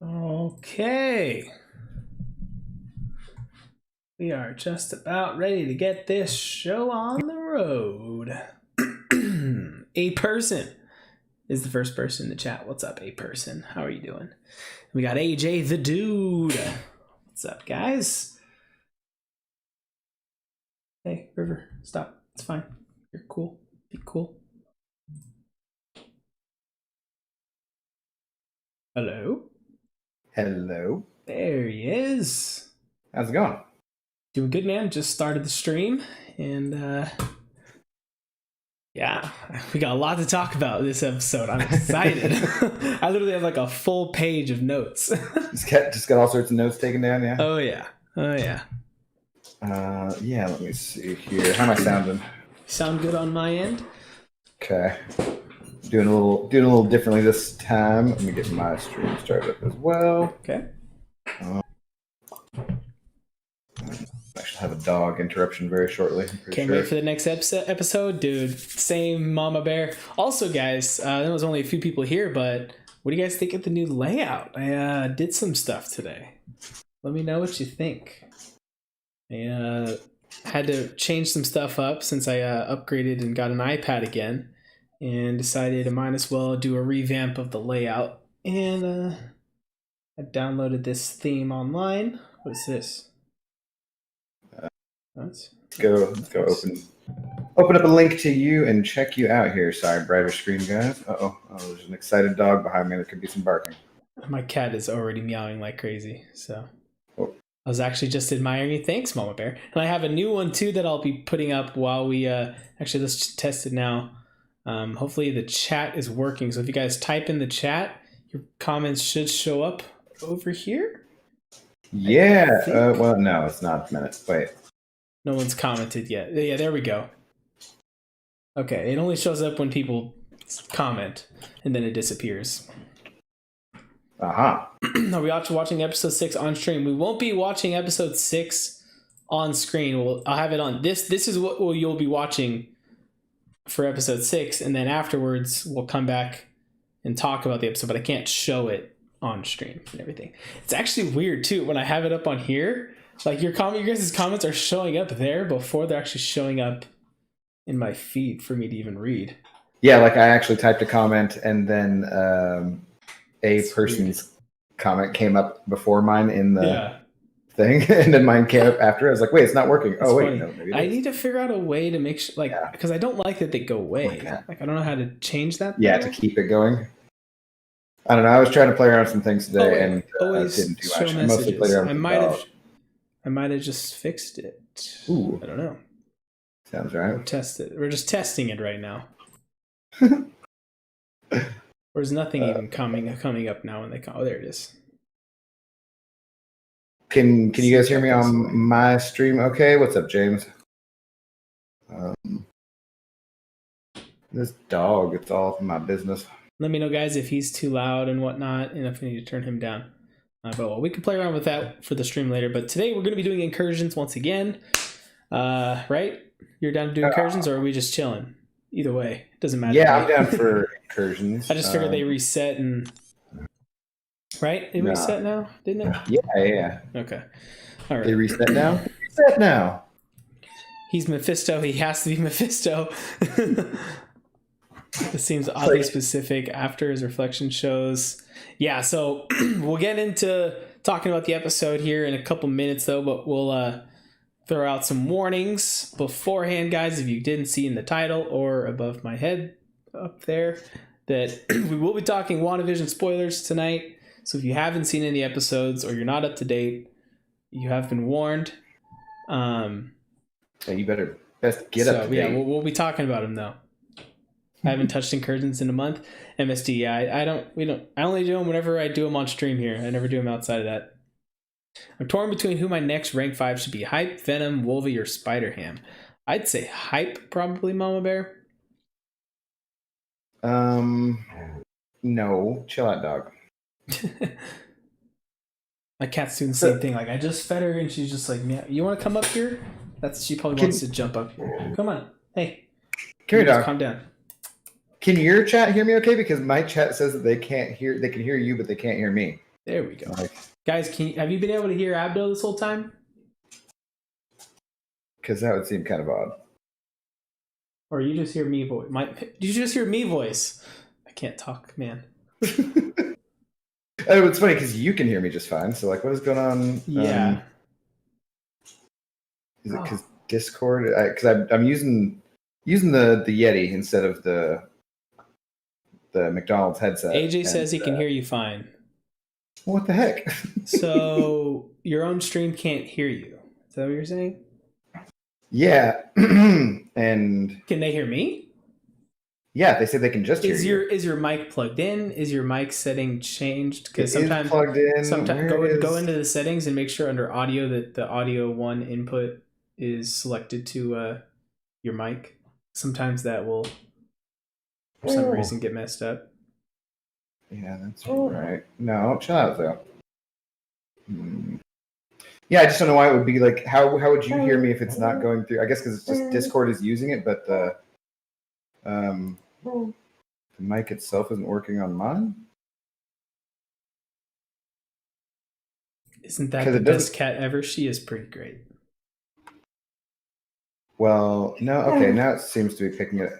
Okay. We are just about ready to get this show on the road. A person is the first person in the chat. What's up, A person? How are you doing? We got AJ the dude. What's up, guys? Hey, River, stop. It's fine. You're cool. Be cool. Hello? Hello. There he is. How's it going? Doing good, man. Just started the stream, and yeah, we got a lot to talk about this episode. I'm excited. I literally have like a full page of notes. just got all sorts of notes taken down, yeah? Oh, yeah. Oh, yeah. Yeah, let me see here. How am I sounding? Sound good on my end? Okay. Doing a little differently this time. Let me get my stream started up as well. Okay. I should have a dog interruption very shortly. Can't wait for the next episode, dude. Same Mama Bear. Also, guys, there was only a few people here, but what do you guys think of the new layout? I did some stuff today. Let me know what you think. I had to change some stuff up since I upgraded and got an iPad again, and decided I might as well do a revamp of the layout. And I downloaded this theme online. What is this? Let's go open up a link to you and check you out here. Sorry, brighter screen, guys. Oh, there's an excited dog behind me. There could be some barking. My cat is already meowing like crazy, so oh. I was actually just admiring you. Thanks, Mama Bear. And I have a new one too that I'll be putting up while we actually, let's test it now. Hopefully the chat is working, so if you guys type in the chat, your comments should show up over here. Yeah, well, no, it's not a minute. Wait. No one's commented yet. Yeah, there we go. Okay, it only shows up when people comment, and then it disappears. Aha. Are we watching episode 6 on stream? We won't be watching episode 6 on screen. I'll have it on. This is what you'll be watching for episode 6, and then afterwards we'll come back and talk about the episode, but I can't show it on stream and everything. It's actually weird, too, when I have it up on here. Like your guys' comments are showing up there before they're actually showing up in my feed for me to even read. Yeah, like I actually typed a comment and then a person's comment came up before mine in the thing, and then mine came up after. I was like, wait, it's not working. That's wait, funny. no, maybe I need to figure out a way to make sure, because I don't like that they go away. Like I don't know how to change that. Yeah, to keep it going. I don't know. I was trying to play around with some things today and didn't do much. I mostly played around with I might have just fixed it. Ooh. I don't know. Sounds right. We're just testing it right now. There's nothing even coming up now when they come. Oh, there it is. Can you guys hear me on my stream? Okay. What's up, James? This dog, it's all my business. Let me know, guys, if he's too loud and whatnot, and if we need to turn him down. But we can play around with that for the stream later. But today we're going to be doing incursions once again. Right? You're down to do incursions, or are we just chilling? Either way, it doesn't matter. Yeah, I'm down for incursions. I just figured they reset and... Right? They reset now, didn't it? Yeah. Okay. All right. They reset now? Reset now. He's Mephisto. He has to be Mephisto. This seems oddly specific after his reflection shows. Yeah, so we'll get into talking about the episode here in a couple minutes, though, but we'll throw out some warnings beforehand, guys, if you didn't see in the title or above my head up there, that we will be talking Wandavision spoilers tonight. So if you haven't seen any episodes or you're not up to date, you have been warned. Yeah, you best get up to date. Yeah, we'll be talking about them, though. I haven't touched incursions in a month. MSD, yeah, I only do them whenever I do them on stream here. I never do them outside of that. I'm torn between who my next rank 5 should be. Hype, Venom, Wolvie, or Spider-Ham. I'd say Hype, probably, Mama Bear. No. Chill out, dog. My cat's doing the same thing. Like, I just fed her, and she's just like, yeah, you want to come up here? She probably wants to jump up here. Come on. Hey. Come here, dog. Calm down. Can your chat hear me okay? Because my chat says that they can hear you, but they can't hear me. There we go. Like, Guys, have you been able to hear Abdo this whole time? Because that would seem kind of odd. Or you just hear me voice? You just hear me voice. I can't talk, man. Oh, it's funny because you can hear me just fine. So, like, what is going on? Yeah. Is it because Discord? Because I'm using the Yeti instead of the McDonald's headset. AJ says he can hear you fine. What the heck? So your own stream can't hear you. Is that what you're saying? Yeah. And can they hear me? Yeah, they say they can just hear you. Is your mic plugged in? Is your mic setting changed? Because sometimes plugged in. Sometimes go into the settings and make sure under audio that the audio 1 input is selected to your mic. Sometimes that will, for some reason, get messed up. Yeah, that's right. No, chill out though. Yeah, I just don't know why it would be like. How would you hear me if it's not going through? I guess because it's just Discord is using it, but the mic itself isn't working on mine. Isn't that the best cat ever? She is pretty great. Well, no, okay, now it seems to be picking it.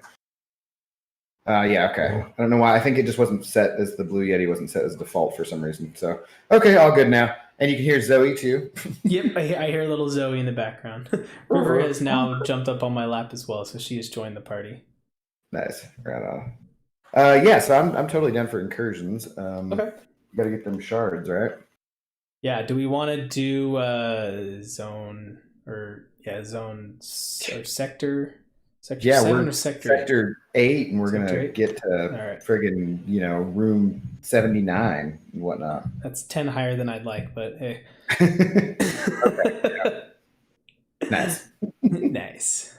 Yeah, okay. I don't know why. I think it just wasn't set as the Blue Yeti wasn't set as default for some reason. So, okay, all good now. And you can hear Zoe too. Yep, I hear little Zoe in the background. River has now jumped up on my lap as well, so she has joined the party. Nice, right on. Yeah, so I'm totally down for incursions. Okay. Got to get them shards, right? Yeah. Do we want to do zone or sector? Sector 7 or Sector 8, and we're gonna get to friggin' room 79 and whatnot. That's 10 higher than I'd like, but hey. Okay, nice. Nice.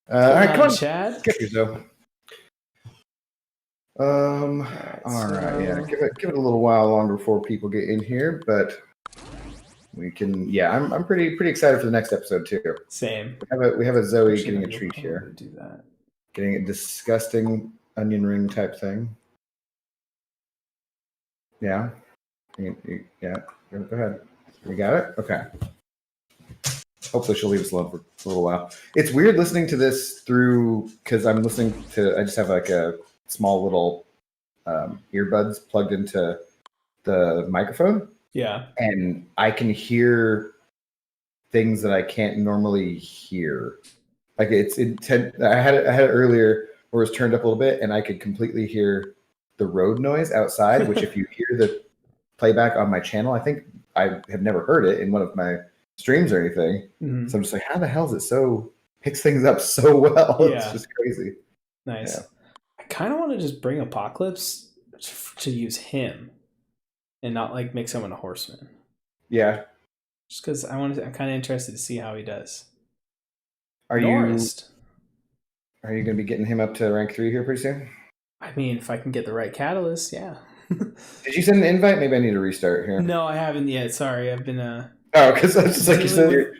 All right, come on, Chad. Get yourself. All right, yeah. Give it a little while longer before people get in here, but we can. Yeah, I'm pretty excited for the next episode too. Same. We have a Zoe getting a treat here. Do that. Getting a disgusting onion ring type thing. Yeah. Yeah. Go ahead. You got it? Okay. Hopefully she'll leave us alone for a little while. It's weird listening to this through because I'm listening to. I just have like a small little earbuds plugged into the microphone. Yeah. And I can hear things that I can't normally hear. Like it's intent. I had it earlier where it was turned up a little bit, and I could completely hear the road noise outside. Which, if you hear the playback on my channel, I think I have never heard it in one of my streams or anything. Mm-hmm. So I'm just like, how the hell is it so picks things up so well? Yeah. It's just crazy. Nice. Yeah. I kind of want to just bring Apocalypse to use him, and not like make someone a horseman. Yeah. Just because I'm kind of interested to see how he does. Are you going to be getting him up to rank 3 here pretty soon? I mean, if I can get the right catalyst, yeah. Did you send an invite? Maybe I need to restart here. No, I haven't yet. Sorry, I've been because that's just like you said,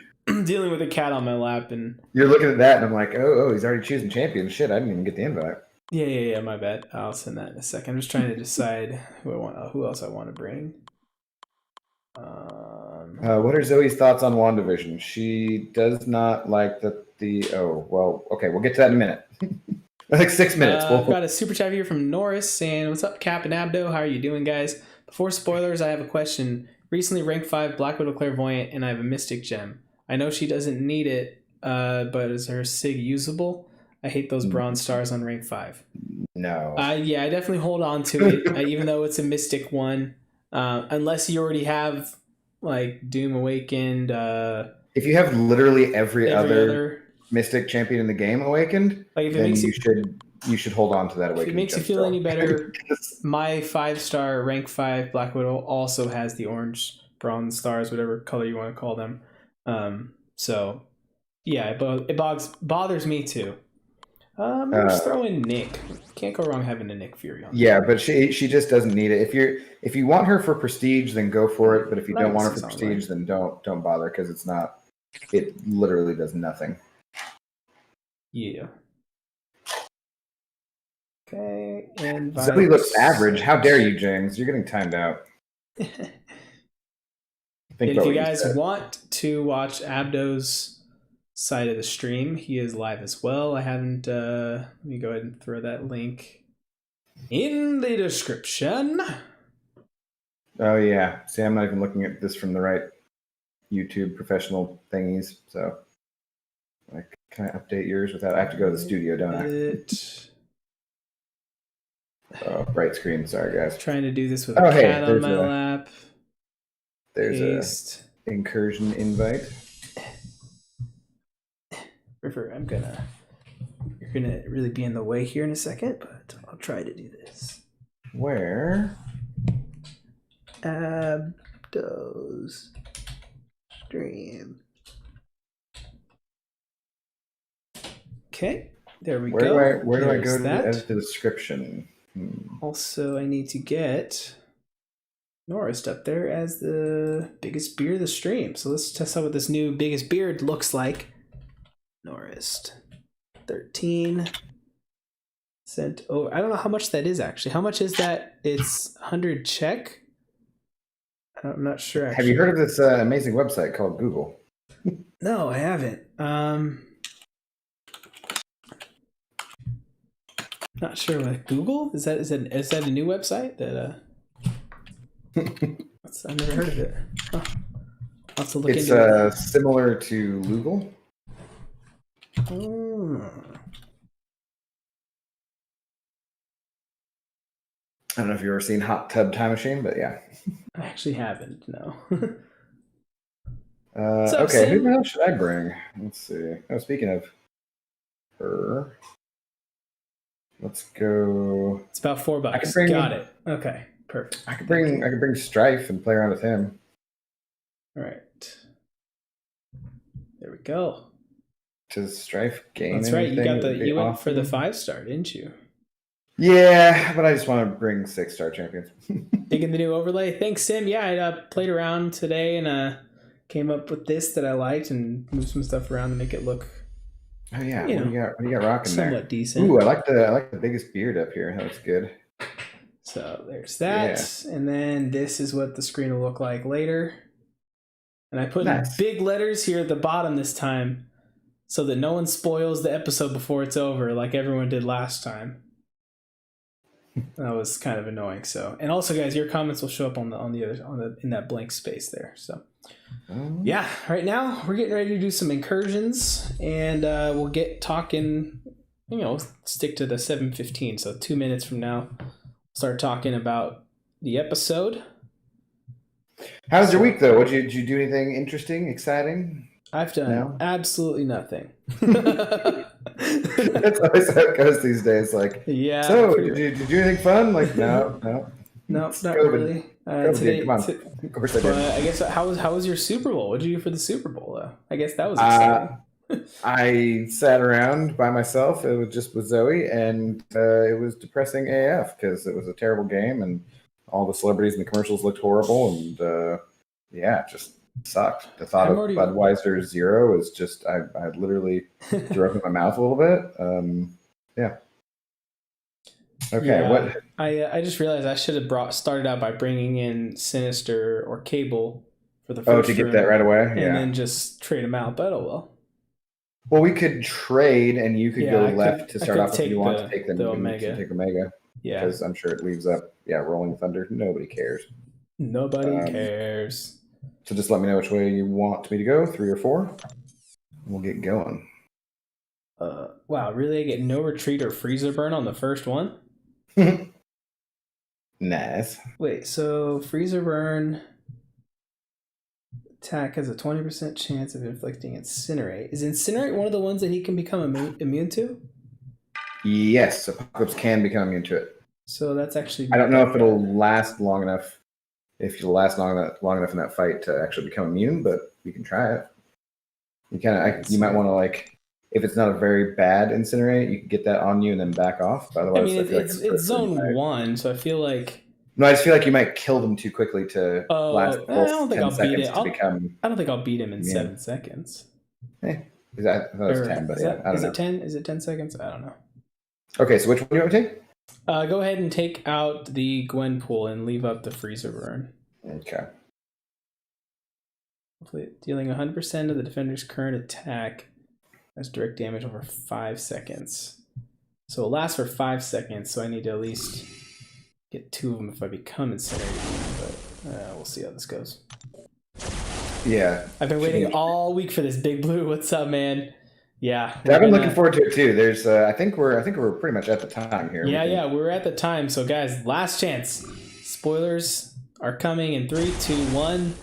dealing with a cat on my lap, and you're looking at that, and I'm like, oh, he's already choosing champion. Shit, I didn't even get the invite. Yeah. My bad. I'll send that in a second. I'm just trying to decide who else I want to bring. What are Zoe's thoughts on WandaVision? She does not like okay, we'll get to that in a minute. Like 6 minutes. I've got a super chat here from Norris saying, "What's up, Cap and Abdo? How are you doing, guys? Before spoilers, I have a question. Recently rank 5 Black Widow Clairvoyant, and I have a Mystic Gem. I know she doesn't need it, but is her Sig usable? I hate those bronze stars on rank 5. No. Yeah, I definitely hold on to it, even though it's a Mystic one. Unless you already have like Doom Awakened. If you have literally every other Mystic champion in the game awakened, like then you should hold on to that awakened. If it makes you feel any better, my 5-star rank 5 Black Widow also has the orange bronze stars, whatever color you want to call them. So yeah, it bothers me too. Just throw in Nick. Can't go wrong having a Nick Fury on. Yeah, but she just doesn't need it. If you want her for prestige, then go for it. But if you don't want her for prestige, then don't bother because it's not. It literally does nothing. Yeah. Okay. And Zoe looks average. How dare you, James? You're getting timed out. Think And about if you what guys said. want to watch Abdo's side of the stream, he is live as well. I haven't. Let me go ahead and throw that link in the description. Oh yeah. See, I'm not even looking at this from the right YouTube professional thingies. So, like, can I update yours without? I have to go to the studio, don't I? Edit. Oh, bright screen. Sorry, guys. Trying to do this with a cat hey, on there's my lap. there's Paste. a incursion invite. River, you're gonna really be in the way here in a second, but I'll try to do this. Where? Abdo's stream. Okay, there we go. Where do I go to that. edit the description? Also, I need to get Norris up there as the biggest beard of the stream. So let's test out what this new biggest beard looks like. Norris 13 sent. Oh, I don't know how much that is actually. How much is that? It's 100 check. I'm not sure. Actually. Have you heard of this amazing website called Google? No, I haven't. Not sure what Google is. That is that a new website that I've never heard of it. Huh. I'll have to look into it. It's similar to Google. Oh. I don't know if you've ever seen Hot Tub Time Machine, but yeah. I actually haven't. No. Okay, who the hell should I bring? Let's see. Oh, speaking of her, let's go. It's about $4. Got it. Okay, perfect. I could bring Strife and play around with him. All right. There we go. Does Strife gain? That's right. You went for the awesome? 5-star, didn't you? Yeah, but I just want to bring 6-star champions. Digging the new overlay. Thanks, Sim. Yeah, I played around today and came up with this that I liked and moved some stuff around to make it look. Oh yeah, what do you got rocking there? Somewhat decent. Ooh, I like the biggest beard up here. That looks good. So there's that, and then this is what the screen will look like later. And I put in big letters here at the bottom this time, so that no one spoils the episode before it's over, like everyone did last time. That was kind of annoying. So, and also, guys, your comments will show up in that blank space there. So, yeah, right now we're getting ready to do some incursions, and we'll get talking. Stick to the 7:15. So 2 minutes from now, start talking about the episode. How's your week though? Did you do anything interesting, exciting? I've done absolutely nothing. That's always how it goes these days. Like, yeah. So, did you do anything fun? Like, no, not COVID. really. Today, come on. Of course I did. I guess how was your Super Bowl? What did you do for the Super Bowl? I guess that was exciting. I sat around by myself. It was just with Zoe, and it was depressing AF because it was a terrible game, and all the celebrities in the commercials looked horrible, and it just sucked. The thought of Budweiser Zero is just I literally threw up in my mouth a little bit. Yeah. Okay. Yeah, what? I just realized I should have started out by bringing in Sinister or Cable for the first to get that right away, and then just trade them out. But oh well. Well, we could trade, and you could go left to start off if you want to take the Omega. Take Omega. Yeah, because I'm sure it leaves up. Yeah, Rolling Thunder. Nobody cares. Nobody cares. So just let me know which way you want me to go, 3 or 4. We'll get going. Wow, really? I get no retreat or freezer burn on the first one? Nice. Wait, so freezer burn attack has a 20% chance of inflicting incinerate. Is incinerate one of the ones that he can become immune to? Yes, Apocalypse can become immune to it. So that's actually... I don't know if it'll last long enough. If you'll last long enough in that fight to actually become immune, but you can try it. You might want to if it's not a very bad incinerate, you can get that on you and then back off. Otherwise, I mean, it's zone 1, so I feel like. No, I just feel like you might kill them too quickly to last. I don't think I'll beat it. I don't think I'll beat him in 7 seconds. I thought it was 10, but I don't know. Is it 10? Is it 10 seconds? I don't know. Okay, so which one do you want to take? Go ahead and take out the Gwenpool and leave up the freezer burn. Okay. Hopefully, dealing 100% of the defender's current attack as direct damage over 5 seconds. So it lasts for 5 seconds, so I need to at least get 2 of them if I become incinerated. But we'll see how this goes. Yeah. I've been waiting all week for this, Big Blue. What's up, man? Yeah. I've been looking forward to it too. There's I think we're pretty much at the time here. Yeah, we're at the time. So guys, last chance. Spoilers are coming in 3, 2, 1.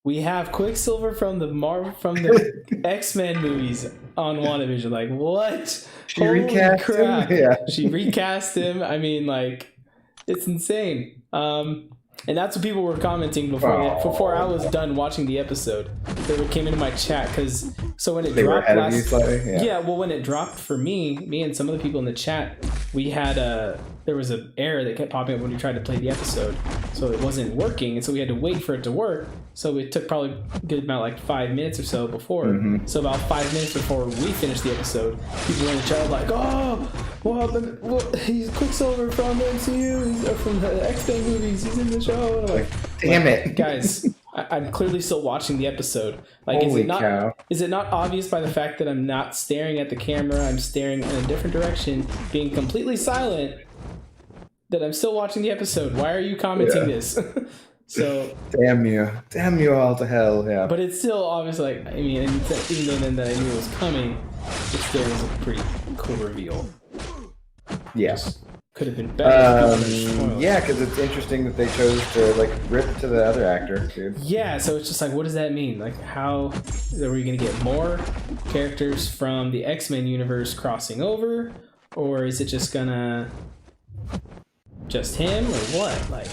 We have Quicksilver from the X-Men movies on WandaVision. Like, what? She recast him? Yeah. She recast him. I mean, like, it's insane. And that's what people were commenting before I was done watching the episode. They came into my chat because when it dropped when it dropped for me and some of the people in the chat, we had there was an error that kept popping up when we tried to play the episode, so it wasn't working, and so we had to wait for it to work. So it took probably a good amount, like 5 minutes or so before. Mm-hmm. So about 5 minutes before we finished the episode, people were in the chat like, "Oh, well, he's Quicksilver from the MCU. He's from the X-Men movies. He's in the show." And I'm like, damn it, guys! I'm clearly still watching the episode. Like, holy cow! Is it not obvious by the fact that I'm not staring at the camera? I'm staring in a different direction, being completely silent, that I'm still watching the episode. Why are you commenting this? So damn you all to hell. Yeah. But it's still obvious. Like, I mean, even though then that I knew it was coming, it still was a pretty cool reveal. Yes. Could have been better. Yeah, because it's interesting that they chose to like rip to the other actor, dude. Yeah, so it's just like, what does that mean? Like, how are we going to get more characters from the X-Men universe crossing over, or is it just gonna just him, or what? Like,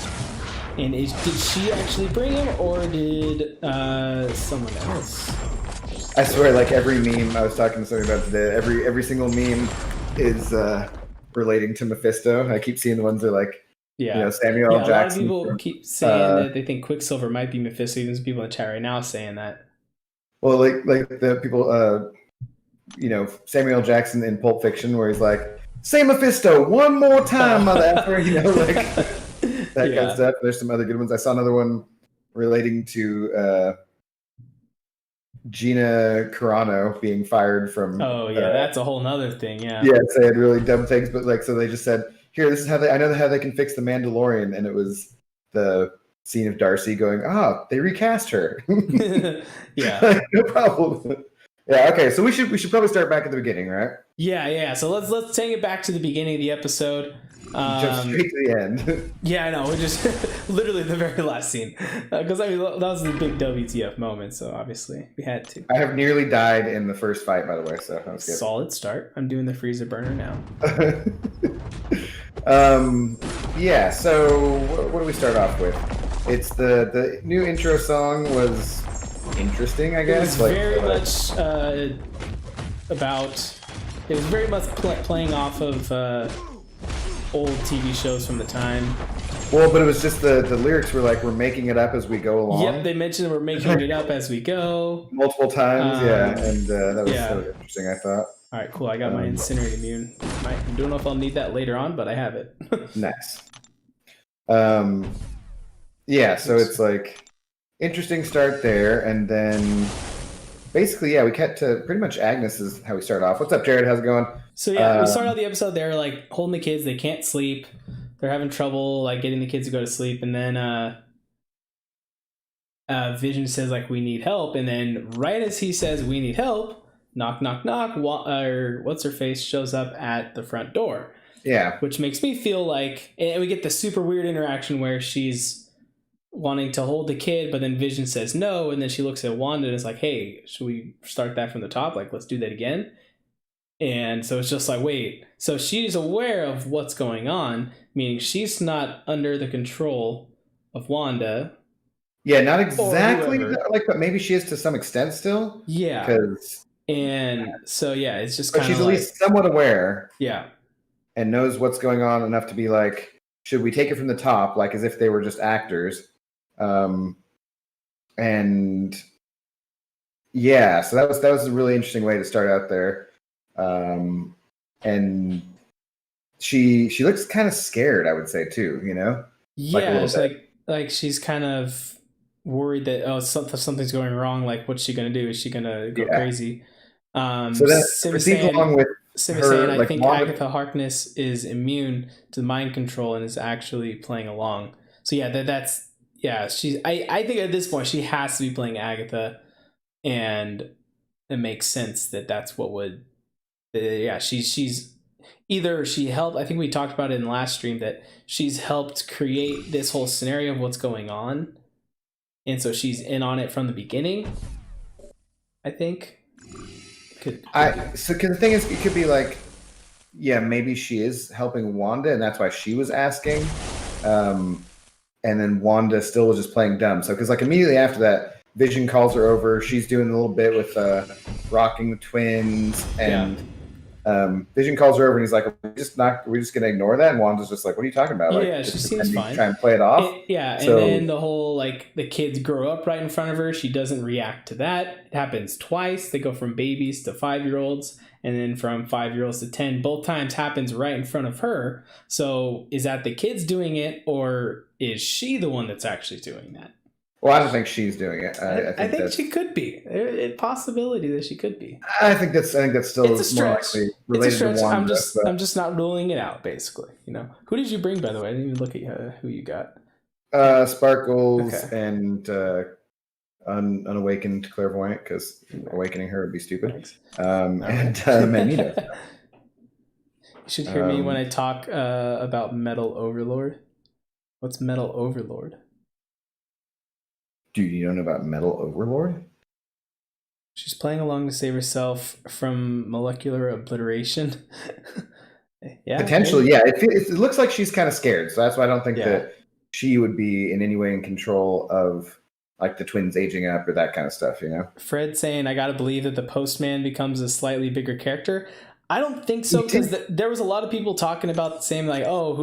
and did she actually bring him, or did someone else? I swear, like every meme I was talking to somebody about today, every single meme is relating to Mephisto. I keep seeing the ones that are like, Samuel L. Jackson. A lot of people keep saying that they think Quicksilver might be Mephisto. Even some people in the chat right now saying that. Well, like the people, Samuel L. Jackson in Pulp Fiction, where he's like, "Say Mephisto one more time, mother effer," that kind of stuff. There's some other good ones. I saw another one relating to Gina Carano being fired from. Oh yeah, that's a whole nother thing. Yeah. Yeah, so they had really dumb things, but so they just said, "Here, this is how I know how they can fix the Mandalorian," and it was the scene of Darcy going, they recast her. Yeah. No problem. Yeah, okay, so we should probably start back at the beginning, right? Yeah. So let's take it back to the beginning of the episode. Jump straight to the end. Yeah, I know. We're just literally the very last scene, because that was the big WTF moment. So obviously we had to. I have nearly died in the first fight, by the way. So that was good. Solid start. I'm doing the freezer burner now. Yeah. So what do we start off with? It's the new intro song was interesting, I guess. It was very much about. It was very much playing off of old TV shows from the time. Well, but it was just the lyrics were like, we're making it up as we go along. Yep, they mentioned we're making it up as we go. Multiple times, and that was so interesting, I thought. All right, cool. I got my Incinerate Immune. I don't know if I'll need that later on, but I have it. Nice. Yeah, so it's like interesting start there, and then basically, we cut to pretty much Agnes is how we start off. What's up, Jared? How's it going? So we start out the episode. They're like holding the kids. They can't sleep. They're having trouble like getting the kids to go to sleep. And then Vision says like, "We need help." And then right as he says, "We need help," knock, knock, knock. What's her face shows up at the front door. Yeah, which makes me feel like, and we get the super weird interaction where she's wanting to hold the kid, but then Vision says no, and then she looks at Wanda and is like, "Hey, should we start that from the top? Like, let's do that again." And so it's just like, wait. So she's aware of what's going on, meaning she's not under the control of Wanda. Yeah, not exactly but maybe she is to some extent still. Yeah. So it's just kind of. But she's at least somewhat aware. Yeah. And knows what's going on enough to be like, should we take it from the top, like as if they were just actors? And yeah, so that was a really interesting way to start out there. And she looks kind of scared, I would say too, Yeah, it's like like she's kind of worried that something's going wrong. Like, what's she gonna do? Is she gonna go crazy? So that Sim proceeds saying, along with Sim is saying, her, I like think Wanda. Agatha Harkness is immune to mind control and is actually playing along. So yeah, that's yeah. She's I think at this point she has to be playing Agatha, and it makes sense that that's what would yeah. She's either she helped. I think we talked about it in the last stream that she's helped create this whole scenario of what's going on, and so she's in on it from the beginning. I think. So because the thing is, it could be like, yeah, maybe she is helping Wanda, and that's why she was asking. And then Wanda still was just playing dumb. So because like immediately after that, Vision calls her over. She's doing a little bit with rocking the twins, and Vision calls her over, and he's like, "Are we just gonna ignore that?" And Wanda's just like, "What are you talking about?" Like, Yeah, she seems fine. Try and play it off. And then the whole like the kids grow up right in front of her. She doesn't react to that. It happens twice. They go from babies to 5-year-olds, and then from 5-year-olds to 10. Both times happens right in front of her. So is that the kids doing it, or is she the one that's actually doing that? Well, I don't think she's doing it. I think she could be. A possibility that she could be. I think that's still it's a stretch. Related to Wanda. I'm just not ruling it out. Basically, Who did you bring, by the way? I didn't even look at who you got. Sparkles and unawakened clairvoyant, because awakening her would be stupid. And Magneto. You should hear me when I talk about Metal Overlord. What's Metal Overlord? Dude, you don't know about Metal Overlord? She's playing along to save herself from molecular obliteration. Yeah, potentially, maybe. Yeah. It looks like she's kind of scared, so that's why I don't think that she would be in any way in control of like the twins aging up or that kind of stuff. Fred saying, "I gotta believe that the Postman becomes a slightly bigger character." I don't think so, because there was a lot of people talking about the same, like, "Oh,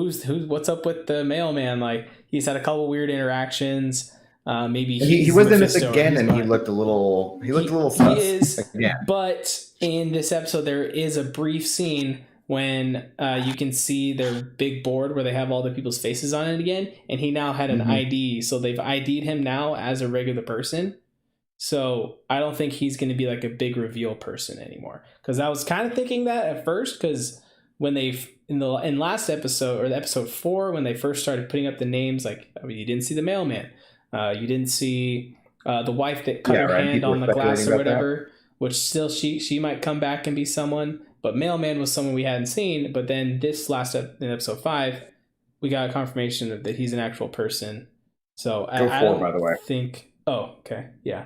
what's up with the mailman?" Like, he's had a couple weird interactions. Maybe he was in this again, and he looked a little sus. He is, but in this episode, there is a brief scene when you can see their big board where they have all the people's faces on it again, and he now had an ID, so they've ID'd him now as a regular person. So I don't think he's going to be like a big reveal person anymore, because I was kind of thinking that at first, because when in last episode, or the episode 4, when they first started putting up the names, like, I mean, you didn't see the mailman. You didn't see the wife that cut her hand on the glass or whatever, which still she might come back and be someone. But Mailman was someone we hadn't seen. But then this last in episode 5, we got a confirmation that he's an actual person. So I don't by the way. think. Oh, okay, yeah.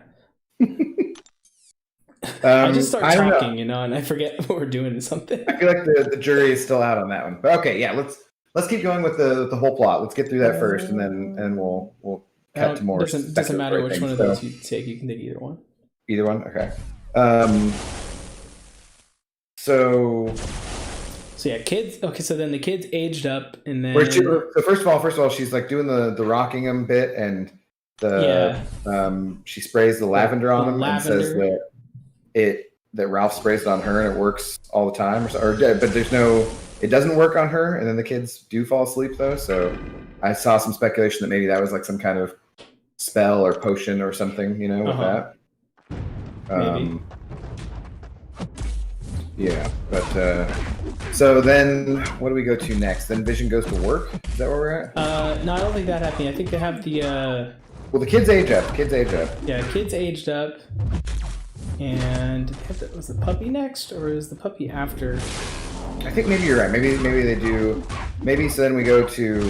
I just start talking, and I forget what we're doing or something. I feel like the jury is still out on that one. But okay, yeah, let's keep going with the whole plot. Let's get through that first, and then we'll cut to more. Doesn't matter which one of those you take. You can take either one. Either one, okay. So yeah, kids. Okay, so then the kids aged up, and then so first of all, she's like doing the rocking them bit, and she sprays the lavender on them and says that Ralph sprays it on her and it works all the time, but it doesn't work on her, and then the kids do fall asleep though. So I saw some speculation that maybe that was like some kind of spell or potion or something, with that. Maybe. Yeah, but so then what do we go to next? Then Vision goes to work? Is that where we're at? No, I don't think that happened. I think they have the well, the kids age up. Yeah, kids aged up. And was the puppy next, or is the puppy after? I think maybe you're right. Maybe they do. Maybe so then we go to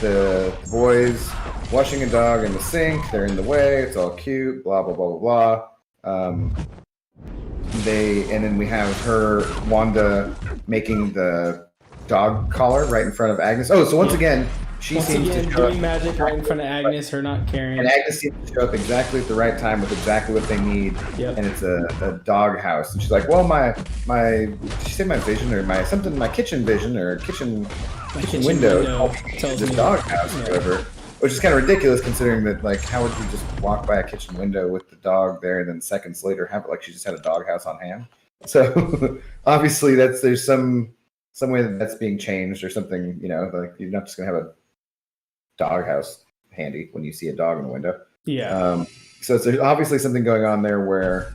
the boys washing a dog in the sink. They're in the way. It's all cute. Blah blah blah blah blah. And then we have Wanda making the dog collar right in front of Agnes. Oh, so once again, she seems to doing magic right in front of Agnes. Her not caring. And Agnes seems to show up exactly at the right time with exactly what they need. Yep. And it's a dog house. And she's like, "Well, did she say my vision or my kitchen vision or kitchen window tells me dog house or whatever." Which is kind of ridiculous considering that, like, how would you just walk by a kitchen window with the dog there and then seconds later have it like she just had a dog house on hand? So obviously there's some way that's being changed or something, like you're not just gonna have a dog house handy when you see a dog in the window. Yeah. So there's obviously something going on there where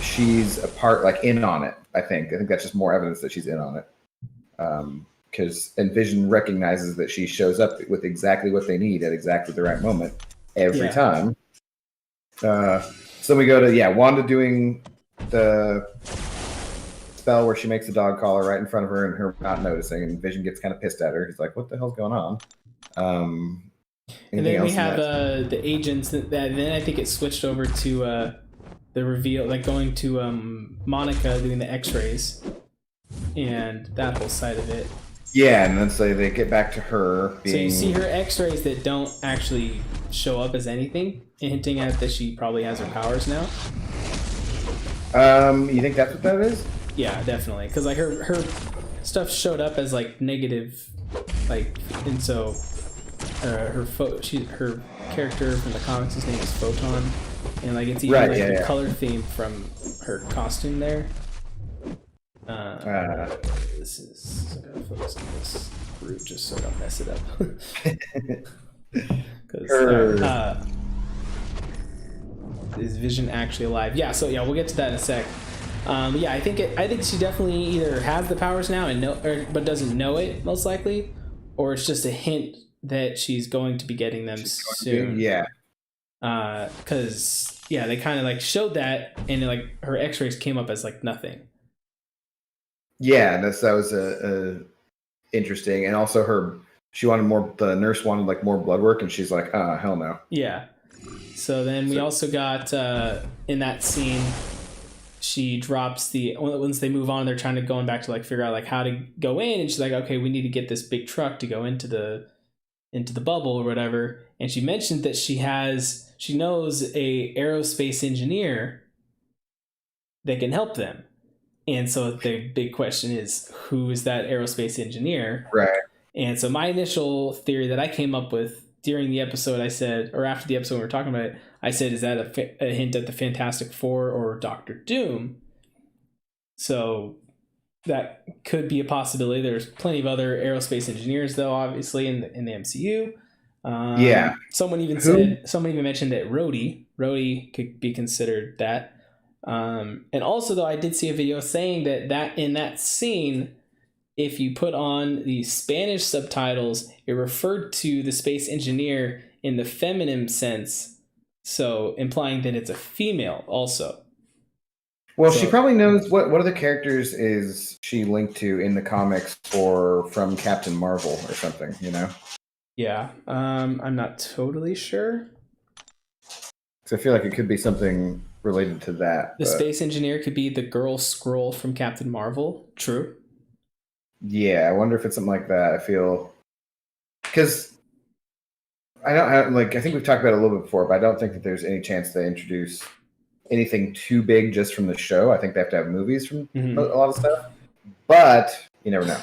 she's a part, like in on it. I think that's just more evidence that she's in on it. Because Vision recognizes that she shows up with exactly what they need at exactly the right moment every time. So we go to Wanda doing the spell where she makes the dog collar right in front of her and her not noticing, and Vision gets kind of pissed at her. He's like, "What the hell's going on?" And then we have the agents. Then I think it switched over to the reveal, like going to Monica doing the X-rays and that whole side of it. Yeah, and then so they get back to her being... So you see her X-rays that don't actually show up as anything, hinting at that she probably has her powers now. You think that's what that is? Yeah, definitely. Because like her stuff showed up as like negative, like, and so her character from the comics, his name is Photon, and like it's even the color theme from her costume there. This is, I gotta focus on this root just so I don't mess it up. Because is Vision actually alive? Yeah. So we'll get to that in a sec. I think she definitely either has the powers now and but doesn't know it, most likely, or it's just a hint that she's going to be getting them soon. Yeah. Because they kind of like showed that, and like her X-rays came up as like nothing. Yeah, that was a interesting, and also she wanted more. The nurse wanted like more blood work, and she's like, hell no. Yeah. So then we also got in that scene, she drops once they move on, they're trying to going back to like figure out like how to go in, and she's like, okay, we need to get this big truck to go into the bubble or whatever. And she mentioned that she knows a aerospace engineer that can help them. And so the big question is, who is that aerospace engineer? Right. And so my initial theory that I came up with during the episode, I said, or after the episode we were talking about it, I said, is that a hint at the Fantastic Four or Doctor Doom? So that could be a possibility. There's plenty of other aerospace engineers, though, obviously, in the MCU. Someone even mentioned that Rhodey could be considered that. And also, though, I did see a video saying that in that scene, if you put on the Spanish subtitles, it referred to the space engineer in the feminine sense, so implying that it's a female also. Well, she probably knows what other characters is she linked to in the comics or from Captain Marvel or something, you know? Yeah, I'm not totally sure. Because I feel like it could be something related to that. The space engineer could be the girl Skrull from Captain Marvel. True. Yeah, I wonder if it's something like that. I feel because I think we've talked about it a little bit before, but I don't think that there's any chance they introduce anything too big just from the show. I think they have to have movies from a lot of stuff, but you never know.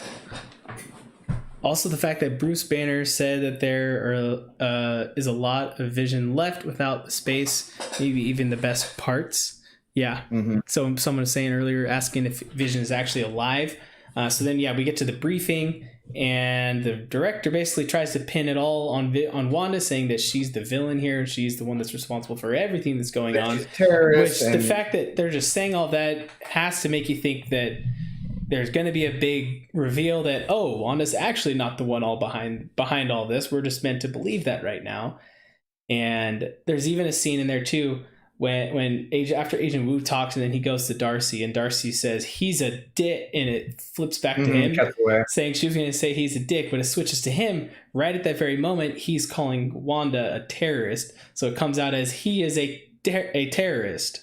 Also, the fact that Bruce Banner said that there is a lot of Vision left without the space, maybe even the best parts. Yeah. Mm-hmm. So someone was saying earlier, asking if Vision is actually alive. So then, we get to the briefing, and the director basically tries to pin it all on Wanda, saying that she's the villain here. She's the one that's responsible for everything that's going on. The fact that they're just saying all that has to make you think that there's going to be a big reveal that, Wanda's actually not the one all behind all this. We're just meant to believe that right now. And there's even a scene in there too when after Agent Wu talks, and then he goes to Darcy, and Darcy says he's a dick, and it flips back to him saying she was going to say he's a dick, but it switches to him right at that very moment. He's calling Wanda a terrorist, so it comes out as he is a terrorist.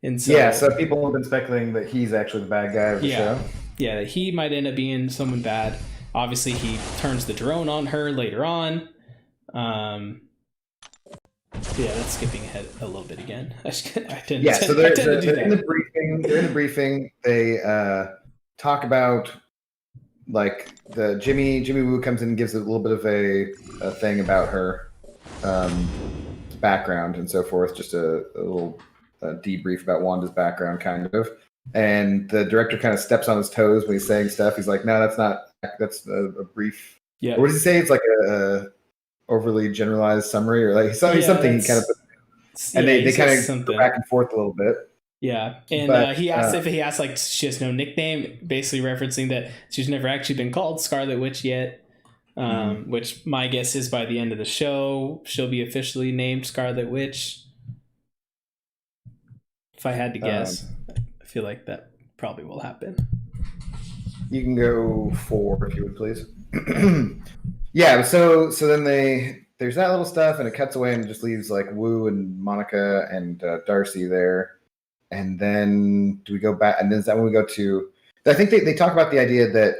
And so people have been speculating that he's actually the bad guy of the show. Yeah, he might end up being someone bad. Obviously, he turns the drone on her later on. That's skipping ahead a little bit again. So they're in the briefing. They talk about like the Jimmy Woo comes in and gives a little bit of a thing about her background and so forth. Just a little debrief about Wanda's background, kind of. And the director kind of steps on his toes when he's saying stuff. He's like, "No, that's a brief." Yeah. Or what does he say? It's like overly generalized summary or like something he kind of, and they kind of go back and forth a little bit. Yeah, and he asked like she has no nickname, basically referencing that she's never actually been called Scarlet Witch yet. Which my guess is by the end of the show she'll be officially named Scarlet Witch. If I had to guess, I feel like that probably will happen. You can go 4 if you would, please. Yeah, so then there's that little stuff, and it cuts away and just leaves like Wu and Monica and Darcy there. And then do we go back? And then is that when we go to? I think they talk about the idea that,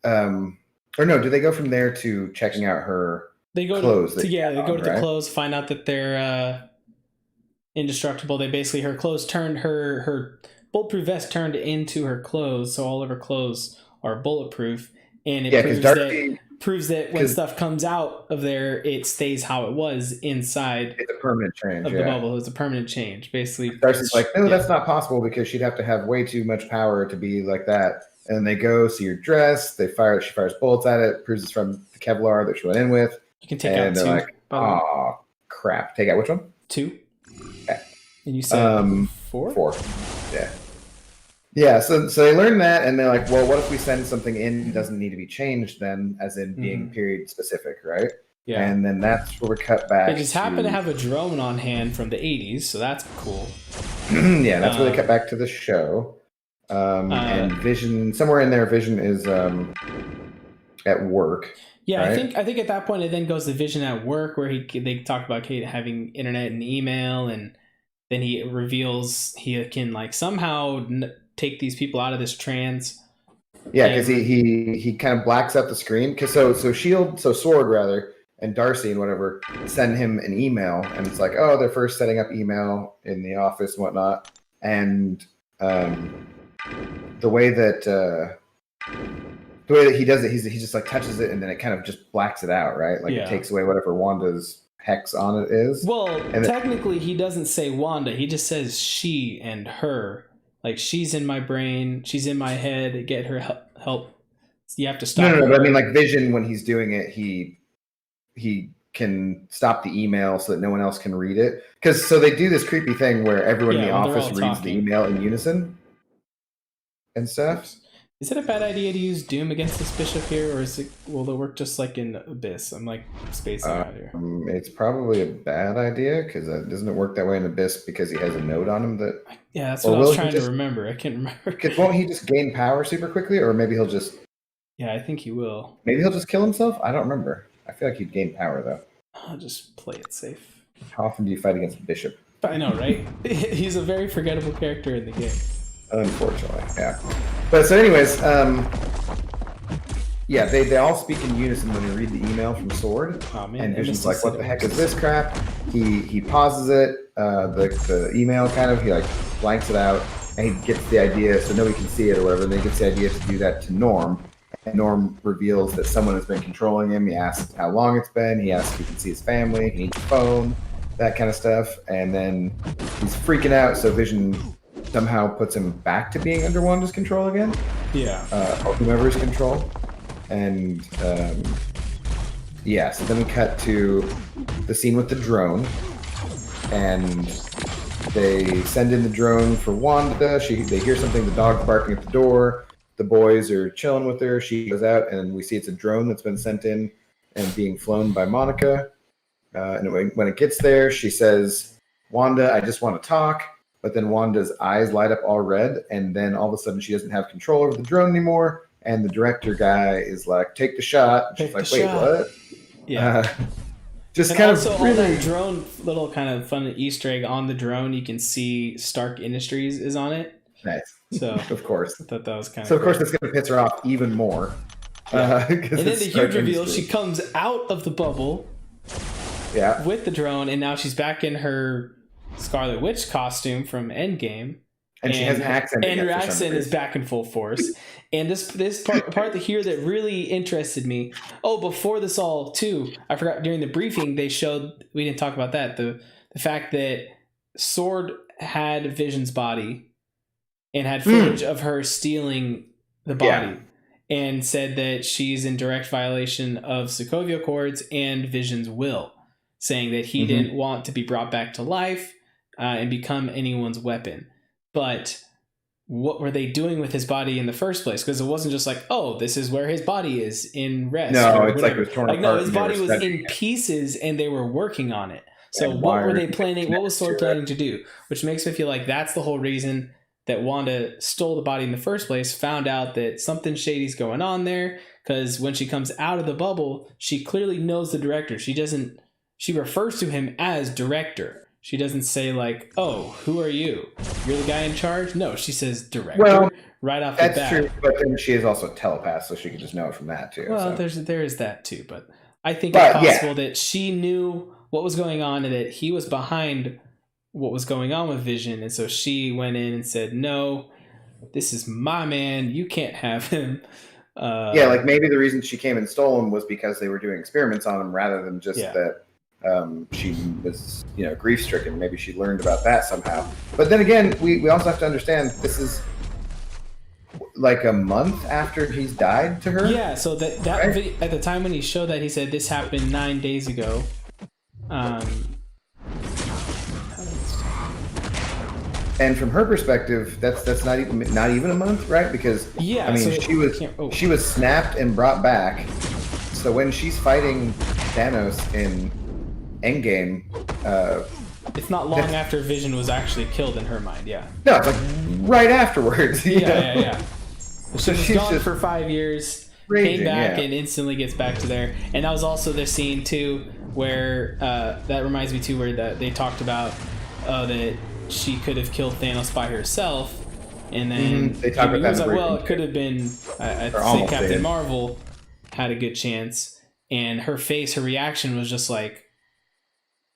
or no? Do they go from there to checking out her? They go clothes. They go to the clothes, find out that they're indestructible. They basically her clothes turned her bulletproof vest turned into her clothes, so all of her clothes are bulletproof, and it proves that when stuff comes out of there, it stays how it was inside. It's a permanent change of the bubble. It's a permanent change, basically. Darcy's like, no, that's not possible because she'd have to have way too much power to be like that. And they go see her dress. She fires bullets at it. Proves it's from the Kevlar that she went in with. You can take out 2. Like, oh crap! Take out which one? 2. Okay. And you said 4. 4. Yeah. Yeah, so they learn that, and they're like, well, what if we send something in that doesn't need to be changed then, as in being period specific, right? Yeah. And then that's where we cut back. They just happen to have a drone on hand from the 80s, so that's cool. Yeah, that's where they cut back to the show. And Vision, somewhere in there, Vision is at work. Yeah, right? I think at that point it then goes to Vision at work, where they talk about Kate having internet and email, and then he reveals he can like somehow take these people out of this trance. Yeah, because he kind of blacks out the screen. Because so Sword rather, and Darcy and whatever send him an email, and it's like, oh, they're first setting up email in the office and whatnot, and the way that he does it, he just like touches it, and then it kind of just blacks it out, right? Like it takes away whatever Wanda's hex on it is. Well, and technically, he doesn't say Wanda. He just says she and her. Like, she's in my brain, she's in my head, get her help. You have to stop her. No, but I mean, like, Vision, when he's doing it, he can stop the email so that no one else can read it. So they do this creepy thing where everyone in the office reads the email in unison and stuff. Is it a bad idea to use Doom against this bishop here, or will it work just like in Abyss? I'm like spacing out here. It's probably a bad idea because doesn't it work that way in Abyss because he has a note on him that? Yeah, that's what I was trying to remember. I can't remember. Because won't he just gain power super quickly, or maybe he'll just? Yeah, I think he will. Maybe he'll just kill himself. I don't remember. I feel like he'd gain power though. I'll just play it safe. How often do you fight against Bishop? I know, right? He's a very forgettable character in the game. Unfortunately, yeah. But so anyways, yeah, they all speak in unison when you read the email from Sword. Oh, man, and Vision's like, what the heck is this crap? He pauses it, the email kind of, he like blanks it out, and he gets the idea, so nobody can see it or whatever, and then he gets the idea to do that to Norm. And Norm reveals that someone has been controlling him. He asks how long it's been, he asks if he can see his family, he needs a phone, that kind of stuff. And then he's freaking out, so Vision somehow puts him back to being under Wanda's control again. Yeah. Or whomever's control. And yeah, so then we cut to the scene with the drone. And they send in the drone for Wanda. They hear something, the dog's barking at the door. The boys are chilling with her. She goes out, and we see it's a drone that's been sent in and being flown by Monica. And when it gets there, she says, Wanda, I just want to talk. But then Wanda's eyes light up all red, and then all of a sudden she doesn't have control over the drone anymore. And the director guy is like, take the shot. And she's like, wait, what? Yeah. Just and kind also of really... on that drone, little kind of fun Easter egg on the drone, you can see Stark Industries is on it. Nice. So of course. I thought that was kind of So of course that's going to piss her off even more. Yeah. And then the huge reveal, she comes out of the bubble with the drone, and now she's back in her Scarlet Witch costume from Endgame. And she has an accent. And her accent is back in full force. And this part here that really interested me. Oh, before this all too, I forgot during the briefing they showed, we didn't talk about that, the fact that Sword had Vision's body and had footage of her stealing the body. and said that she's in direct violation of Sokovia Accords and Vision's will, saying that he didn't want to be brought back to life and become anyone's weapon. But what were they doing with his body in the first place? Because it wasn't just like, oh, this is where his body is in rest. No, it's like it was torn apart. No, his body was in pieces and they were working on it. So what were they planning? What was Sword planning to do? Which makes me feel like that's the whole reason that Wanda stole the body in the first place, found out that something shady's going on there. Because when she comes out of the bubble, she clearly knows the director. She refers to him as director. She doesn't say like, "Oh, who are you? You're the guy in charge." No, she says director. Well, right off the bat. That's true, but then she is also a telepath, so she could just know it from that too. Well, there is that too, but I think it's possible that she knew what was going on and that he was behind what was going on with Vision, and so she went in and said, "No, this is my man. You can't have him." Like maybe the reason she came and stole him was because they were doing experiments on him, rather than just that. She was, grief stricken. Maybe she learned about that somehow. But then again, we also have to understand this is like a month after he's died to her. Yeah. So that right? Video, at the time when he showed that, he said this happened 9 days ago. And from her perspective, that's not even a month, right? Because she was snapped and brought back. So when she's fighting Thanos in Endgame, it's not long after Vision was actually killed in her mind. Yeah. No, it's like right afterwards. Yeah. So she's gone for 5 years, came back, and instantly gets back to there. And that was also the scene too, where that reminds me too, where they talked about that she could have killed Thanos by herself, and then they talked about that. Like, well, it could have been. I'd say Captain Marvel had a good chance, and her reaction was just like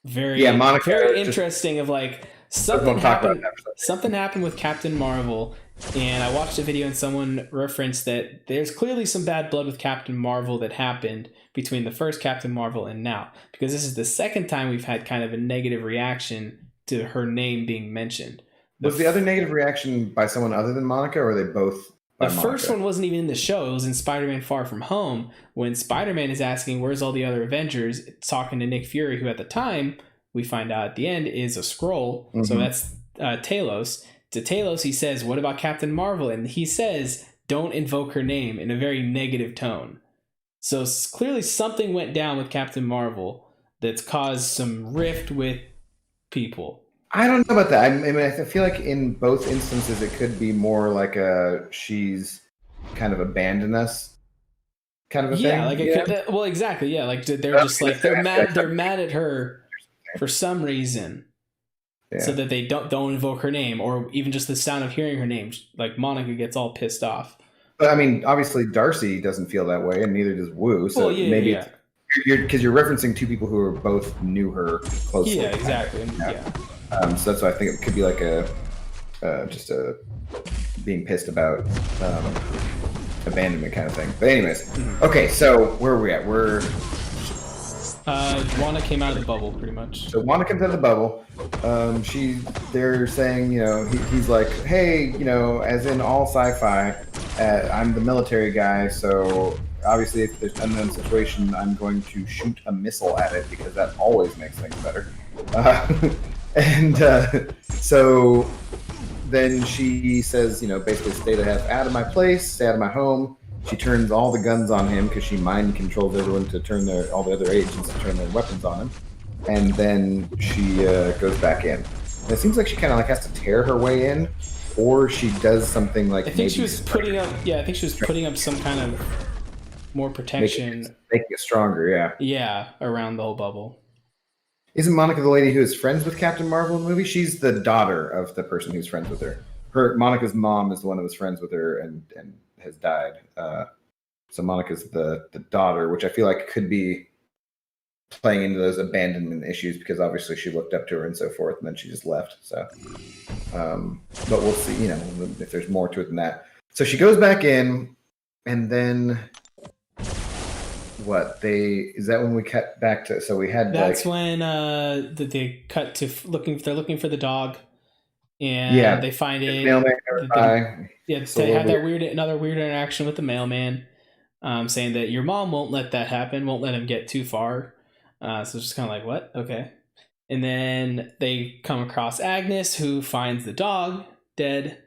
very interesting. Of like something happened with Captain Marvel, and I watched a video and someone referenced that there's clearly some bad blood with Captain Marvel that happened between the first Captain Marvel and now, because this is the second time we've had kind of a negative reaction to her name being mentioned. Was the other negative reaction by someone other than Monica, or were they both? The first one wasn't even in the show. It was in Spider-Man Far From Home, when Spider-Man is asking, where's all the other Avengers, talking to Nick Fury, who at the time, we find out at the end, is a Skrull. Mm-hmm. So that's Talos. To Talos, he says, what about Captain Marvel? And he says, don't invoke her name, in a very negative tone. So clearly something went down with Captain Marvel that's caused some rift with people. I don't know about that. I mean, I feel like in both instances, it could be more like she's kind of abandoned us kind of a thing. Well, exactly. Yeah. Like they're just like, they're mad at her for some reason. Yeah. So that they don't invoke her name, or even just the sound of hearing her name. Like Monica gets all pissed off. But I mean, obviously Darcy doesn't feel that way, and neither does Wu. So maybe because you're referencing two people who both knew her closely. Yeah, exactly. So that's why I think it could be like just a being pissed about abandonment kind of thing. But anyways, okay. So where are we at? Wanda came out of the bubble, pretty much. So Wanda comes out of the bubble. They're saying, he's like, hey, as in all sci-fi, I'm the military guy, so obviously if there's an unknown situation, I'm going to shoot a missile at it, because that always makes things better. So then she says, basically stay the F out of my place, stay out of my home. She turns all the guns on him because she mind controls everyone to turn all the other agents to turn their weapons on him. And then she goes back in. And it seems like she kind of like has to tear her way in, or she does something like. I think she was putting up. Yeah, I think she was putting up some kind of more protection, making it stronger. Yeah. Yeah, around the whole bubble. Isn't Monica the lady who is friends with Captain Marvel in the movie? She's the daughter of the person who's friends with her. Monica's mom is the one who was friends with her and has died. So Monica's the daughter, which I feel like could be playing into those abandonment issues, because obviously she looked up to her and so forth, and then she just left. So, but we'll see, if there's more to it than that. So she goes back in, and then is that when we cut back to? So we had that's when they cut to they're looking for the dog, and they find it. Mailman They have that another weird interaction with the mailman, saying that your mom won't let that happen, won't let him get too far. So it's just kind of like, what? Okay. And then they come across Agnes, who finds the dog dead,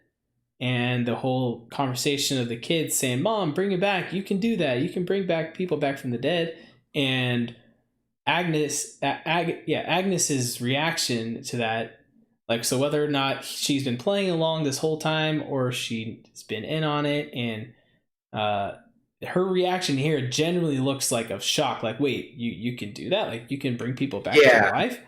and the whole conversation of the kids saying, "Mom, bring it back. You can do that. You can bring back people back from the dead." And Agnes's reaction to that, like, so whether or not she's been playing along this whole time or she's been in on it, and her reaction here generally looks like of shock, like, wait, you can do that? Like, you can bring people back to life?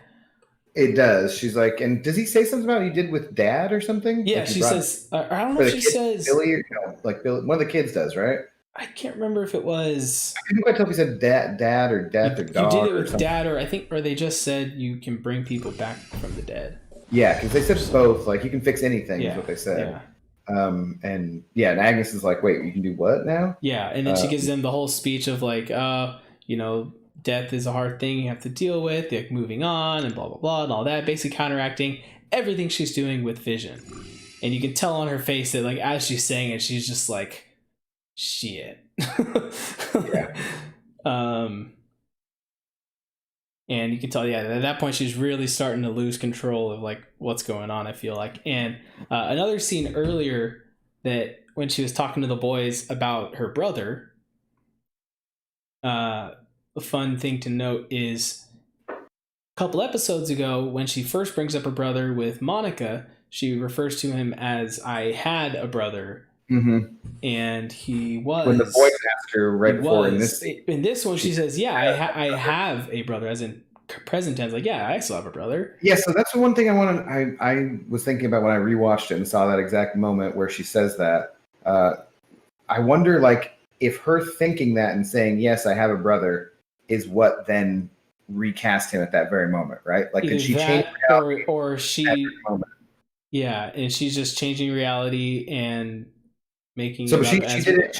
It does. She's like, and does he say something about he did with Dad or something? Yeah, like she says, I don't know if she says Billy, or like Billy, one of the kids does, right? I can't remember if it was. I couldn't quite tell if he said dad or death or dog. You did it with Dad, or they just said you can bring people back from the dead. Yeah, because they said both. Like, you can fix anything. Is what they said. Yeah. And Agnes is like, wait, you can do what now? Yeah, and then she gives them the whole speech of like, death is a hard thing you have to deal with, like moving on and blah blah blah and all that, basically counteracting everything she's doing with Vision. And you can tell on her face that, like, as she's saying it, she's just like, shit. Yeah. And you can tell, at that point she's really starting to lose control of like what's going on, I feel like. And another scene earlier, that when she was talking to the boys about her brother, a fun thing to note is a couple episodes ago, when she first brings up her brother with Monica, she refers to him as "I had a brother." Mm-hmm. And he was, when the boys asked her right before in this one, she says, I have a brother, as in present tense, like, yeah, I still have a brother. Yeah, so that's the one thing I was thinking about when I rewatched it and saw that exact moment where she says that. I wonder, like, if her thinking that and saying, yes, I have a brother, is what then recast him at that very moment, right? Like, did she change reality or she, at that moment? Yeah, and she's just changing reality and making. So she did it.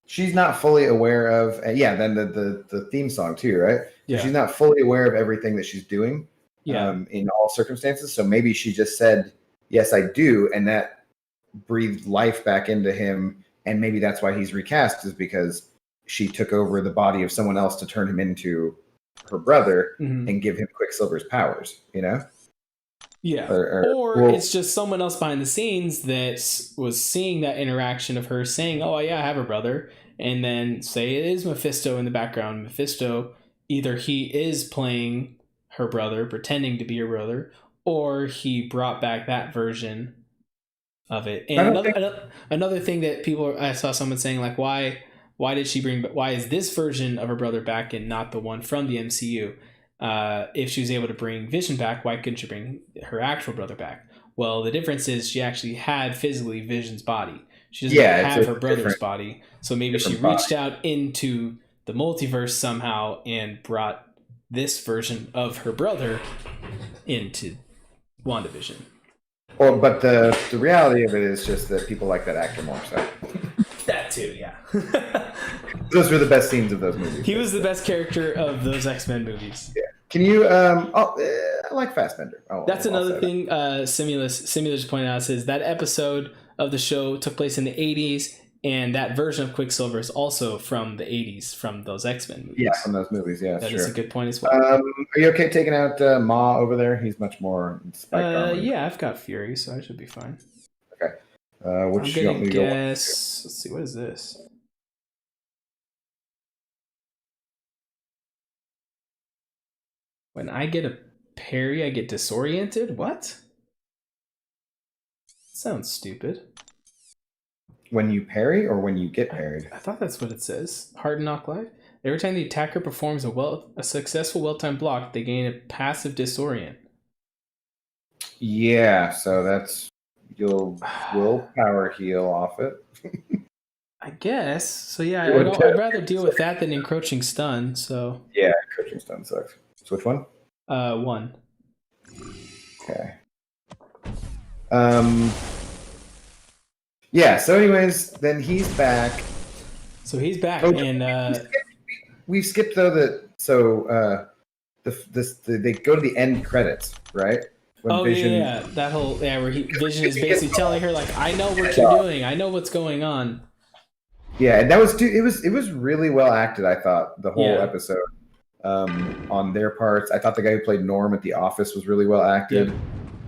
She's not fully aware of. Then the theme song too, right? Yeah. She's not fully aware of everything that she's doing. Yeah. In all circumstances. So maybe she just said, "Yes, I do," and that breathed life back into him. And maybe that's why he's recast, is because she took over the body of someone else to turn him into her brother and give him Quicksilver's powers. You know. Yeah. Or it's just someone else behind the scenes that was seeing that interaction of her saying, "Oh yeah, I have a brother," and then say it is Mephisto in the background. Mephisto, either he is playing her brother, pretending to be her brother, or he brought back that version of it. And another thing that I saw someone saying, like, why is this version of her brother back and not the one from the MCU? If she was able to bring Vision back, why couldn't she bring her actual brother back? Well, the difference is she actually had physically Vision's body. She doesn't have her brother's body. So maybe she reached out into the multiverse somehow and brought this version of her brother into WandaVision. But the reality of it is just that people like that actor more. So that too, yeah. Those were the best scenes of those movies. He was the best character of those X-Men movies. Yeah. Can you? I like Fassbender. That's another thing. Simulus pointed out, says that episode of the show took place in the 80s, and that version of Quicksilver is also from the 80s, from those X-Men movies. Yeah, from those movies. Yeah, that is a good point as well. Are you okay taking out Ma over there? He's much more spiked armor. Yeah, I've got Fury, so I should be fine. Okay. Which I'm gonna guess. Let's see. What is this? When I get a parry, I get disoriented? What? Sounds stupid. When you parry or when you get parried? I thought that's what it says. Hard Knock Life. Every time the attacker performs a successful well-timed block, they gain a passive disorient. Yeah, so that's... You'll willpower heal off it. I guess. So yeah, I'd rather deal with that than encroaching stun, so... Yeah, encroaching stun sucks. So which one? 1. Okay. Yeah, so anyways, then he's back. So he's back, and... We skipped, though, that... So, they go to the end credits, right? when that whole where Vision is basically telling her like, I know what you're doing, I know what's going on. Yeah, and that was it was really well acted, I thought, the whole episode. On their parts, I thought the guy who played Norm at The Office was really well acted.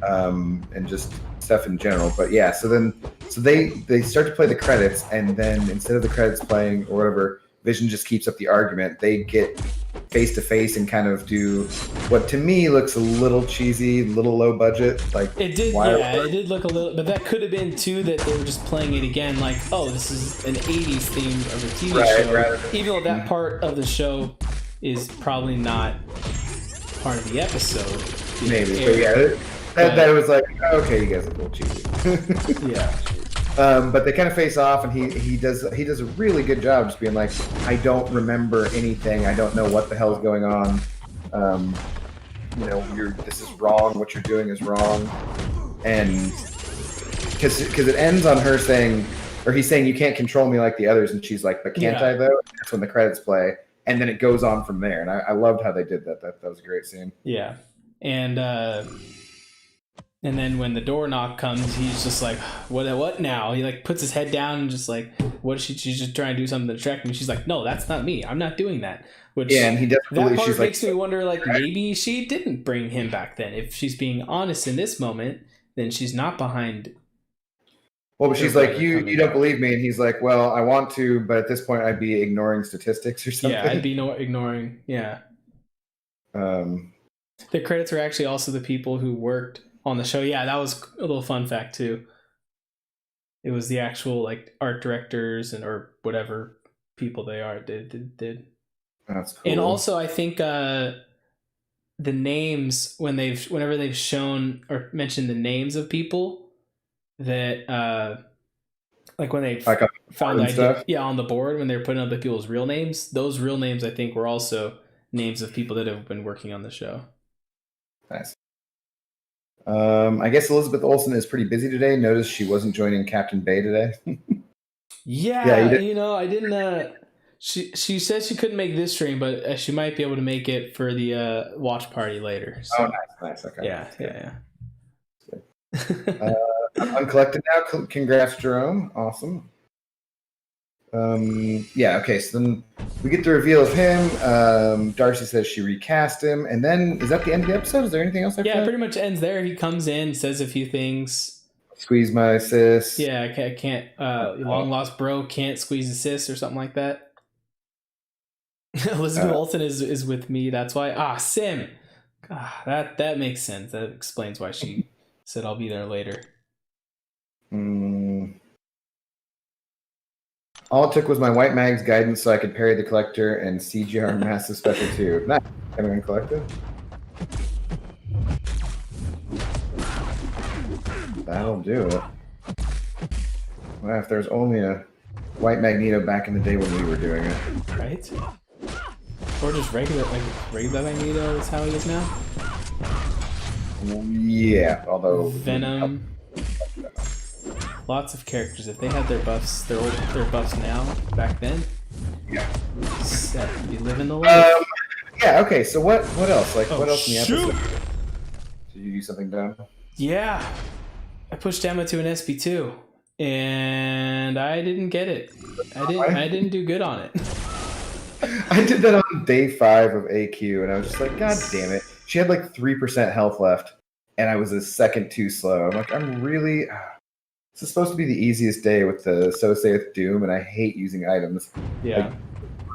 And just stuff in general. But yeah, so they start to play the credits, and then instead of the credits playing or whatever, Vision just keeps up the argument. They get face to face and kind of do what to me looks a little cheesy, little low budget. Like it did, it did look a little, but that could have been too that they were just playing it again, like, oh, this is an '80s theme of a TV show, even though that part of the show is probably not part of the episode. Maybe, but yeah. That was like, okay, you guys are a little cheesy. Yeah. But they kind of face off, and he does a really good job just being like, I don't remember anything. I don't know what the hell is going on. This is wrong. What you're doing is wrong. And because it ends on her saying, or he's saying, you can't control me like the others, and she's like, but can't I though? And that's when the credits play, and then it goes on from there. And I loved how they did that. That was a great scene. Yeah, and then when the door knock comes, he's just like, what now? He like puts his head down and just like, what is she's just trying to do something to distract me. She's like, no, that's not me. I'm not doing that. Which, yeah, and he definitely, that part makes me wonder, like, maybe she didn't bring him back then. If she's being honest in this moment, then she's not behind. Well, but she's like, you don't believe me. And he's like, well, I want to, but at this point I'd be ignoring statistics or something. Yeah, I'd be ignoring. Yeah. The credits are actually also the people who worked on the show. Yeah, that was a little fun fact too. It was the actual like art directors or whatever people they are did. That's cool. And also, I think the names whenever they've shown or mentioned the names of people that like when they found the idea, on the board when they were putting up the people's real names, those real names I think were also names of people that have been working on the show. Nice. I guess Elizabeth Olsen is pretty busy today. Notice she wasn't joining Captain Bay today. Yeah, I didn't. She said she couldn't make this stream, but she might be able to make it for the watch party later. So. Oh, nice. Okay. Yeah. I'm uncollected now. Congrats, Jerome. Awesome. Okay, so then we get the reveal of him. Darcy says she recast him, and then is that the end of the episode? Is there anything else? Yeah, it pretty much ends there. He comes in, says a few things. Squeeze my sis. Yeah, I can't. Long lost bro can't squeeze a sis or something like that. Elizabeth Olsen is with me. That's why. Sim. That makes sense. That explains why she said I'll be there later. All it took was my White Mag's guidance so I could parry the Collector and CGR Massive Special 2. Nice. Anyone collected? That'll do it. Well, if there's only a White Magneto back in the day when we were doing it. Right? Or just regular Magneto is how he is now? Yeah, although... Venom... Lots of characters. If they had their buffs, their buffs now, back then, set. Be living the life. Yeah. Okay. So what else? Like what else in the episode? Did you do something dumb? Yeah, I pushed Emma to an SP2, and I didn't get it. I didn't do good on it. I did that on day 5 of AQ, and I was just like, God damn it! She had like 3% health left, and I was a second too slow. I'm like, I'm really. This is supposed to be the easiest day with the So Saith Doom, and I hate using items. Yeah. Like,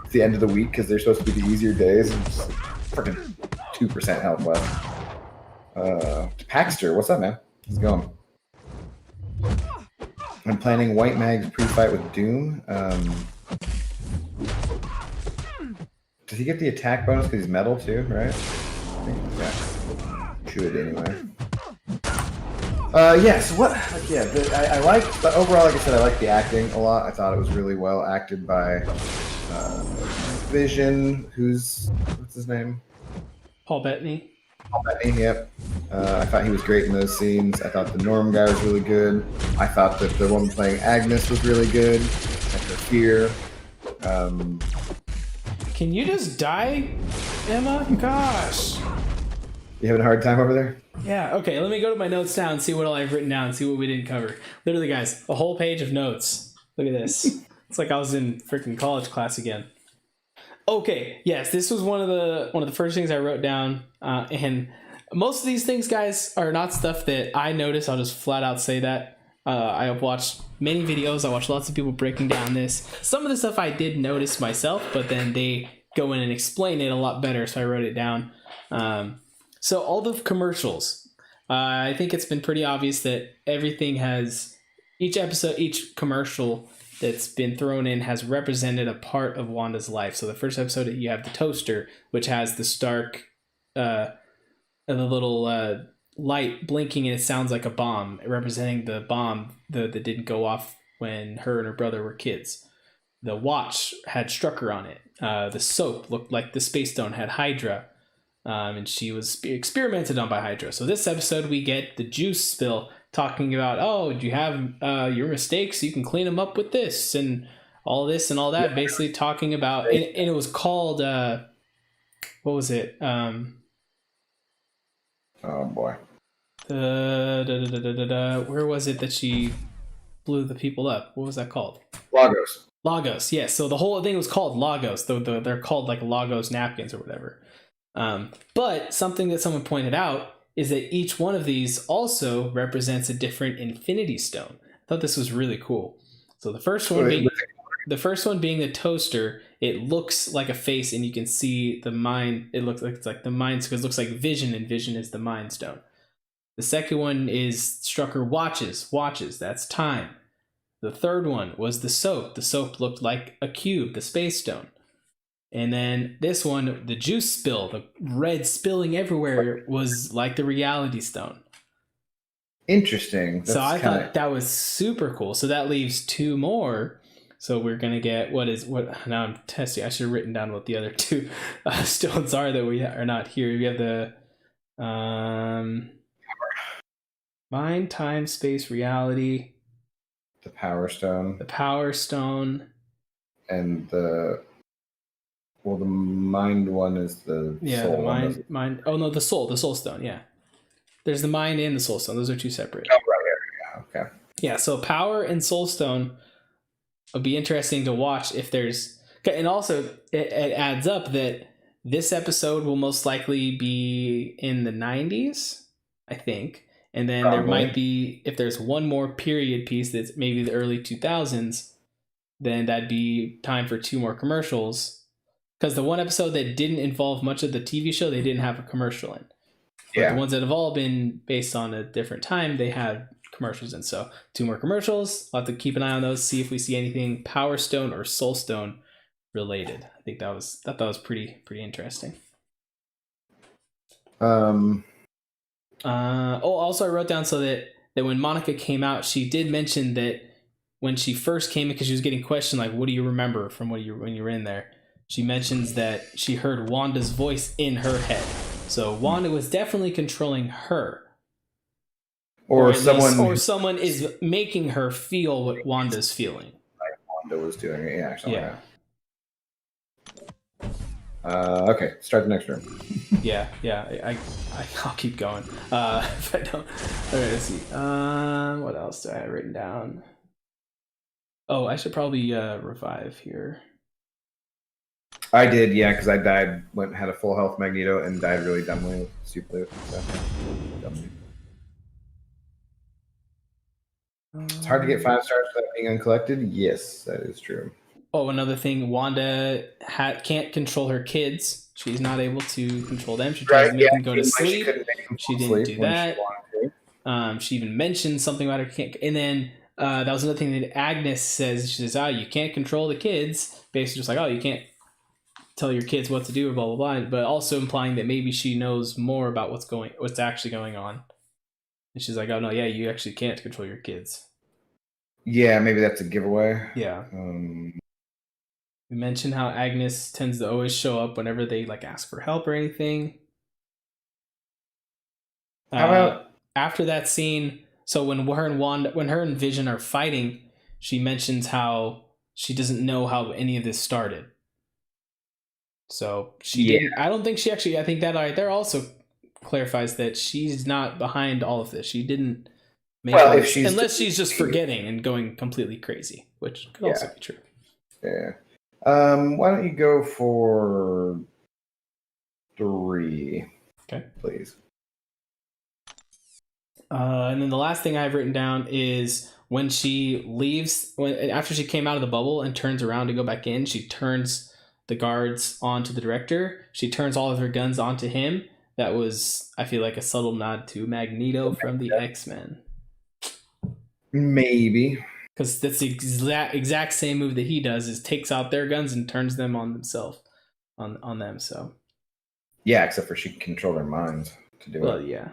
it's the end of the week because they're supposed to be the easier days, and just freaking 2% health left. Paxter, what's up, man? How's it going? I'm planning White Mag's pre-fight with Doom. Does he get the attack bonus because he's metal too, right? Yeah. Should anyway. So what? I like, but overall, like I said, I like the acting a lot. I thought it was really well acted by Vision. What's his name? Paul Bettany. Yep. I thought he was great in those scenes. I thought the Norm guy was really good. I thought that the woman playing Agnes was really good. And her fear. Can you just die, Emma? Gosh. You having a hard time over there? Yeah, okay, let me go to my notes now and see what all I've written down and see what we didn't cover. Literally, guys, a whole page of notes. Look at this. It's like I was in freaking college class again. Okay, yes, this was one of the first things I wrote down, and most of these things, guys, are not stuff that I noticed. I'll just flat out say that. I have watched many videos. I watched lots of people breaking down this. Some of the stuff I did notice myself, but then they go in and explain it a lot better, so I wrote it down. So all the commercials, I think it's been pretty obvious that everything has, each episode, each commercial that's been thrown in has represented a part of Wanda's life. So the first episode, you have the toaster, which has the Stark, the little light blinking, and it sounds like a bomb, representing the bomb that didn't go off when her and her brother were kids. The watch had Strucker on it. The soap looked like the Space Stone had Hydra. And she was experimented on by Hydra. So this episode, we get the juice spill talking about, oh, do you have your mistakes? You can clean them up with this and all this and all that. Yeah. Basically talking about, and it was called, what was it? Oh boy. Where was it that she blew the people up? What was that called? Lagos, yes. So the whole thing was called Lagos. They're called like Lagos napkins or whatever. But something that someone pointed out is that each one of these also represents a different Infinity Stone. I thought this was really cool. So the first one being the toaster, it looks like a face, and you can see the mind. It looks like it's like the mind, because it looks like Vision, and Vision is the Mind Stone. The second one is Strucker watches. That's time. The third one was the soap. The soap looked like a cube, the Space Stone. And then this one, the juice spill, the red spilling everywhere, was like the Reality Stone. Interesting. So I thought that was super cool. So that leaves two more. So we're going to get now I'm testing. I should have written down what the other two stones are that we are not here. We have the mind, time, space, reality. The Power Stone. And the mind one is the soul. The mind. Oh no, the soul stone. Yeah, there's the mind and the soul stone. Those are two separate. Oh right, yeah, okay. Yeah, so power and soul stone would be interesting to watch if there's, and also it adds up that this episode will most likely be in the 90s, I think, and then there might be, if there's one more period piece that's maybe the early 2000s, then that'd be time for two more commercials. Because the one episode that didn't involve much of the TV show, they didn't have a commercial in. But the ones that have all been based on a different time, they had commercials in. So two more commercials. I'll have to keep an eye on those, see if we see anything Power Stone or Soul Stone related. I think that was pretty interesting. Also I wrote down so that when Monica came out, she did mention that when she first came in, because she was getting questioned, like, what do you remember from when you were in there? She mentions that she heard Wanda's voice in her head. So Wanda was definitely controlling her. Or someone is making her feel what Wanda's feeling. Like Wanda was doing it, yeah. Okay, start the next room. Yeah, I'll keep going. If I don't. All right, let's see. What else do I have written down? Oh, I should probably revive here. I did, yeah, because I died, had a full health Magneto, and died really dumbly. Stupidly. Dumbly. It's hard to get 5 stars without being uncollected. Yes, that is true. Oh, another thing, Wanda can't control her kids. She's not able to control them. She tries to make them go to sleep. She didn't do that. She even mentioned something about her can't. And then that was another thing that Agnes says. She says, you can't control the kids. Basically just like, you can't tell your kids what to do or blah, blah, blah. But also implying that maybe she knows more about what's actually going on. And she's like, oh, no, yeah, you actually can't control your kids. Yeah, maybe that's a giveaway. Yeah. We mentioned how Agnes tends to always show up whenever they ask for help or anything. How about after that scene? So when her and Vision are fighting, she mentions how she doesn't know how any of this started. So she didn't. I don't think she actually. I think that right there also clarifies that she's not behind all of this. She didn't make Well, this, unless she's just forgetting and going completely crazy, which could also be true. Yeah. Why don't you go for 3? Okay. Please. And then the last thing I've written down is when she leaves, after she came out of the bubble and turns around to go back in, she turns the guards onto the director. She turns all of her guns onto him. That was, I feel like, a subtle nod to Magneto from the X-Men. Maybe. Because that's the exact same move that he does, is takes out their guns and turns them on themselves, on them. So. Yeah, except for she can control their minds to do it. Well, yeah.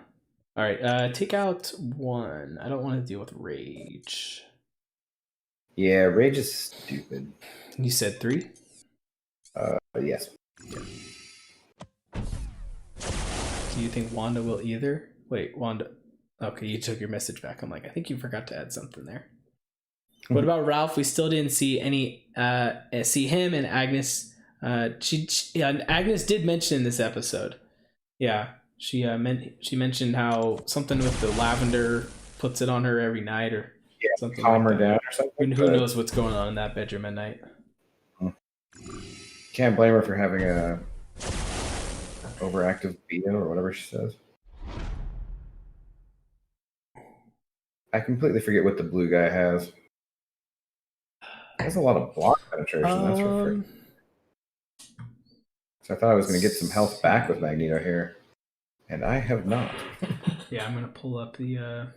All right, take out 1. I don't want to deal with rage. Yeah, rage is stupid. You said 3? Yes. Yeah. Do you think Wanda will either? Wait, Wanda. Okay, you took your message back. I'm like, I think you forgot to add something there. What about Ralph? We still didn't see see him and Agnes. Agnes did mention in this episode. Yeah, she mentioned how something with the lavender puts it on her every night, or something. Calm like her down or something. Who knows what's going on in that bedroom at night? Can't blame her for having a overactive Beto or whatever she says. I completely forget what the blue guy has. That's a lot of block penetration. That's for free. So I thought I was going to get some health back with Magneto here, and I have not. Yeah, I'm going to pull up the...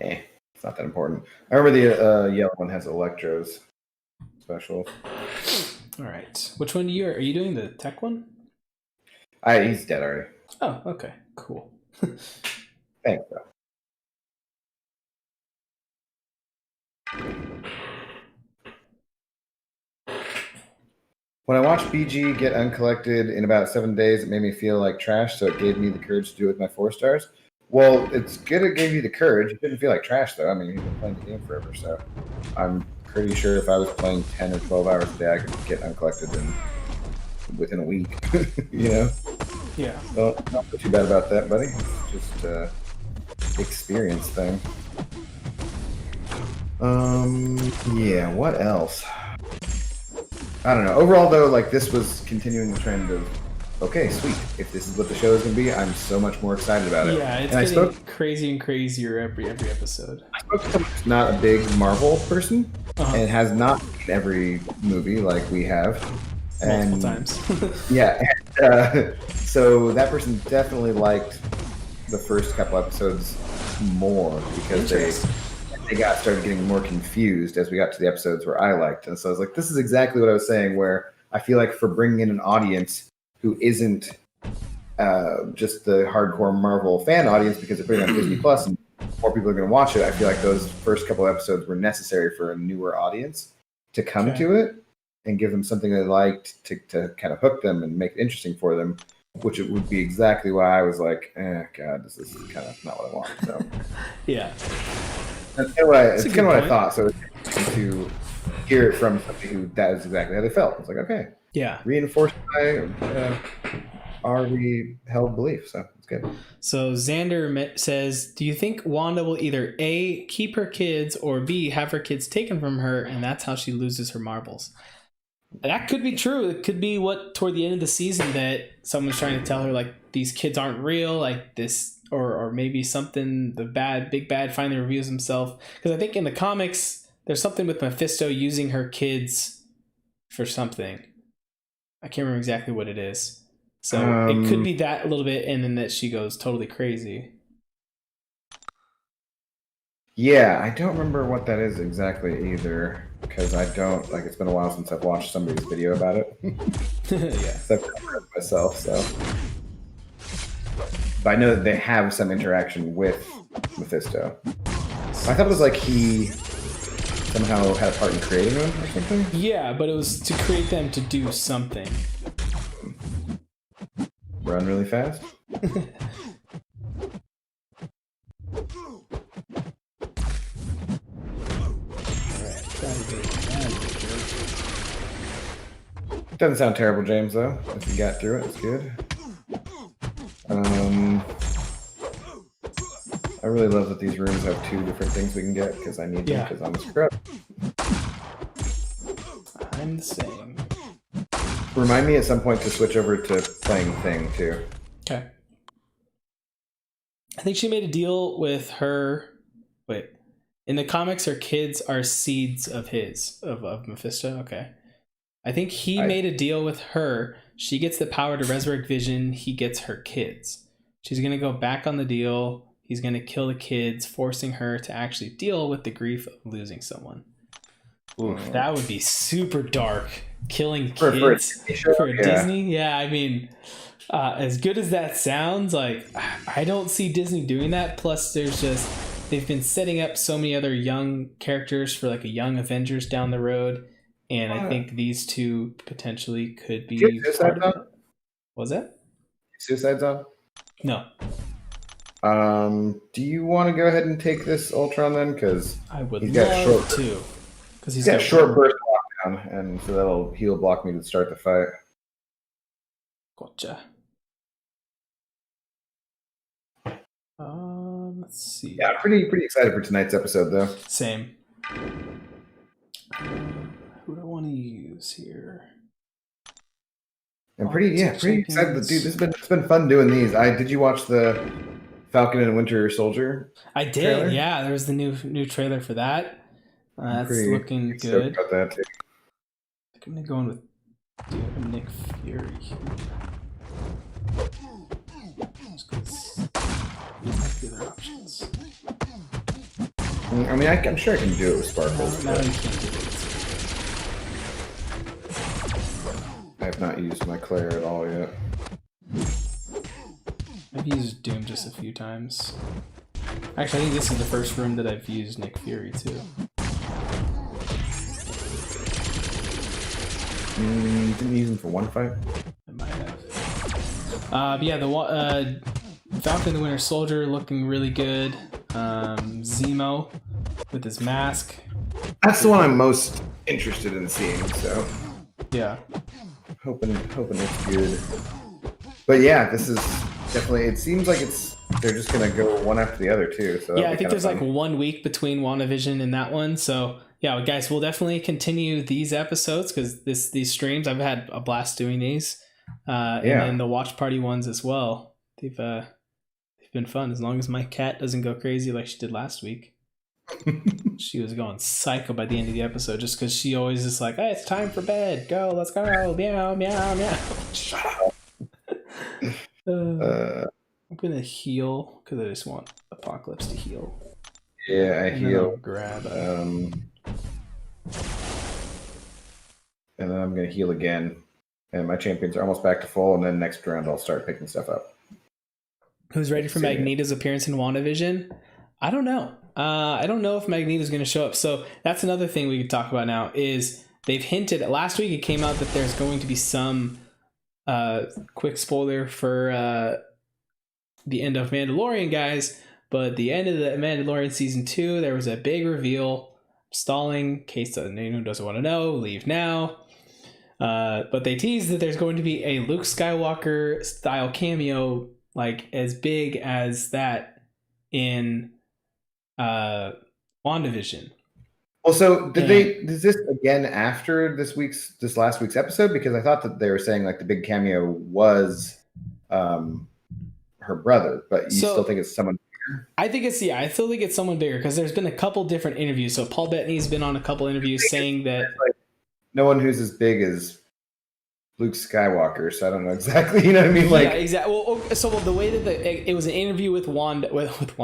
It's not that important. I remember the yellow one has Electro's special. All right. Which one are you doing? The tech one? He's dead already. Oh, okay. Cool. Thanks, bro. When I watched BG get uncollected in about 7 days, it made me feel like trash, so it gave me the courage to do it with my 4 stars. Well, it's good it gave you the courage. It didn't feel like trash, though. I mean, you've been playing the game forever, so I'm pretty sure if I was playing 10 or 12 hours a day, I could get uncollected within a week, you know? Yeah. Well, not too bad about that, buddy. It's just experience thing. Yeah, what else? I don't know. Overall, though, like, this was continuing the trend of, okay, sweet. If this is what the show is going to be, I'm so much more excited about it. Yeah, it's getting crazy and crazier every episode. I spoke to someone who's not a big Marvel person and has not seen every movie like we have. Multiple times. Yeah. So that person definitely liked the first couple episodes more because they started getting more confused as we got to the episodes where I liked. And so I was like, this is exactly what I was saying, where I feel like for bringing in an audience who isn't just the hardcore Marvel fan audience because they're putting it on Disney Plus and more people are going to watch it, I feel like those first couple episodes were necessary for a newer audience to come to it and give them something they liked to kind of hook them and make it interesting for them, which it would be exactly why I was like, God, this is kind of not what I want. So yeah. That's kind of what I thought. So it's to hear it from somebody who that is exactly how they felt. It's like, okay, yeah, reinforced by already held belief. So it's good. So Xander says, do you think Wanda will either A, keep her kids, or B, have her kids taken from her, and that's how she loses her marbles? That could be true. It could be what toward the end of the season that someone's trying to tell her, like, these kids aren't real, like this. Or maybe something, the big bad finally reveals himself. Because I think in the comics, there's something with Mephisto using her kids for something. I can't remember exactly what it is. So it could be that a little bit, and then that she goes totally crazy. Yeah, I don't remember what that is exactly either. Because I don't, like, it's been a while since I've watched somebody's video about it. Yeah. So I've covered it myself, so... But I know that they have some interaction with Mephisto. I thought it was like he somehow had a part in creating them or something. Yeah, but it was to create them to do something. Run really fast? Doesn't sound terrible, James, though. If you got through it, it's good. I really love that these rooms have 2 different things we can get because I need them because I'm a scrub. I'm the same. Remind me at some point to switch over to playing Thing too. Okay. I think she made a deal with her. Wait, in the comics, her kids are seeds of Mephisto. Okay. I think he made a deal with her. She gets the power to resurrect Vision. He gets her kids. She's going to go back on the deal. He's going to kill the kids, forcing her to actually deal with the grief of losing someone. Oof, that would be super dark. Killing kids for Disney. Yeah, I mean, as good as that sounds, like, I don't see Disney doing that. Plus, they've been setting up so many other young characters for like a young Avengers down the road. And I think these 2 potentially could be part of it. Was that? Suicide Zone? No. Do you want to go ahead and take this Ultron then? Because I would love to. Because he's got short burst lockdown, and so he'll block me to start the fight. Gotcha. Let's see. Yeah, pretty excited for tonight's episode, though. Same. Who do I want to use here? I'm pretty excited. Dude, it's been fun doing these. Did you watch the Falcon and Winter Soldier? I did. Trailer? Yeah, there was the new trailer for that. That's looking good. About that too. I think I'm gonna go in with Nick Fury. Just because the other options. I mean, I'm sure I can do it with Sparkles. No, you can't do it. I have not used my Claire at all yet. I've used Doom just a few times. Actually, I think this is the first room that I've used Nick Fury too. Didn't use him for one fight? I might have. But yeah, the Falcon and the Winter Soldier looking really good. Zemo with his mask. That's the one I'm most interested in seeing, so. Yeah. Hoping it's good. But yeah, this is definitely, it seems like they're just gonna go one after the other too. So yeah, I think there's like 1 week between WandaVision and that one. So yeah, guys, we'll definitely continue these episodes because these streams, I've had a blast doing these. And then the watch party ones as well. They've been fun as long as my cat doesn't go crazy like she did last week. She was going psycho by the end of the episode just because she always is like, hey, it's time for bed. Go, let's go. Meow, meow, meow. Shut up. I'm going to heal because I just want Apocalypse to heal. Yeah, I heal. Grab and then I'm going to heal again. And my champions are almost back to full. And then next round, I'll start picking stuff up. Who's ready for Magneto's appearance in WandaVision? I don't know. I don't know if Magneto's going to show up. So that's another thing we could talk about now is they've hinted. Last week it came out that there's going to be some quick spoiler for the end of Mandalorian, guys. But the end of the Mandalorian season 2, there was a big reveal. Stalling, in case anyone doesn't want to know, leave now. But they teased that there's going to be a Luke Skywalker style cameo, like as big as that in WandaVision. Well, so is this again after this last week's episode? Because I thought that they were saying like the big cameo was her brother, but you still think it's someone bigger? I still think it's someone bigger because there's been a couple different interviews. So Paul Bettany's been on a couple interviews saying that no one who's as big as Luke Skywalker, so I don't know exactly. You know what I mean? Like, yeah, exactly. Well, the way that it was an interview with Elizabeth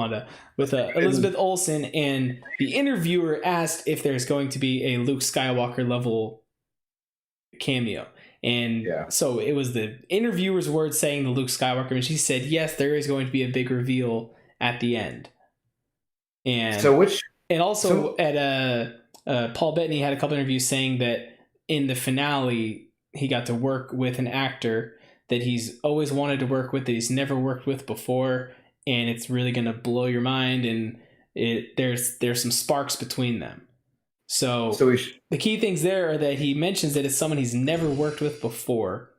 Olsen, and the interviewer asked if there's going to be a Luke Skywalker level cameo, and so it was the interviewer's words saying the Luke Skywalker, and she said yes, there is going to be a big reveal at the end, and Paul Bettany had a couple interviews saying that in the finale, he got to work with an actor that he's always wanted to work with, that he's never worked with before, and it's really going to blow your mind, and there's some sparks between them. So the key things there are that he mentions that it's someone he's never worked with before,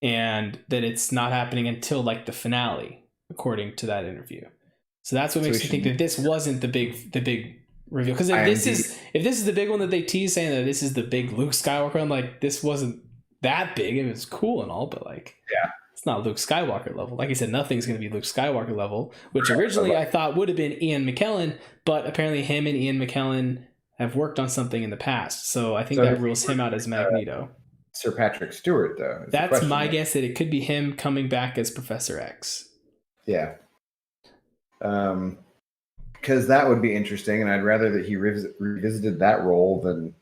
and that it's not happening until like the finale, according to that interview. So that's what makes me think that this wasn't the big reveal. Because if this is the big one that they tease, saying that this is the big Luke Skywalker, I'm like, this wasn't that big. It was cool and all, but like, yeah, it's not Luke Skywalker level. Like I said, nothing's going to be Luke Skywalker level, which originally I thought would have been Ian McKellen, but apparently him and Ian McKellen have worked on something in the past. So I think that rules him out as Magneto. Sir Patrick Stewart, though. That's my guess, that it could be him coming back as Professor X. Yeah. Because that would be interesting, and I'd rather that he revisited that role than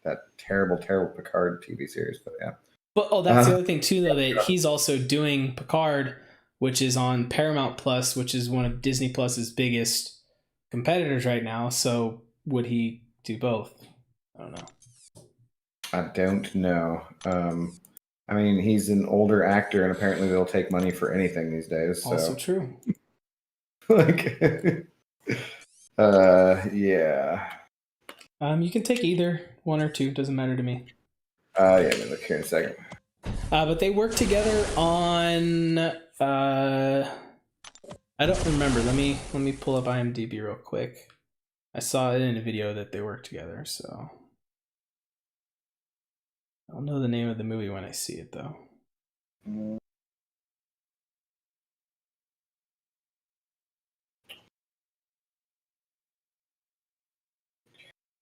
that terrible Picard TV series. But yeah. But that's the other thing too, though, that he's also doing Picard, which is on Paramount Plus, which is one of Disney Plus's biggest competitors right now. So would he do both? I don't know. I don't know. I mean, he's an older actor, and apparently they'll take money for anything these days. So. Also true. Like, yeah. You can take either one or two. Doesn't matter to me. Yeah, let me look here in a second. But they work together on. I don't remember. Let me pull up IMDb real quick. I saw it in a video that they work together, so I'll know the name of the movie when I see it, though.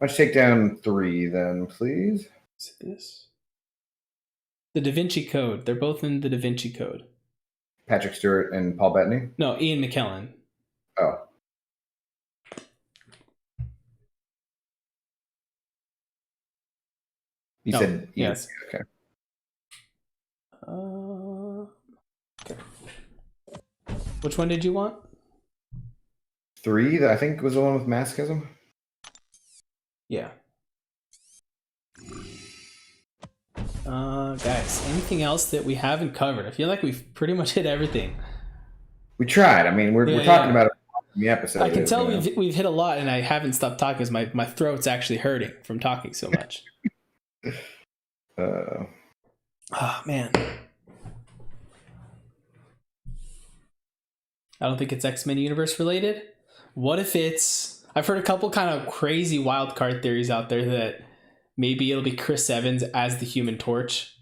Let's take down 3 then, please. Is it this? The Da Vinci Code. They're both in the Da Vinci Code. Patrick Stewart and Paul Bettany? No, Ian McKellen. Oh. You said yes. Okay. Okay. Which one did you want? 3, that I think was the one with masochism. Yeah. Guys, anything else that we haven't covered? I feel like we've pretty much hit everything. We tried. I mean, we're talking about it in the episode. I can tell we've hit a lot, and I haven't stopped talking because my throat's actually hurting from talking so much. Oh man. I don't think it's X-Men universe related. What if it's... I've heard a couple kind of crazy wild card theories out there that maybe it'll be Chris Evans as the Human Torch.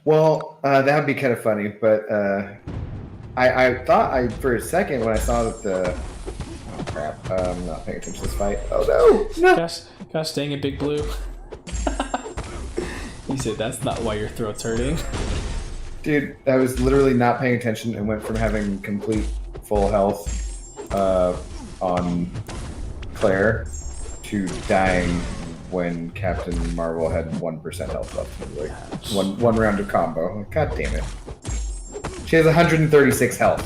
Well, that would be kind of funny, but I thought for a second when I saw that the... Oh, crap. I'm not paying attention to this fight. Oh, no! Gosh dang it, Big Blue. You said that's not why your throat's hurting. Dude, I was literally not paying attention and went from having complete full health on Claire to dying when Captain Marvel had 1% health left. Like one round of combo. God damn it. She has 136 health.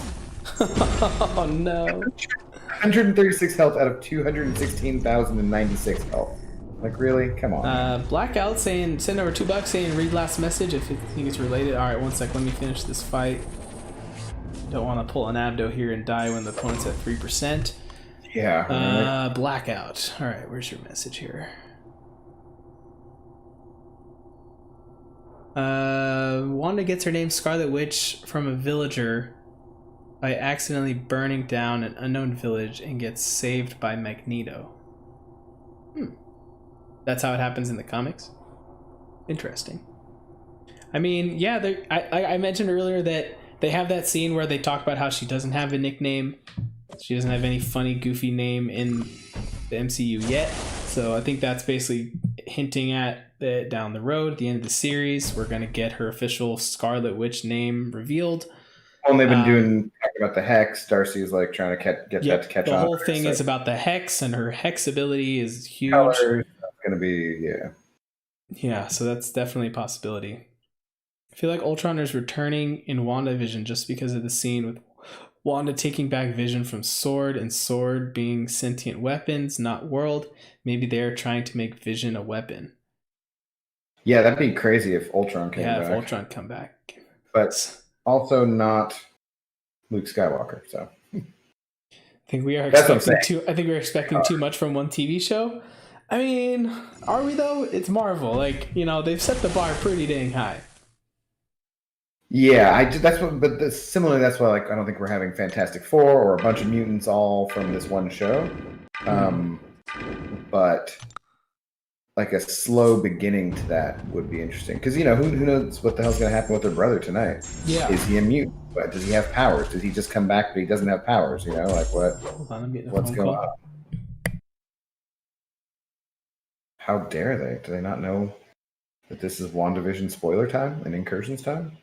Oh no. 136 health out of 216,096 health. Like, really? Come on. Blackout saying, send over $2 saying read last message if you think it's related. Alright, one sec, let me finish this fight. Don't want to pull an Abdo here and die when the opponent's at 3%. Yeah. Right. Blackout. Alright, where's your message here? Wanda gets her name Scarlet Witch from a villager by accidentally burning down an unknown village and gets saved by Magneto. That's how it happens in the comics. Interesting. I mean, yeah, I mentioned earlier that they have that scene where they talk about how she doesn't have a nickname. She doesn't have any funny, goofy name in the MCU yet. So I think that's basically hinting at that down the road, at the end of the series, we're going to get her official Scarlet Witch name revealed. Well, they've been talking about the Hex. Darcy's like trying to get that to catch on. The whole thing is about the Hex, and her Hex ability is huge. Going to be, yeah, so that's definitely a possibility. I feel like Ultron is returning in WandaVision just because of the scene with Wanda taking back Vision from Sword and Sword being sentient weapons, not world. Maybe they're trying to make Vision a weapon. Yeah, that'd be crarazy if Ultron came back. Yeah, if Ultron come back. But also not Luke Skywalker, so I think we are expecting too much from one TV show. I mean, are we though? It's Marvel. Like, they've set the bar pretty dang high. Yeah, that's what. But similarly, that's why like I don't think we're having Fantastic Four or a bunch of mutants all from this one show. But like a slow beginning to that would be interesting because who knows what the hell's going to happen with her brother tonight? Yeah. Is he a mutant? What, does he have powers? Does he just come back but he doesn't have powers? Like what? Hold on, I'm getting a What's phone going call. on? How dare they? Do they not know that this is WandaVision spoiler time and incursions time?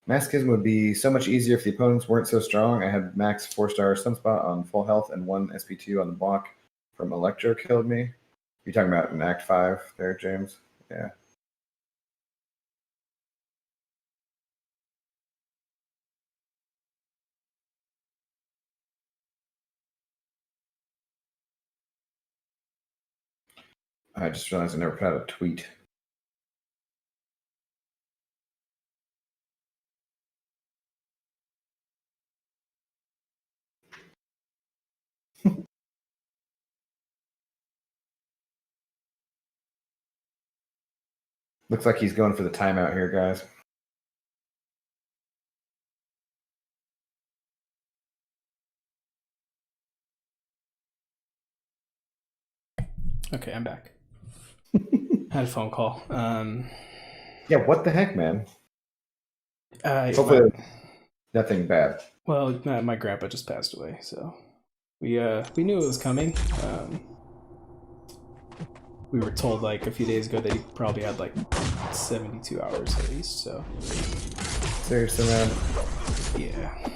Masochism would be so much easier if the opponents weren't so strong. I had max 4-star Sunspot on full health and 1 SP2 on the block from Electro killed me. You're talking about in Act 5 there, James? Yeah. I just realized I never put out a tweet. Looks like he's going for the timeout here, guys. Okay, I'm back. Had a phone call. Yeah, what the heck, man? Hopefully nothing bad. Well, my grandpa just passed away, so we knew it was coming. We were told like a few days ago that he probably had like 72 hours at least. So Seriously, man. yeah.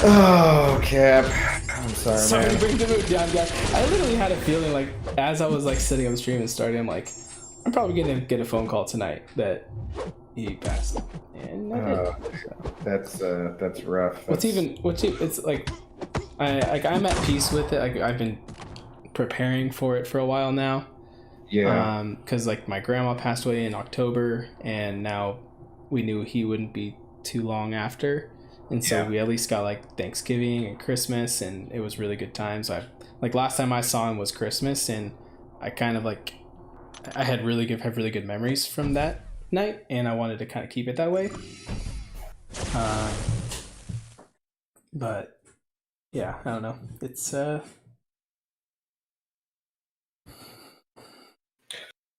Oh, Cap. I'm sorry, man. to bring the mood down, guys. I literally had a feeling like as I was like setting up the stream and starting, I'm like, I'm probably gonna get a phone call tonight that he passed, and I did. So. That's rough. It's like I'm at peace with it. I've been preparing for it for a while now. Yeah. Because like my grandma passed away in October, and now we knew he wouldn't be too long after, and so we at least got like Thanksgiving and Christmas, and it was really good times. Like last time I saw him was Christmas, and I kind of like I had have really good memories from that night, and I wanted to kind of keep it that way. But yeah, I don't know. It's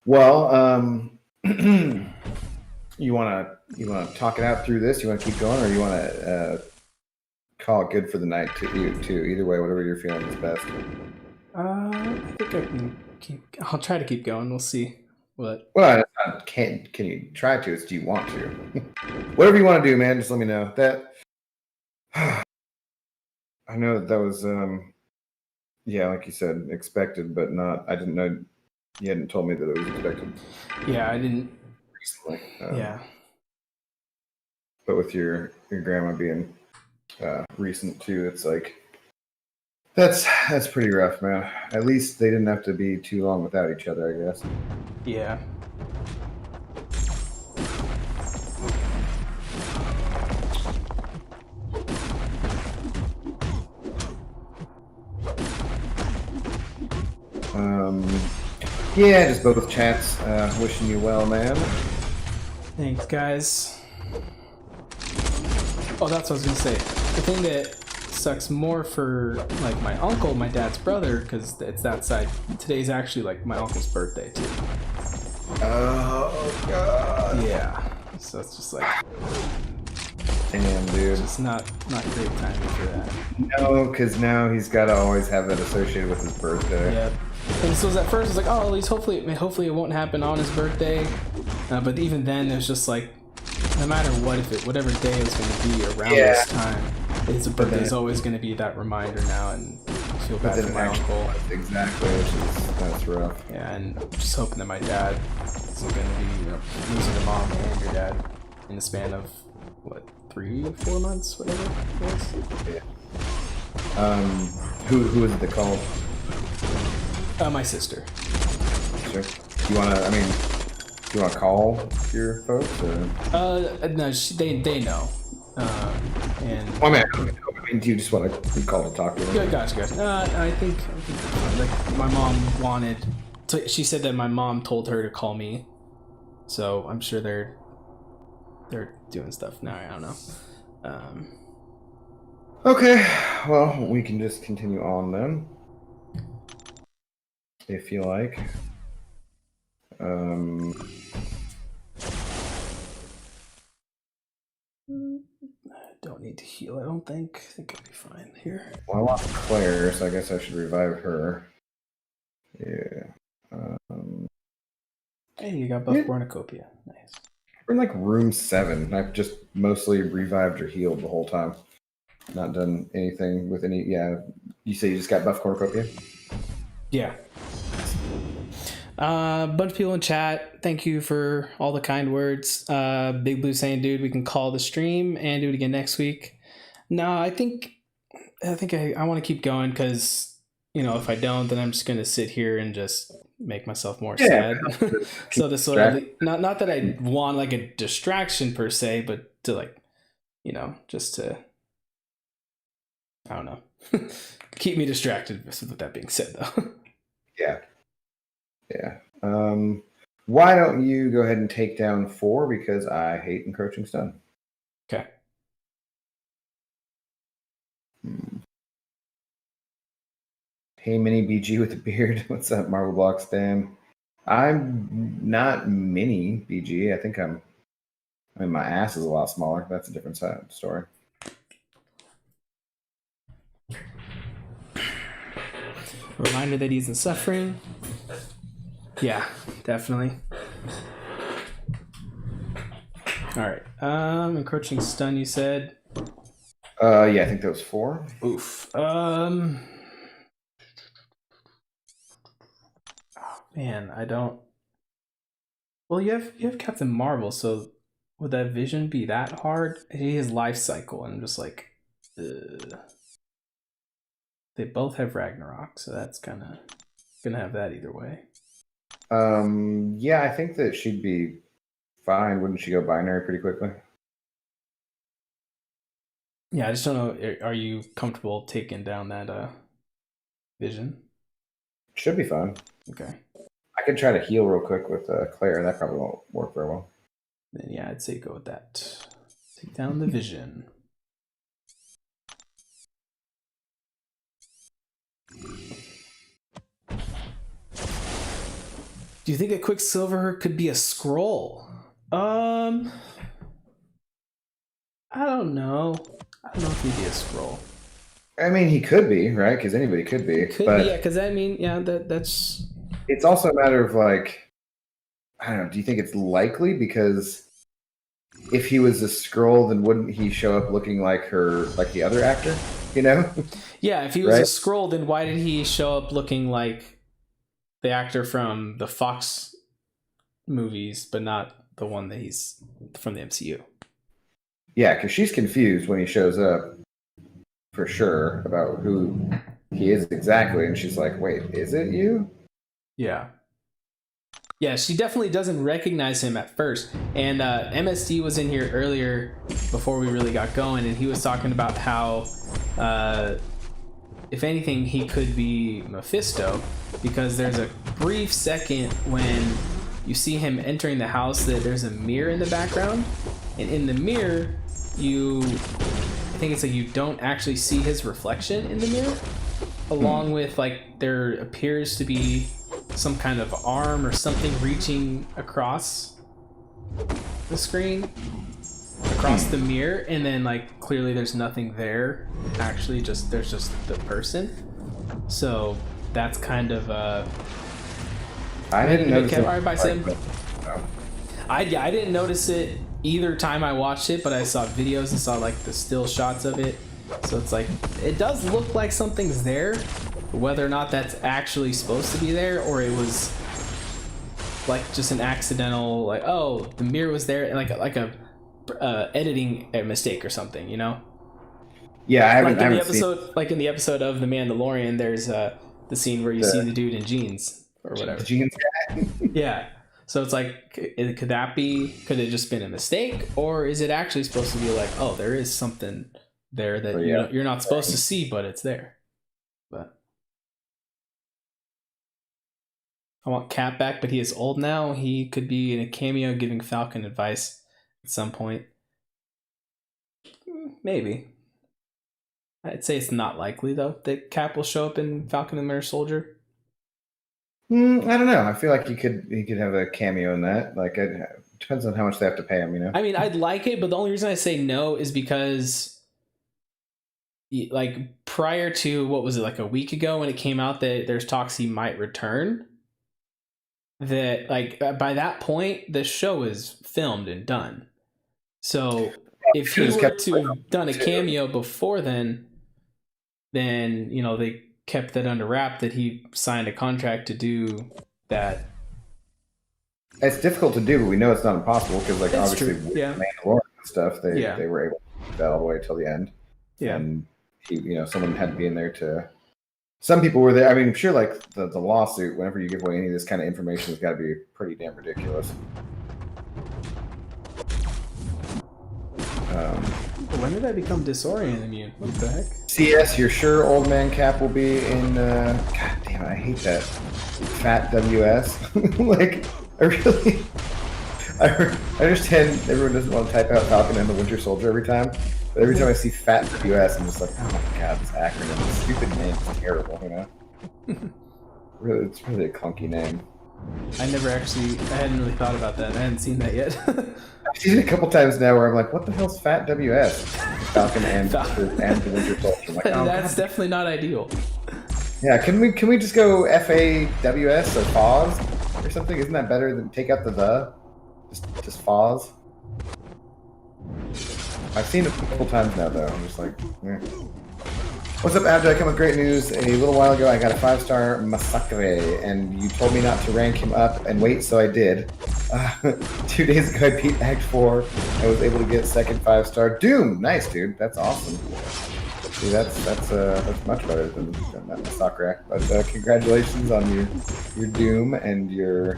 Well, you wanna talk it out through this? You wanna keep going, or you wanna call it good for the night too? Either way, whatever you're feeling is best. I think I can keep. I'll try to keep going. We'll see what. Well, can you try to? It's do you want to? Whatever you want to do, man. Just let me know. That I know that was yeah, like you said, expected, but not. I didn't know you hadn't told me that it was expected. Yeah, I didn't. Recently. Yeah. But with your grandma being recent too, it's like that's pretty rough, man. At least they didn't have to be too long without each other, I guess. Yeah. Yeah, just both chats. Wishing you well, man. Thanks, guys. Oh, that's what I was gonna say. The thing that sucks more for like my uncle, my dad's brother, because it's that side. Today's actually like my uncle's birthday too. Oh god. Yeah. So it's just like, damn, dude. It's not great timing for that. No, because now he's got to always have that associated with his birthday. Yep. And so at first it's like, oh, at least hopefully it won't happen on his birthday. But even then, it's just like, no matter what, whatever day it's going to be around this time, his birthday is always going to be that reminder now, and I feel bad for my uncle. Exactly, that's rough. Yeah, and I'm just hoping that my dad isn't going to be losing a mom and your dad in the span of what, 3-4 months, whatever it was. Yeah. Who is it that called? My sister. Sure. Do you want to? I mean, do you want to call your folks? Or? No, they know. And Oh, I mean, do you just want to call to talk to them? yeah, gosh. I think like my mom wanted. She said that my mom told her to call me, so I'm sure they're doing stuff now. I don't know. Okay, well, we can just continue on then, if you like. Don't need to heal, I don't think. I think I'll be fine here. Well, I lost Claire, so I guess I should revive her. Yeah. Hey, you got buff cornucopia. Nice. We're in like room 7. I've just mostly revived or healed the whole time. Not done anything with any. Yeah. You say you just got buff cornucopia? Yeah. Bunch of people in chat. Thank you for all the kind words. Big Blue saying, dude, we can call the stream and do it again next week. No, I think I want to keep going because, you know, if I don't, then I'm just going to sit here and just make myself more sad. So this will really, not that I want like a distraction per se, but to like, you know, just to, I don't know, keep me distracted. With that being said, though. Yeah. Why don't you go ahead and take down 4 because I hate encroaching stun. Okay. Hey, mini BG with a beard. What's up, Marble Block Stan? I'm not mini BG. I mean, my ass is a lot smaller. That's a different story. Reminder that he's in suffering. Yeah, definitely. All right. Encroaching stun, you said? Yeah, I think that was 4. Oof. Oh, man, I don't. Well, you have Captain Marvel, so would that vision be that hard? He has life cycle, and I'm just like, they both have Ragnarok, so that's kind of gonna have that either way. Yeah, I think that she'd be fine. Wouldn't she go binary pretty quickly? Yeah, I just don't know. Are you comfortable taking down that vision? Should be fine. Okay. I could try to heal real quick with Claire. That probably won't work very well. Then yeah, I'd say go with that. Take down the vision. Do you think a Quicksilver could be a scroll? I don't know. I don't know if he'd be a scroll. I mean, he could be, right? Because anybody could be. Yeah, because I mean, yeah, that's. It's also a matter of like, I don't know. Do you think it's likely? Because if he was a scroll, then wouldn't he show up looking like her, like the other actor? You know? Yeah, if he was a scroll, then why did he show up looking like the actor from the Fox movies, but not the one that he's from the MCU? Yeah, because she's confused when he shows up, for sure, about who he is exactly, and she's like, "Wait, is it you?" Yeah. Yeah, she definitely doesn't recognize him at first. And MSD was in here earlier before we really got going, and he was talking about how, if anything, he could be Mephisto, because there's a brief second when you see him entering the house that there's a mirror in the background, and in the mirror, I think it's like you don't actually see his reflection in the mirror, along with like there appears to be some kind of arm or something reaching across the screen, across the mirror, and then like clearly there's nothing there. Actually, there's just the person. So that's kind of I didn't notice it. I didn't notice it either time I watched it, but I saw videos and saw like the still shots of it. So it's like it does look like something's there. Whether or not that's actually supposed to be there, or it was like just an accidental, like, oh, the mirror was there, like a editing mistake or something, you know? Yeah, I haven't like in the episode of The Mandalorian, there's The scene where you see the dude in jeans or whatever. The jeans guy. Yeah. So it's like, could that be? Could it just been a mistake, or is it actually supposed to be like, oh, there is something there that you're not supposed to see, but it's there. But I want Cap back, but he is old now. He could be in a cameo giving Falcon advice at some point. Maybe. I'd say it's not likely though that Cap will show up in Falcon and the Winter Soldier. I don't know. I feel like he could have a cameo in that. Like it depends on how much they have to pay him. You know. I mean, I'd like it, but the only reason I say no is because, like, prior to what was it, like a week ago when it came out that there's talks he might return. That, like, by that point the show is filmed and done. So if he were to have done a cameo before then they kept that under wrap that he signed a contract to do that. It's difficult to do, but we know it's not impossible because, like, That's obviously, true. Yeah. Mandalorian and stuff, they were able to do that all the way till the end. Yeah. And someone had to be in there to. Some people were there. I mean, I'm sure, like the lawsuit. Whenever you give away any of this kind of information, has got to be pretty damn ridiculous. When did I become disoriented immune? What the heck? CS, you're sure Old Man Cap will be in? God damn it, I hate that. Fat WS. Like, I understand everyone doesn't want to type out Falcon and the Winter Soldier every time, but every time I see Fat WS, I'm just like, oh my god, this acronym, this stupid name is terrible, you know? Really, it's really a clunky name. I hadn't really thought about that. I hadn't seen that yet. I've seen it a couple times now where I'm like, what the hell's Fat WS? Falcon and the Winter Soldier. I'm like, oh, that's definitely not ideal. Yeah, can we just go FAWS or FAWS or something? Isn't that better than take out the? Just FAWS? I've seen it a couple times now though. I'm just like, eh. What's up, Abdo? I come with great news. A little while ago, I got a 5-star Massacre, and you told me not to rank him up and wait, so I did. 2 days ago, I beat Act 4. I was able to get second 5-star Doom. Nice, dude. That's awesome. See, that's much better than that Massacre. But congratulations on your Doom and your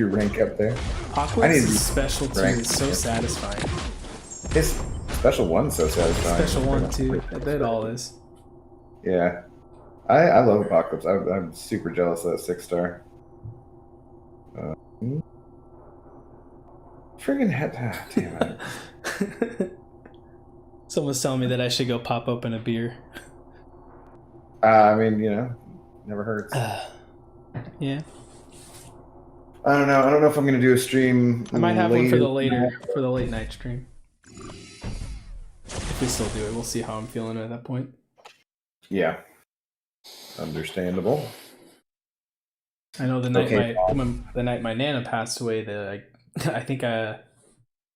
rank up there. Aqua's special too is so satisfying. His special one's so satisfying. Special one too. That all is. Yeah, I love Apocalypse. I'm super jealous of that 6-star. Friggin' head. Damn it. Someone's telling me that I should go pop open a beer. I mean, never hurts. Yeah. I don't know if I'm gonna do a stream. I might have one for the late night stream. If we still do it, we'll see how I'm feeling at that point. Yeah. Understandable. I know the night my Nana passed away, I think I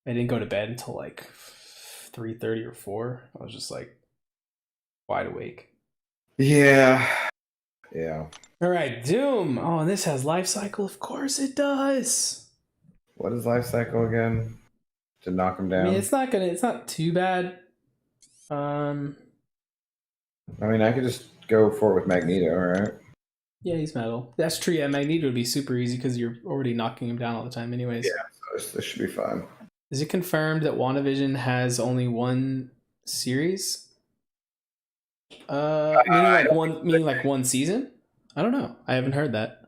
didn't go to bed until like 3:30 or 4. I was just like wide awake. Yeah. Yeah. All right, Doom. Oh, and this has life cycle. Of course it does. What is life cycle again? To knock him down. I mean, it's not too bad. I mean, I could just go for it with Magneto, right? Yeah, he's metal. That's true. Yeah, Magneto would be super easy because you're already knocking him down all the time anyways. Yeah, so this should be fine. Is it confirmed that Wandavision has only one series? Meaning like one season? I don't know. I haven't heard that.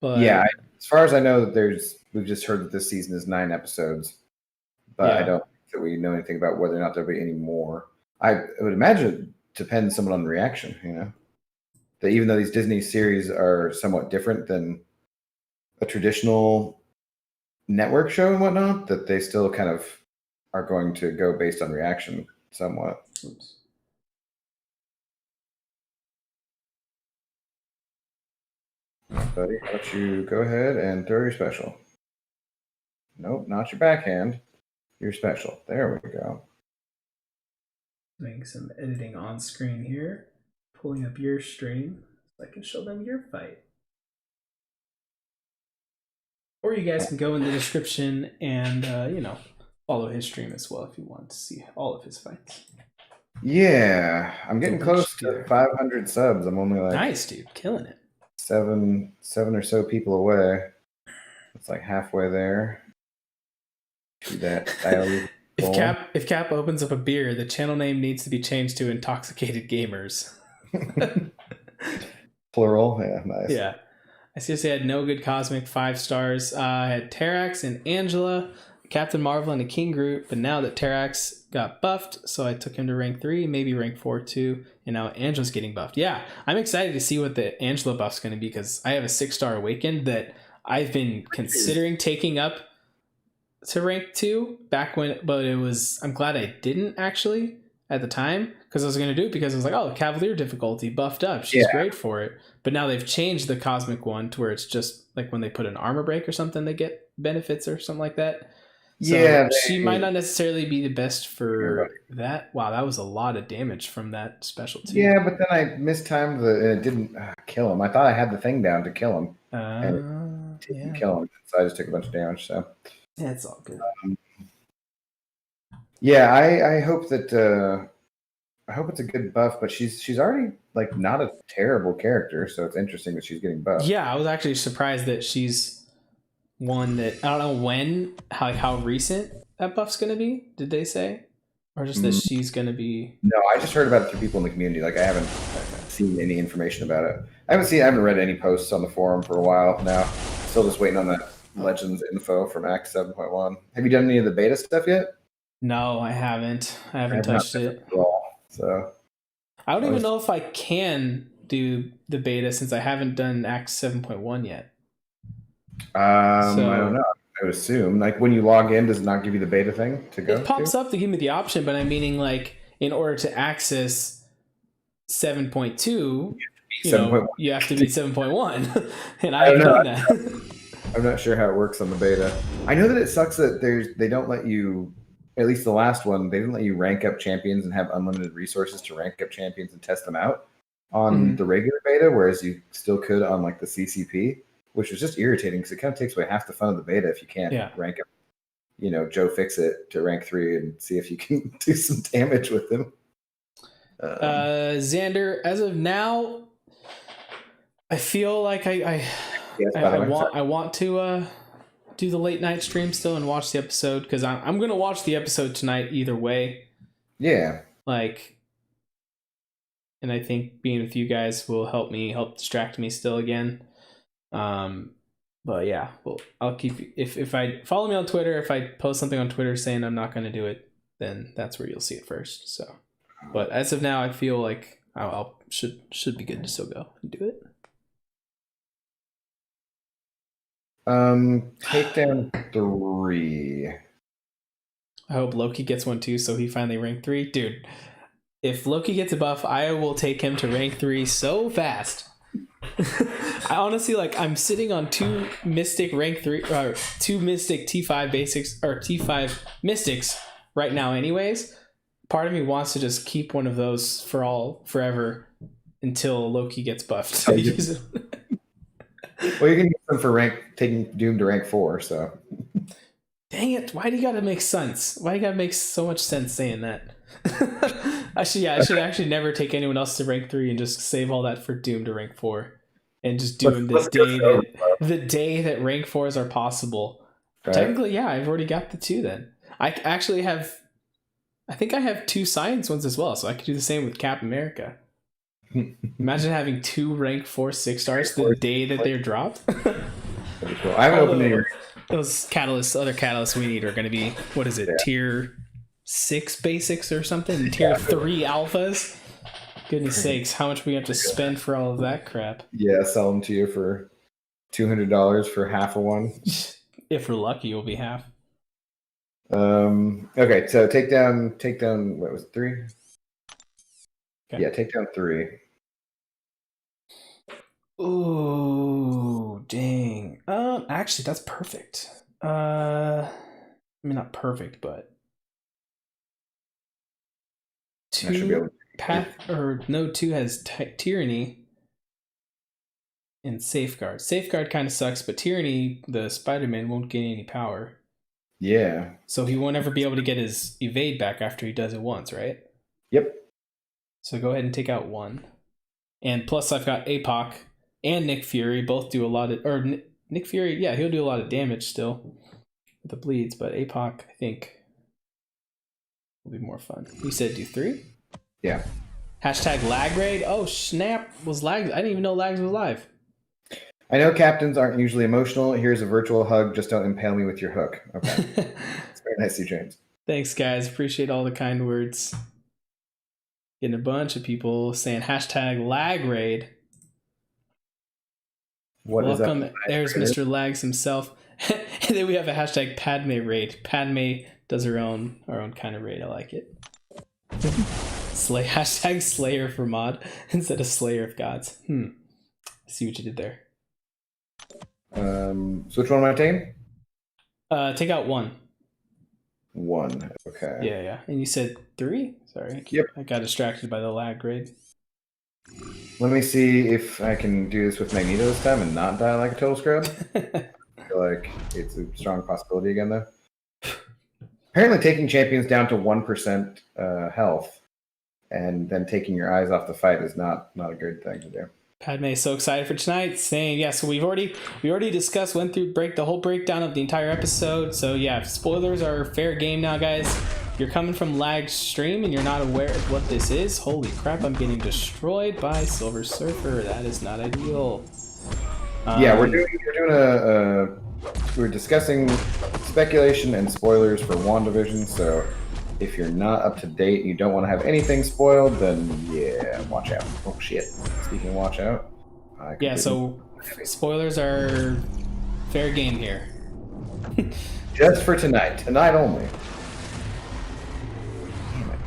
But yeah, as far as I know, we've just heard that this season is 9 episodes, but I don't think that we know anything about whether or not there'll be any more. I would imagine it depends somewhat on the reaction, that even though these Disney series are somewhat different than a traditional network show and whatnot, that they still kind of are going to go based on reaction somewhat. Oops. Buddy, why don't you go ahead and throw your special? Nope, not your backhand. Your special. There we go. Doing some editing on screen here. Pulling up your stream so I can show them your fight. Or you guys can go in the description and, follow his stream as well if you want to see all of his fights. Yeah, I'm getting So what you close should do to there. 500 subs. I'm only like Nice, dude, killing it. seven or so people away. It's like halfway there to that daily goal. If Cap opens up a beer, the channel name needs to be changed to Intoxicated Gamers. Plural, yeah, nice. Yeah. I seriously had no good cosmic 5 stars. I had Terrax and Angela, Captain Marvel, and a King Groot. But now that Terrax got buffed, so I took him to rank 3, maybe rank 4 too. And now Angela's getting buffed. Yeah, I'm excited to see what the Angela buff's going to be because I have a 6-star Awakened that I've been considering taking up to rank 2 back when, but I'm glad I didn't actually at the time because I was going to do it because I was like, oh, Cavalier difficulty buffed up. She's great for it. But now they've changed the Cosmic one to where it's just like when they put an armor break or something, they get benefits or something like that. So Yeah, she might not necessarily be the best for that. Wow, that was a lot of damage from that special too. Yeah, but then I mistimed and it didn't kill him. I thought I had the thing down to kill him, and it didn't kill him. So I just took a bunch of damage. So yeah, it's all good. Yeah, I hope that I hope it's a good buff. But she's already like not a terrible character, so it's interesting that she's getting buffed. Yeah, I was actually surprised that she's one that I don't know when, how recent that buff's gonna be. Did they say, or just that she's gonna be? No, I just heard about it through people in the community. Like I haven't seen any information about it. I haven't read any posts on the forum for a while now. Still just waiting on that Legends info from Act 7.1. Have you done any of the beta stuff yet? No, I haven't. I haven't touched it at all. So I don't even know if I can do the beta since I haven't done Act 7.1 yet. I don't know. I would assume like when you log in, does it not give you the beta thing to go? It pops up to give me the option, but I'm meaning like in order to access 7.2, you have to be 7.1, and I haven't done that. I'm not sure how it works on the beta. I know that it sucks that they don't let you. At least the last one, they didn't let you rank up champions and have unlimited resources to rank up champions and test them out on the regular beta, whereas you still could on like the CCP, which was just irritating because it kind of takes away half the fun of the beta if you can't rank up, Joe Fix-It to rank 3 and see if you can do some damage with him. Xander, as of now, I feel like I want to do the late night stream still and watch the episode because I'm gonna watch the episode tonight either way. Yeah. And I think being with you guys will help distract me still again. But yeah, well, I'll keep you if I follow me on Twitter. If I post something on Twitter saying I'm not gonna do it, then that's where you'll see it first. So, but as of now, I feel like I'll should be good to still go and do it. Takedown 3. I hope Loki gets one too, so he finally ranked 3. Dude, if Loki gets a buff, I will take him to rank 3 so fast. I honestly I'm sitting on 2 Mystic rank 3 or 2 Mystic T5 basics or T5 Mystics right now anyways. Part of me wants to just keep one of those forever until Loki gets buffed. Well, you can use them for taking Doom to rank 4, so. Dang it, why do you gotta make sense? Why do you gotta make so much sense saying that? I should actually never take anyone else to rank 3 and just save all that for Doom to rank 4. And just doing the day that rank 4s are possible. Right. Technically, yeah, I've already got the 2 then. I think I have 2 science ones as well, so I could do the same with Cap America. Imagine having 2 rank 4 6-stars the day that they're dropped. That'd be cool. I haven't opened any. Those other catalysts we need are going to be, what is it, tier 6 basics or something? Tier 3 alphas? Goodness sakes, how much we have to spend for all of that crap? Yeah, sell them to you for $200 for half of one. If we're lucky, it'll be half. Okay, so take down, what was it, 3? Okay. Yeah, take down 3. Ooh, dang. Actually, that's perfect. I mean, not perfect, but 2 2 has tyranny and safeguard. Safeguard kind of sucks, but tyranny, the Spider-Man won't gain any power. Yeah. So he won't ever be able to get his evade back after he does it once, right? Yep. So go ahead and take out 1. And plus I've got APOC and Nick Fury. Both do a lot of... Or Nick Fury, yeah, he'll do a lot of damage still with the bleeds. But APOC, I think, will be more fun. You said do 3? Yeah. Hashtag lag raid. Oh, snap. Was lag... I didn't even know lags was live. I know captains aren't usually emotional. Here's a virtual hug. Just don't impale me with your hook. Okay. It's very nice of you, James. Thanks, guys. Appreciate all the kind words. Getting a bunch of people saying hashtag lag raid. What Welcome. is up? There's Mr. Lags himself. And then we have a hashtag Padme raid. Padme does her own kind of raid. I like it. Hashtag Slayer for mod instead of Slayer of Gods. I see what you did there. So which one am I taking? Take out 1. 1. Okay. Yeah. And you said 3? Sorry. Yep. I got distracted by the lag raid. Let me see if I can do this with Magneto this time and not die like a total scrub. I feel like it's a strong possibility again, though. Apparently taking champions down to 1% health and then taking your eyes off the fight is not a good thing to do. Padme is so excited for tonight, saying, yeah, so we already discussed, went through the whole breakdown of the entire episode. So yeah, spoilers are fair game now, guys. If you're coming from lag stream and you're not aware of what this is, holy crap, I'm getting destroyed by Silver Surfer. That is not ideal. Yeah, we're discussing speculation and spoilers for Wandavision, so if you're not up to date and you don't want to have anything spoiled, then yeah, watch out. Oh shit. Speaking of watch out. Yeah, so spoilers are fair game here. Just for tonight. Tonight only. Damn it.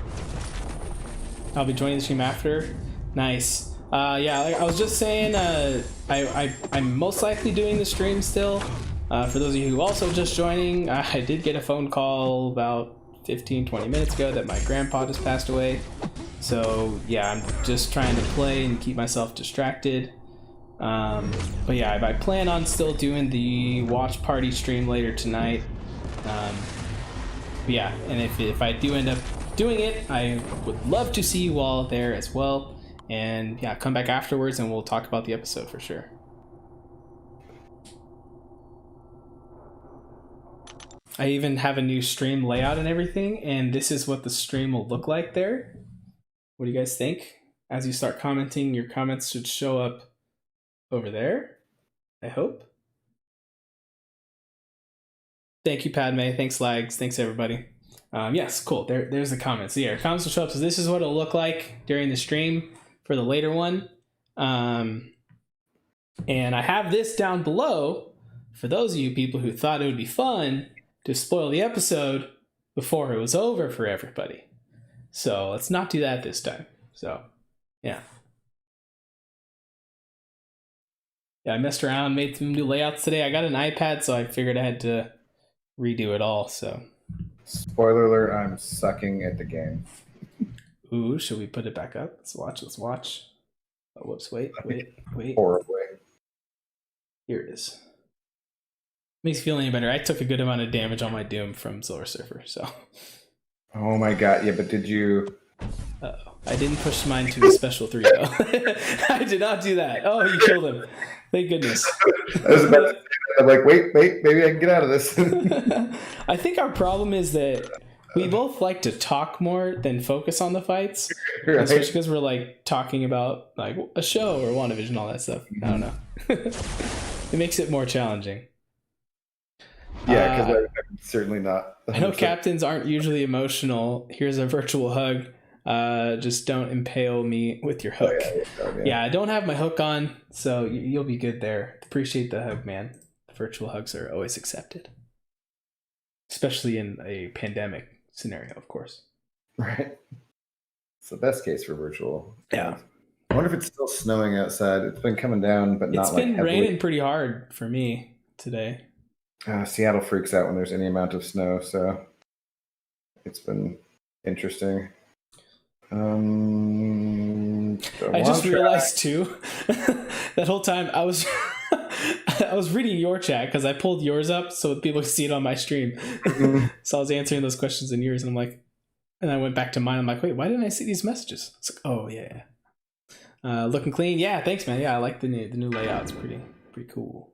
I'll be joining the stream after. Nice. Yeah, like I was just saying, I'm most likely doing the stream still. For those of you who also just joining, I did get a phone call about 15-20 minutes ago that my grandpa just passed away. So yeah, I'm just trying to play and keep myself distracted. But yeah, I plan on still doing the watch party stream later tonight. But yeah, and if I do end up doing it, I would love to see you all there as well. And yeah, come back afterwards and we'll talk about the episode for sure. I even have a new stream layout and everything, and this is what the stream will look like there. What do you guys think? As you start commenting, your comments should show up over there, I hope. Thank you, Padme. Thanks, Lags. Thanks, everybody. Yes, cool. There's the comments. So yeah, comments will show up. So this is what it'll look like during the stream for the later one. And I have this down below for those of you people who thought it would be fun to spoil the episode before it was over for everybody. So let's not do that this time. So, yeah. Yeah, I messed around, made some new layouts today. I got an iPad, so I figured I had to redo it all, so. Spoiler alert, I'm sucking at the game. Ooh, should we put it back up? Let's watch. Oh, whoops, wait. Horribly. Here it is. Makes you feel any better. I took a good amount of damage on my Doom from Silver Surfer, so. Oh my god, yeah, but did you... Uh-oh. I didn't push mine to a special 3, though. I did not do that. Oh, you killed him. Thank goodness. I was about to... I'm like, wait, maybe I can get out of this. I think our problem is that we both like to talk more than focus on the fights. Right. Especially because we're like talking about like a show or WandaVision, all that stuff. I don't know. It makes it more challenging. Yeah, because I'm certainly not. 100%. I know captains aren't usually emotional. Here's a virtual hug. Just don't impale me with your hook. Yeah, I don't have my hook on, so you'll be good there. Appreciate the hug, man. The virtual hugs are always accepted. Especially in a pandemic scenario, of course. Right. It's the best case for virtual. Yeah. I wonder if it's still snowing outside. It's been coming down, but not like heavily. It's been raining pretty hard for me today. Seattle freaks out when there's any amount of snow, so it's been interesting. I just realized too that whole time I was I was reading your chat because I pulled yours up so people could see it on my stream. Mm-hmm. So I was answering those questions in yours, and I'm like, And I went back to mine. I'm like, wait, why didn't I see these messages? It's like, oh yeah. Looking clean. Yeah, thanks, man. Yeah, I like the new layout. It's pretty cool.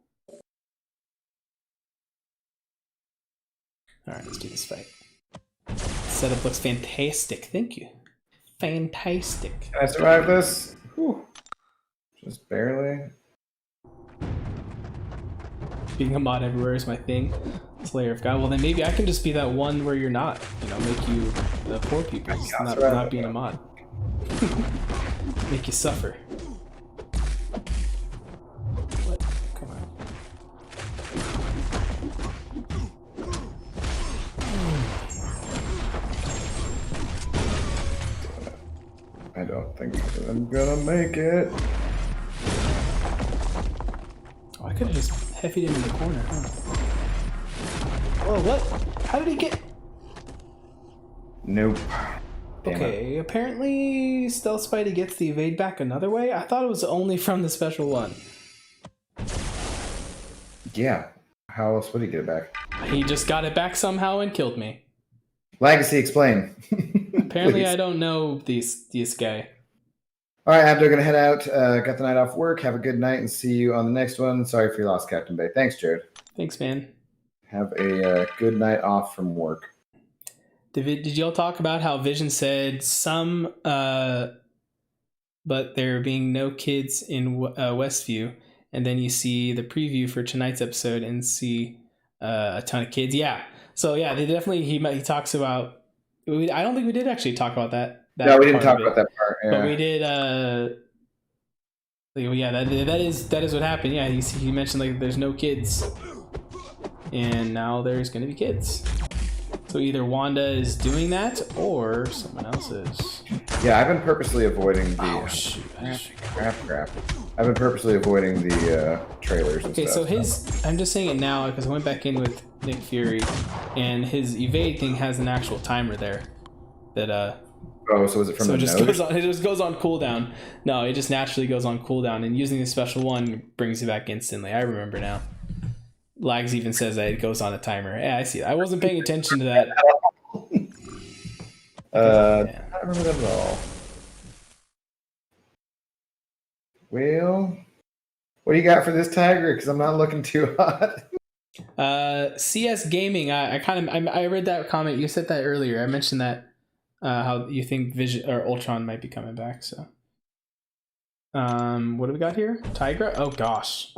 All right, let's do this fight. Setup looks fantastic. Thank you. Fantastic. Can I survive this? Whew. Just barely. Being a mod everywhere is my thing. Slayer of God. Well, then maybe I can just be that one where you're not. You know, make you the poor people, not being a mod. Make you suffer. What? Come on. I don't think I'm gonna make it. Oh, I could have just heffied him in the corner, huh? Oh, what? How did he get... Nope. Okay, apparently Stealth Spidey gets the evade back another way? I thought it was only from the special one. Yeah. How else would he get it back? He just got it back somehow and killed me. Legacy, explain. Apparently I don't know this guy. All right, Abdo, gonna head out. Got the night off work. Have a good night and see you on the next one. Sorry for your loss, Captain Bay. Thanks, Jared. Thanks, man. Have a good night off from work. Did y'all talk about how Vision said some, but there being no kids in Westview, and then you see the preview for tonight's episode and see a ton of kids? Yeah. So yeah, they definitely he talks about. I don't think we did actually talk about that. No, we didn't talk about that part. Yeah. But we did. Yeah, that is what happened. Yeah, he mentioned like there's no kids, and now there's going to be kids. So either Wanda is doing that or someone else is. Yeah, I've been purposely avoiding the... Oh, shoot. Crap. I've been purposely avoiding the trailers and stuff. Okay, so I'm just saying it now because I went back in with Nick Fury, and his evade thing has an actual timer there. That Oh, so is it from the nose? It just goes on cooldown. No, it just naturally goes on cooldown, and using the special one brings it back instantly. I remember now. Lags even says that it goes on a timer. Yeah, I see. I wasn't paying attention to that. I don't remember that at all. Well, what do you got for this tiger? Because I'm not looking too hot. CS Gaming. I read that comment. You said that earlier. I mentioned that how you think Vision or Ultron might be coming back. So, what do we got here? Tigra. Oh gosh.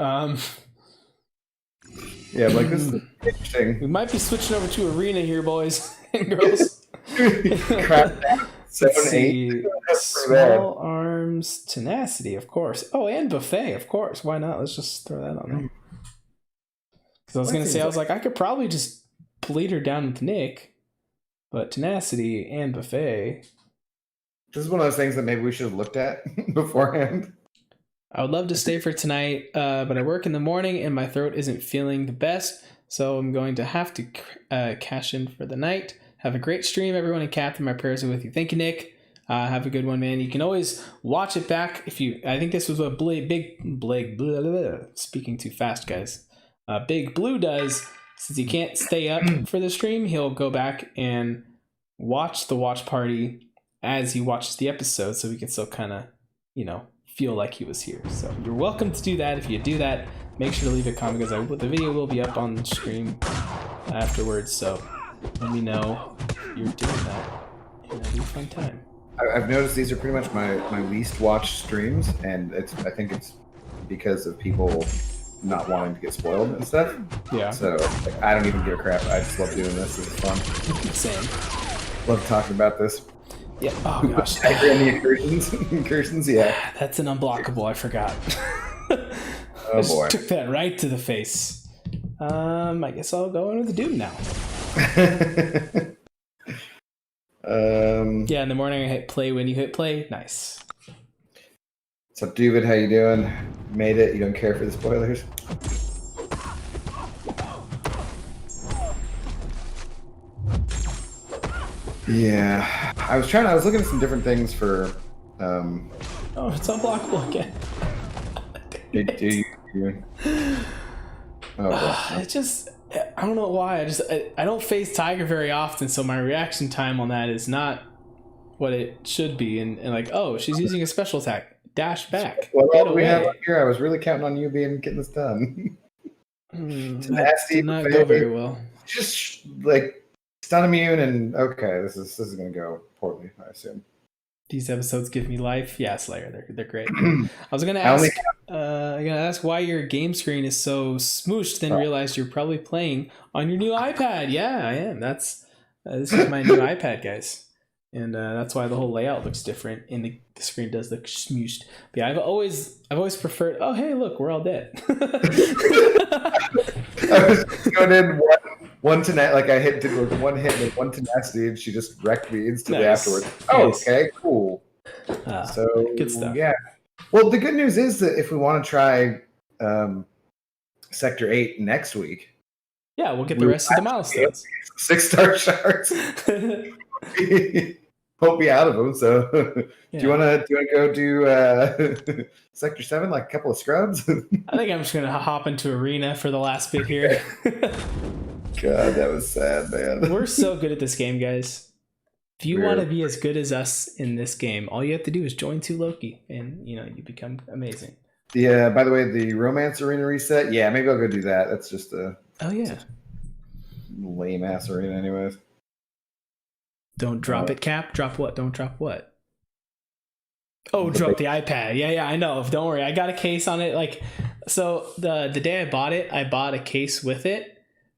Yeah, like this is interesting. We might be switching over to Arena here, boys and girls. Crap. 7-8. Small arms, tenacity, of course. Oh, and buffet, of course. Why not? Let's just throw that on there. Because I was gonna say, I was like, I could probably just bleed her down with Nick, but tenacity and buffet. This is one of those things that maybe we should have looked at beforehand. I would love to stay for tonight, but I work in the morning and my throat isn't feeling the best, so I'm going to have to cash in for the night. Have a great stream, everyone, and Captain, my prayers are with you. Thank you, Nick. Have a good one, man. You can always watch it back if you. I think this was what speaking too fast, guys. Big Blue does. Since he can't stay up for the stream, he'll go back and watch the watch party as he watches the episode, so we can still kind of, feel like he was here. So you're welcome to do that. If you do that, make sure to leave a comment because the video will be up on the stream afterwards. So let me know you're doing that, and it'll be a fun time. I've noticed these are pretty much my least watched streams, and I think it's because of people not wanting to get spoiled and stuff. Yeah. So I don't even give a crap. I just love doing this. It's fun. Same. Love talking about this. Yeah. Oh gosh. Tiger and the incursions. Incursions. Yeah. That's an unblockable. I forgot. Oh boy. Took that right to the face. I guess I'll go in with the Doom now. Yeah, in the morning I hit play when you hit play. Nice. What's up, David? How you doing? Made it. You don't care for the spoilers? Yeah. I was looking at some different things for Oh, it's unblockable again. do you? Oh, it just I don't know why. I don't face Tiger very often, so my reaction time on that is not what it should be. And like, oh, she's using a special attack. Dash back. Well, Get we have away. here. I was really counting on you getting this done. That did not go very well. Just like stun immune, and okay, this is gonna go poorly, I assume. These episodes give me life. Yeah, Slayer, they're great. I was gonna ask why your game screen is so smooshed. Then realized you're probably playing on your new iPad. Yeah, I am. This is my new iPad, guys, and that's why the whole layout looks different. And the screen does look smooshed. But yeah, I've always preferred. Oh, hey, look, we're all dead. I was going in one tenacity, like I did one hit with one tenacity, and she just wrecked me instantly afterwards. Oh, nice. Okay, cool. So good stuff. Yeah. Well, the good news is that if we want to try Sector 8 next week, yeah, we'll get the rest of the milestones. 6-star shards. Won't be out of them. So, yeah. Do you want to go do Sector 7, like a couple of scrubs? I think I'm just gonna hop into Arena for the last bit here. God, that was sad, man. We're so good at this game, guys. If you want to be as good as us in this game, all you have to do is join 2 Loki, and you become amazing. Yeah. By the way, the Romance Arena reset. Yeah, maybe I'll go do that. That's just a lame ass arena, anyways. Don't drop it, Cap. Drop what? Don't drop what? Oh, drop the iPad. Yeah, I know. Don't worry. I got a case on it. Like, so the day I bought it, I bought a case with it.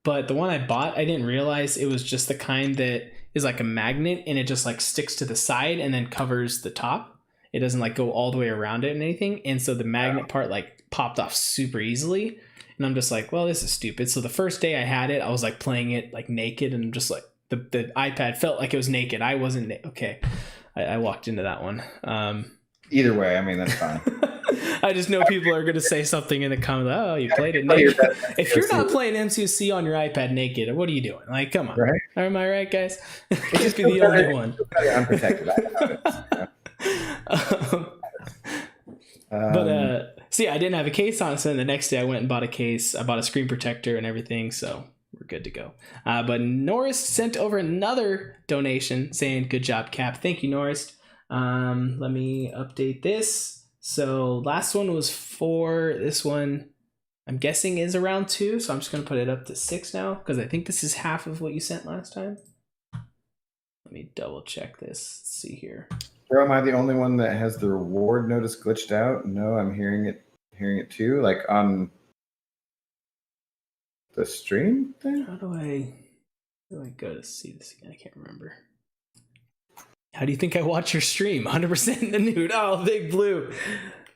But the one I bought, I didn't realize it was just the kind that is like a magnet, and it just like sticks to the side and then covers the top. It doesn't like go all the way around it and anything. And so the magnet part like popped off super easily. And I'm just like, well, this is stupid. So the first day I had it, I was like playing it like naked, and just like the iPad felt like it was naked. I wasn't okay. I walked into that one. Either way, I mean, that's fine. I just know people are going to say something in the comments. Oh, you played it naked. If you're not playing MCC on your iPad naked, what are you doing? Like, come on. Right? Am I right, guys? It just be the only one. Unprotected. See, I didn't have a case on it, so then the next day I went and bought a case. I bought a screen protector and everything, so we're good to go. But Norris sent over another donation saying, good job, Cap. Thank you, Norris. Let me update this. So last one was 4. This one, I'm guessing, is around 2. So I'm just going to put it up to 6 now, because I think this is half of what you sent last time. Let me double check this. Let's see here. Bro, am I the only one that has the reward notice glitched out? No, I'm hearing it too. Like on the stream thing? How do I go to see this again? I can't remember. How do you think I watch your stream? 100% in the nude. Oh, big blue.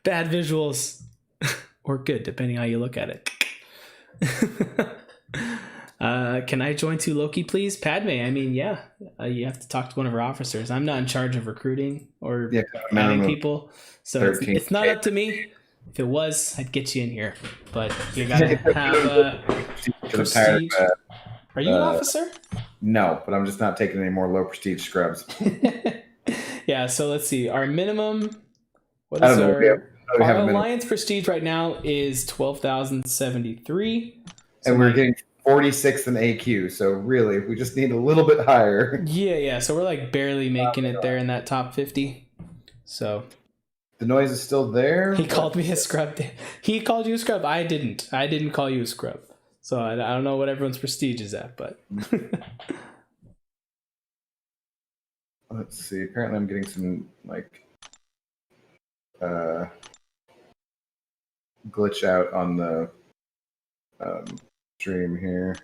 Bad visuals. Or good, depending how you look at it. Can I join 2 Loki, please? Padme, I mean, yeah. You have to talk to one of our officers. I'm not in charge of recruiting or having people. So it's not up to me. If it was, I'd get you in here. But you gotta have prestige. Are you an officer? No, but I'm just not taking any more low prestige scrubs. Yeah, so let's see. Our minimum, what is our alliance prestige right now is 12,073. And we're getting 46th in AQ, so really, we just need a little bit higher. Yeah, so we're like barely making it there in that top 50. So the noise is still there. He called me a scrub. He called you a scrub. I didn't call you a scrub. So I don't know what everyone's prestige is at, but let's see. Apparently, I'm getting some like glitch out on the stream here.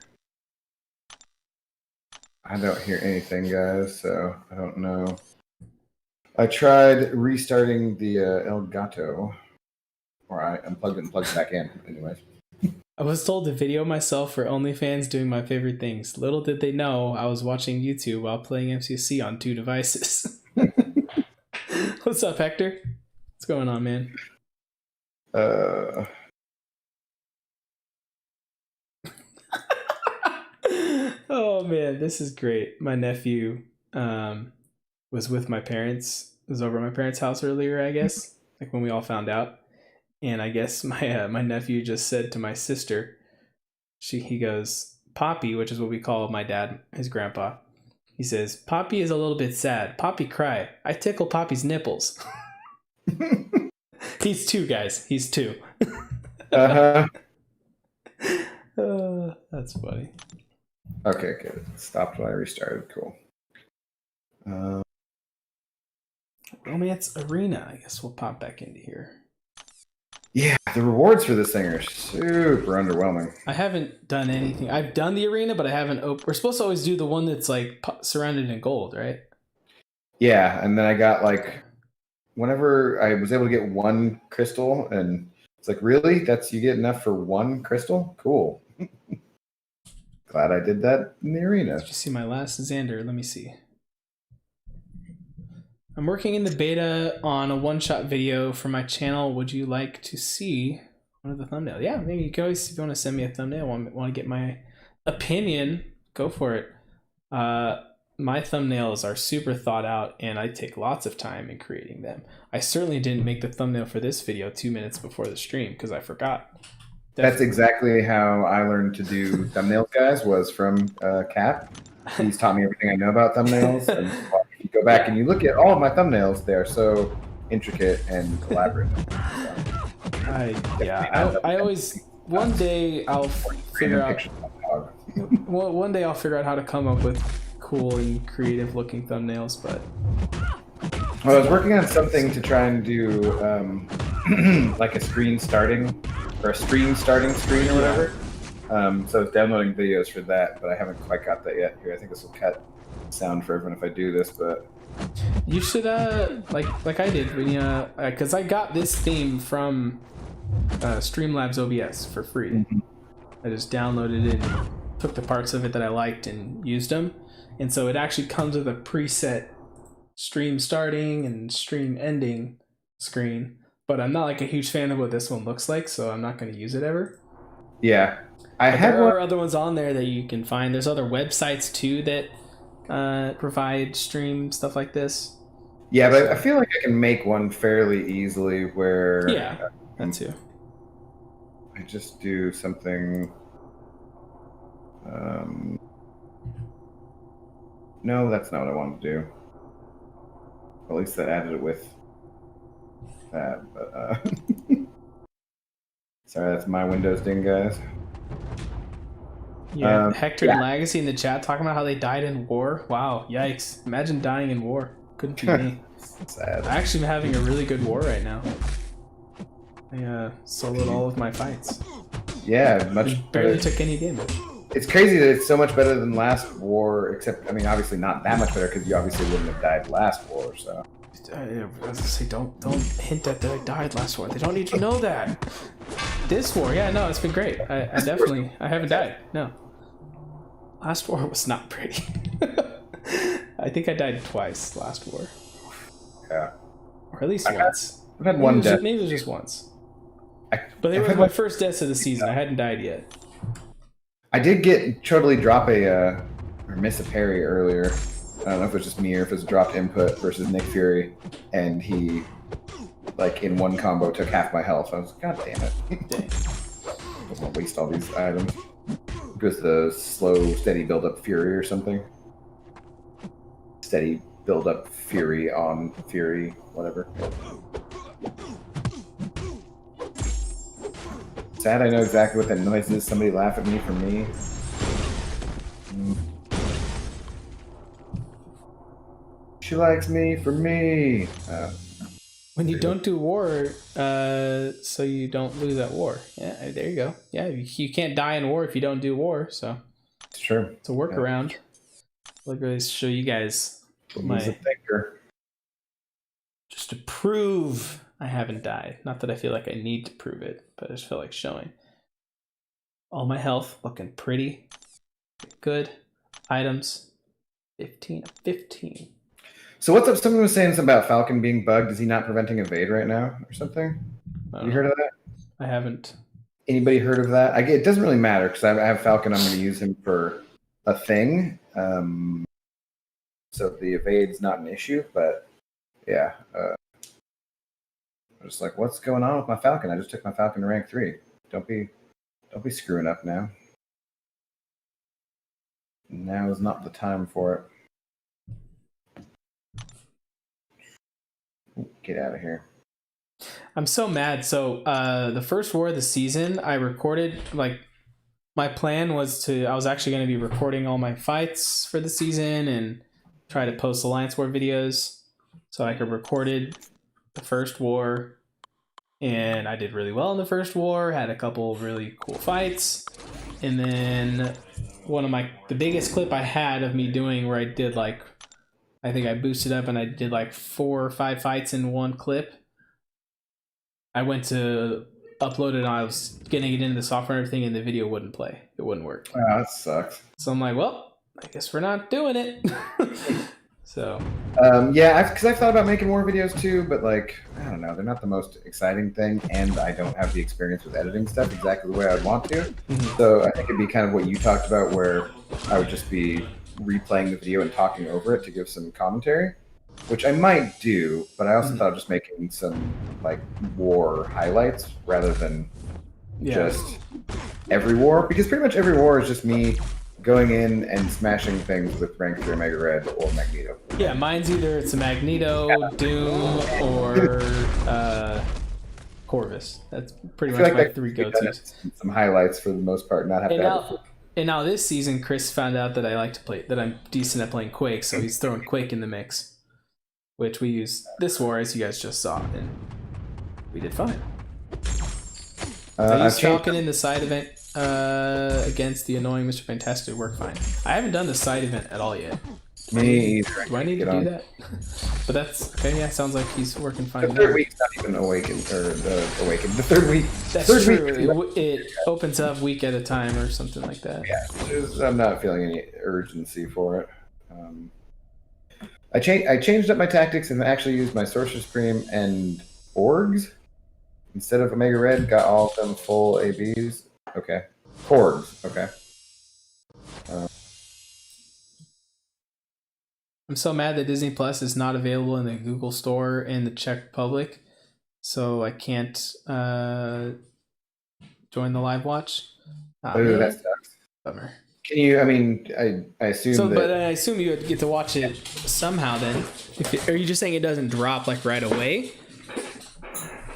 I don't hear anything, guys, so I don't know. I tried restarting the Elgato, or I unplugged it and plugged it back in. Anyways. I was told to video myself for OnlyFans doing my favorite things. Little did they know I was watching YouTube while playing MCC on 2 devices. What's up, Hector? What's going on, man? Oh, man, this is great. My nephew was with my parents. Was over at my parents' house earlier, I guess, like when we all found out. And I guess my nephew just said to my sister, he goes, Poppy, which is what we call my dad, his grandpa. He says, Poppy is a little bit sad. Poppy cry. I tickle Poppy's nipples. He's 2, guys. He's 2. Uh-huh. That's funny. Okay, good. Stopped when I restarted. Cool. Romance Arena. I guess we'll pop back into here. Yeah, the rewards for this thing are super underwhelming. I haven't done anything. I've done the arena, but I haven't. We're supposed to always do the one that's like surrounded in gold, right? Yeah, and then I got like, whenever I was able to get 1 crystal, and it's like, really? You get enough for 1 crystal? Cool. Glad I did that in the arena. Did you see my last Xander? Let me see. I'm working in the beta on a one-shot video for my channel. Would you like to see one of the thumbnails? Yeah, maybe you can always, if you want to send me a thumbnail, want to get my opinion, go for it. My thumbnails are super thought out, and I take lots of time in creating them. I certainly didn't make the thumbnail for this video 2 minutes before the stream because I forgot. That's exactly how I learned to do thumbnails, guys, was from Cap. He's taught me everything I know about thumbnails. And if you go back and you look at all of my thumbnails, they are so intricate and elaborate. I always, one day I'll figure out how to come up with cool and creative looking thumbnails, but well, I was working on something to try and do like a stream starting screen or whatever. So I was downloading videos for that, but I haven't quite got that yet. Here, I think this will cut sound for everyone if I do this, but you should like I did when because I got this theme from Streamlabs OBS for free. Mm-hmm. I just downloaded it and took the parts of it that I liked and used them, and so it actually comes with a preset stream starting and stream ending screen. But I'm not like a huge fan of what this one looks like, so I'm not going to use it ever. Yeah, there are other ones on there that you can find. There's other websites too that provide stream stuff like this. Yeah, but I feel like I can make one fairly easily where that too. I just do something. No, that's not what I wanted to do. At least that added it with that, but sorry, that's my Windows ding, guys. Yeah, Hector and Legacy in the chat talking about how they died in war. Wow, yikes! Imagine dying in war. Couldn't be me. Sad. I actually am having a really good war right now. I soloed all of my fights. Yeah, barely took any damage. It's crazy that it's so much better than last war, except, I mean, obviously not that much better because you obviously wouldn't have died last war, so. I was gonna say, don't hint at that I died last war. They don't need to know that. This war, yeah, no, it's been great. I haven't died. No. Last war was not pretty. I think I died twice last war. Yeah. Or at least once. I've had one death. Maybe it was just once. But they were my first deaths of the season. I hadn't died yet. I did totally drop or miss a parry earlier. I don't know if it was just me or if it was dropped input versus Nick Fury, and he, like, in one combo took half my health. I was like, God damn it. Dang. I was gonna waste all these items. It was the slow, steady build-up Fury or something. Steady build-up Fury on Fury, whatever. Sad I know exactly what that noise is. Somebody laugh at me for me. She likes me for me. When you don't do war, so you don't lose at war. Yeah, there you go. Yeah, you can't die in war if you don't do war, so. It's true. It's a workaround. Let me show you guys just to prove I haven't died. Not that I feel like I need to prove it, but I just feel like showing. All my health looking pretty good. Items 15 of 15. So what's up? Someone was saying something about Falcon being bugged. Is he not preventing evade right now or something? Have you heard of that? I haven't. Anybody heard of that? It doesn't really matter because I have Falcon. I'm going to use him for a thing. So the evade's not an issue, but yeah. I'm just like, what's going on with my Falcon? I just took my Falcon to rank 3. Don't be screwing up now. now is not the time for it. Get out of here. I'm so mad. So the first war of the season, I recorded, like, my plan was I was actually going to be recording all my fights for the season and try to post Alliance War videos so I could recorded the first war. And I did really well in the first war, had a couple really cool fights. And then the biggest clip I had of me doing where I did like, I think I boosted up and I did like 4 or 5 fights in one clip. I went to upload it and I was getting it into the software and everything and the video wouldn't play. It wouldn't work. Oh, that sucks. So I'm like, well, I guess we're not doing it. So. Yeah, because I've thought about making more videos too, but like, I don't know, they're not the most exciting thing, and I don't have the experience with editing stuff exactly the way I'd want to. Mm-hmm. So I think it'd be kind of what you talked about, where I would just be replaying the video and talking over it to give some commentary, which I might do, but I also thought of just making some like war highlights rather than just every war, because pretty much every war is just me going in and smashing things with rank 3 Mega Red or Magneto. Yeah, mine's either it's a Magneto, Doom, or Corvus. That's pretty much my 3 go-tos. Some highlights for the most part, not have to have and now this season, Chris found out that that I'm decent at playing Quake, so he's throwing Quake in the mix, which we used this war, as you guys just saw, and we did fine. I used Falcon in the side event against the annoying Mr. Fantastic. Work fine. I haven't done the side event at all yet. Me either. Do I need to do that? But that's okay. Yeah, sounds like he's working fine. The third week's not even awakened, awakened. The third week. That's true. It opens up week at a time or something like that. Yeah, I'm not feeling any urgency for it. I changed up my tactics and actually used my Sorcerer Supreme and Orgs instead of Omega Red. Got all of them full ABs. Okay. Orgs. Okay. I'm so mad that Disney Plus is not available in the Google Store in the Czech Republic, so I can't join the live watch. Oh, that sucks. Bummer. Can you? I mean, I assume. So, but I assume you would get to watch it somehow. Then, are you just saying it doesn't drop like right away?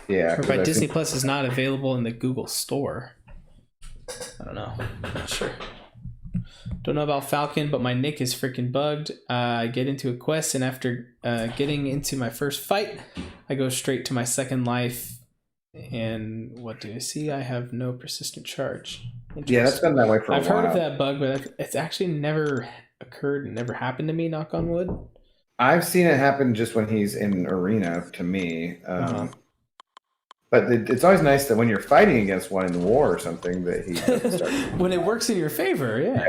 Yeah. Or if Disney Plus is not available in the Google Store. I don't know. I'm not sure. Don't know about Falcon, but my nick is freaking bugged. I get into a quest, and after getting into my first fight, I go straight to my second life. And what do you see? I have no persistent charge. Yeah, that's been that way for a while. I've heard of that bug, but it's actually never occurred and never happened to me, knock on wood. I've seen it happen just when he's in arena to me. But it's always nice that when you're fighting against one in war or something, that he doesn't start. When it works in your favor, yeah.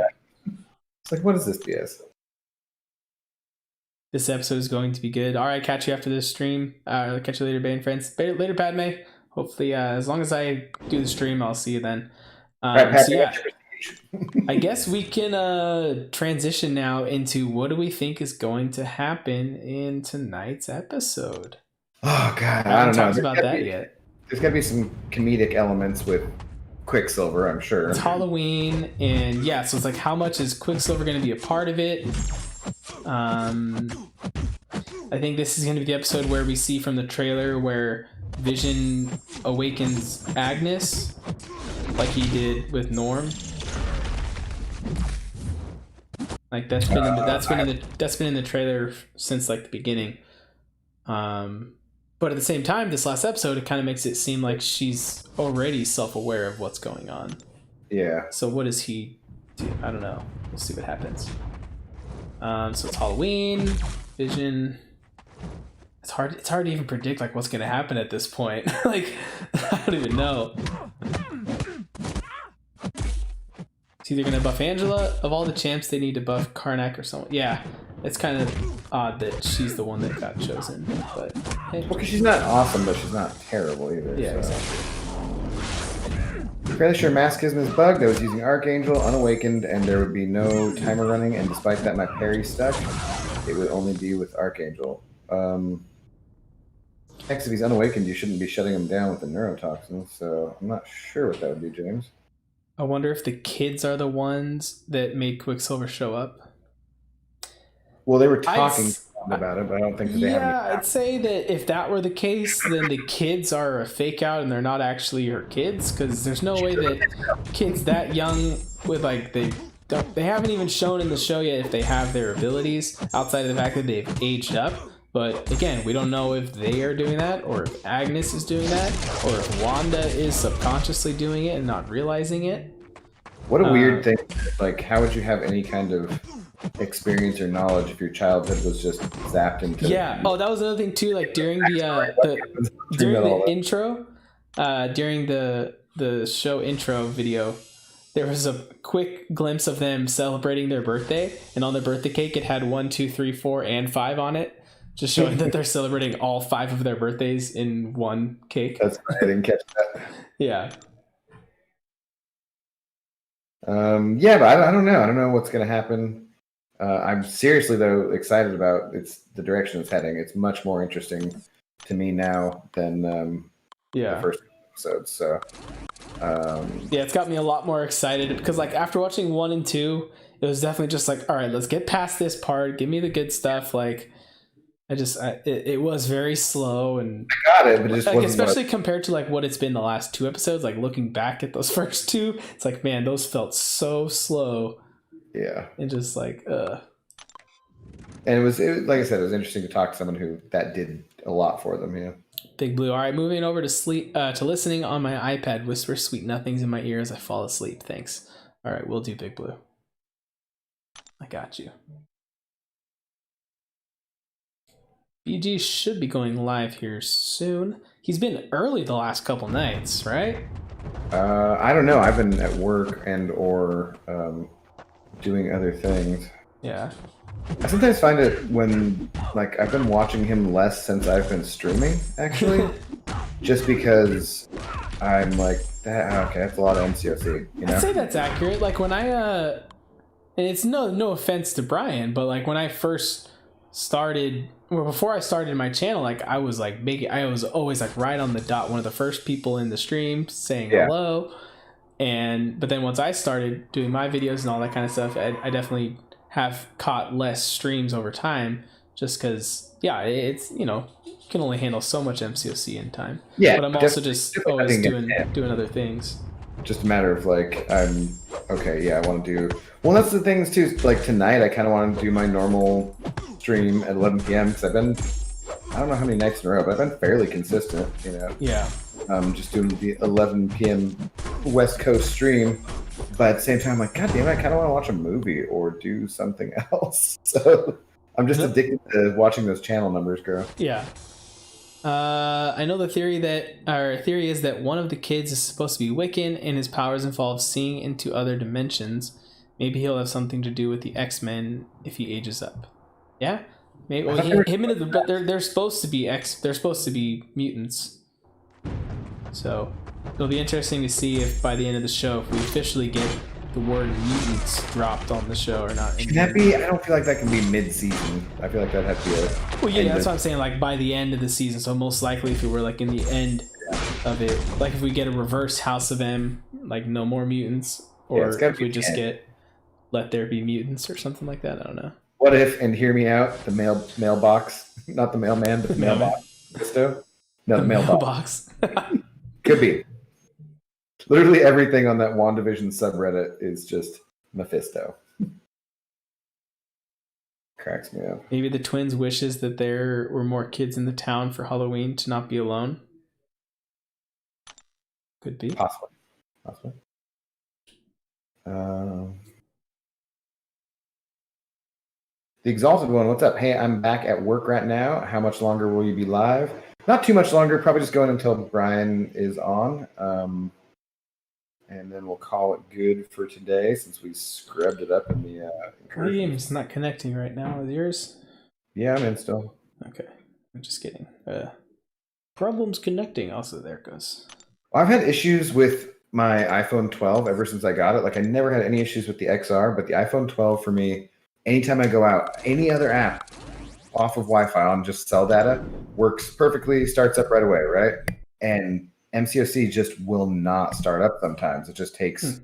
It's like, what is this BS? This episode is going to be good. All right, catch you after this stream. I'll catch you later, Bane friends. Later, Padme. Hopefully, as long as I do the stream, I'll see you then. Right, so yeah, I guess we can transition now into what do we think is going to happen in tonight's episode. Oh God, I haven't talked about that yet. There's got to be some comedic elements with Quicksilver, I'm sure. It's Halloween, and yeah, so it's like, how much is Quicksilver going to be a part of it? I think this is going to be the episode where we see from the trailer where Vision awakens Agnes, like he did with Norm. Like that's been in the trailer since like the beginning. But at the same time, this last episode, it kind of makes it seem like she's already self-aware of what's going on. Yeah. So what does he do? I don't know. We'll see what happens. So it's Halloween, Vision. It's hard to even predict like what's gonna happen at this point. Like I don't even know. It's either gonna buff Angela. Of all the champs, they need to buff Karnak or someone. Yeah. It's kind of odd that she's the one that got chosen, but hey. Well, because she's not awesome, but she's not terrible either. Yeah, so. Exactly. Fairly sure Masochism is bugged. I was using Archangel, unawakened, and there would be no timer running, and despite that, my parry stuck. It would only be with Archangel. Next, if he's unawakened, you shouldn't be shutting him down with the neurotoxin, so I'm not sure what that would be, James. I wonder if the kids are the ones that made Quicksilver show up. Well, they were talking about it, but I don't think that they have any. Yeah, I'd say that if that were the case, then the kids are a fake out and they're not actually her kids, because there's no way that kids that young with like they haven't even shown in the show yet if they have their abilities outside of the fact that they've aged up. But again, we don't know if they are doing that, or if Agnes is doing that, or if Wanda is subconsciously doing it and not realizing it. What a weird thing. Like, how would you have any kind of experience or knowledge if your childhood was just zapped into? Yeah. Oh, that was another thing too. Like during the intro, during the show intro video, there was a quick glimpse of them celebrating their birthday, and on their birthday cake, it had 1, 2, 3, 4, and 5 on it, just showing that they're celebrating all 5 of their birthdays in one cake. That's I didn't catch that. Yeah. Yeah, but I don't know. I don't know what's going to happen. I'm seriously though excited about the direction it's heading. It's much more interesting to me now than the first episode. So yeah, it's got me a lot more excited because like after watching 1 and 2, it was definitely just like, all right, let's get past this part. Give me the good stuff. Like it was very slow and I got it, but it just like, wasn't especially compared to like what it's been the last 2 episodes. Like looking back at those first 2, it's like, man, those felt so slow. Yeah, and just like and it was like I said, it was interesting to talk to someone who that did a lot for them. Yeah. Big Blue. All right, moving over to sleep to listening on my iPad. Whisper sweet nothings in my ear as I fall asleep. Thanks. All right, we'll do Big Blue. I got you. BG should be going live here soon. He's been early the last couple nights, right? I don't know. I've been at work and or doing other things. Yeah. I sometimes find it when like I've been watching him less since I've been streaming, actually, just because I'm like that. Okay, that's a lot of MCOC. You know? I'd say that's accurate. Like when I and it's no offense to Brian, but like when I first started, or before I started my channel, like I was like big. I was always like right on the dot, one of the first people in the stream saying hello. But then once I started doing my videos and all that kind of stuff, I definitely have caught less streams over time, just because it's you can only handle so much MCOC in time. Yeah, but I'm also just always doing other things. Just a matter of like I'm okay. Yeah, I want to do. Well, that's the things too. Like tonight, I kind of want to do my normal stream at 11 p.m. because I've been I don't know how many nights in a row, but I've been fairly consistent. Yeah. Just doing the 11 p.m. West Coast stream. But at the same time, I'm like, God damn it, I kind of want to watch a movie or do something else. So I'm just addicted to watching those channel numbers grow. Yeah. I know the theory is that one of the kids is supposed to be Wiccan and his powers involve seeing into other dimensions. Maybe he'll have something to do with the X-Men if he ages up. Yeah? Maybe but they're supposed to be they're supposed to be mutants. So it'll be interesting to see if by the end of the show, if we officially get the word mutants dropped on the show or not. Can that be? I don't feel like that can be mid-season. I feel like that'd have to be well, yeah, that's what I'm saying. Like by the end of the season. So most likely, if it were like in the end of it, like if we get a reverse House of M, like no more mutants, or if we just get Let There Be Mutants or something like that. I don't know. What if? And hear me out. The mailbox, not the mailman, but the mailbox. Mephisto? No, the mailbox. Could be. Literally everything on that WandaVision subreddit is just Mephisto. Cracks me up. Maybe the twins' wishes that there were more kids in the town for Halloween to not be alone. Could be. Possibly. The Exalted One, what's up? Hey, I'm back at work right now. How much longer will you be live? Not too much longer. Probably just going until Brian is on. And then we'll call it good for today since we scrubbed it up in the William's not connecting right now with yours. Yeah, I'm in still. Okay. I'm just kidding. Problems connecting. Also, there it goes. Well, I've had issues with my iPhone 12 ever since I got it. Like I never had any issues with the XR, but the iPhone 12 for me, anytime I go out, any other app off of Wi-Fi on just cell data works perfectly, starts up right away, right? And MCOC just will not start up sometimes. It just takes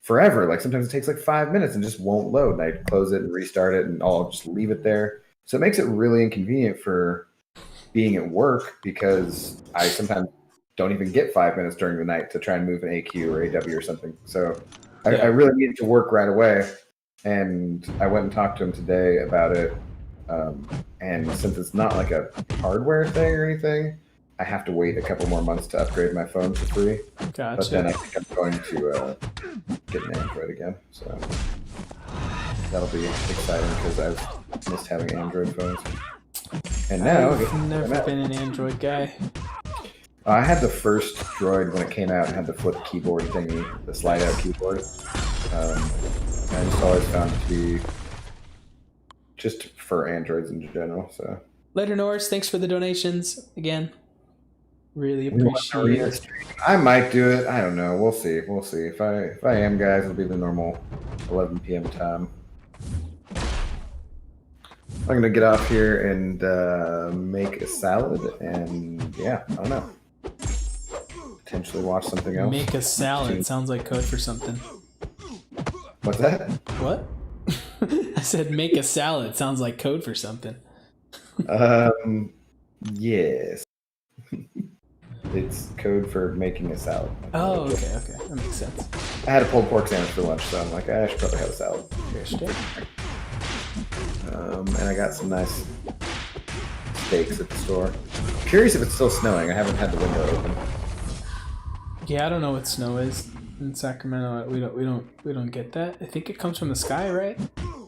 forever. Like sometimes it takes like 5 minutes and just won't load. And I close it and restart it, and I'll just leave it there. So it makes it really inconvenient for being at work because I sometimes don't even get 5 minutes during the night to try and move an AQ or AW or something. So I really needed to work right away. And I went and talked to him today about it. And since it's not like a hardware thing or anything, I have to wait a couple more months to upgrade my phone for free. Gotcha. But then I think I'm going to get an Android again. So that'll be exciting because I've missed having Android phones. And now I've never been an Android guy. I had the first Droid when it came out and had the flip keyboard thingy, the slide out keyboard. And I just always found it to be just for Androids in general. So Later Norris, thanks for the donations again. Really appreciate it. I might do it. I don't know. We'll see. We'll see. If I am, guys, it'll be the normal 11 p.m. time. I'm gonna get off here and make a salad, and yeah, I don't know. Potentially watch something else. Make a salad sounds like code for something. What's that? What? I said make a salad sounds like code for something. Yes. It's code for making a salad. Oh, okay, that makes sense. I had a pulled pork sandwich for lunch, so I'm like, I should probably have a salad. And I got some nice steaks at the store. I'm curious if it's still snowing. I haven't had the window open. Yeah, I don't know what snow is in Sacramento. We don't get that. I think it comes from the sky, right?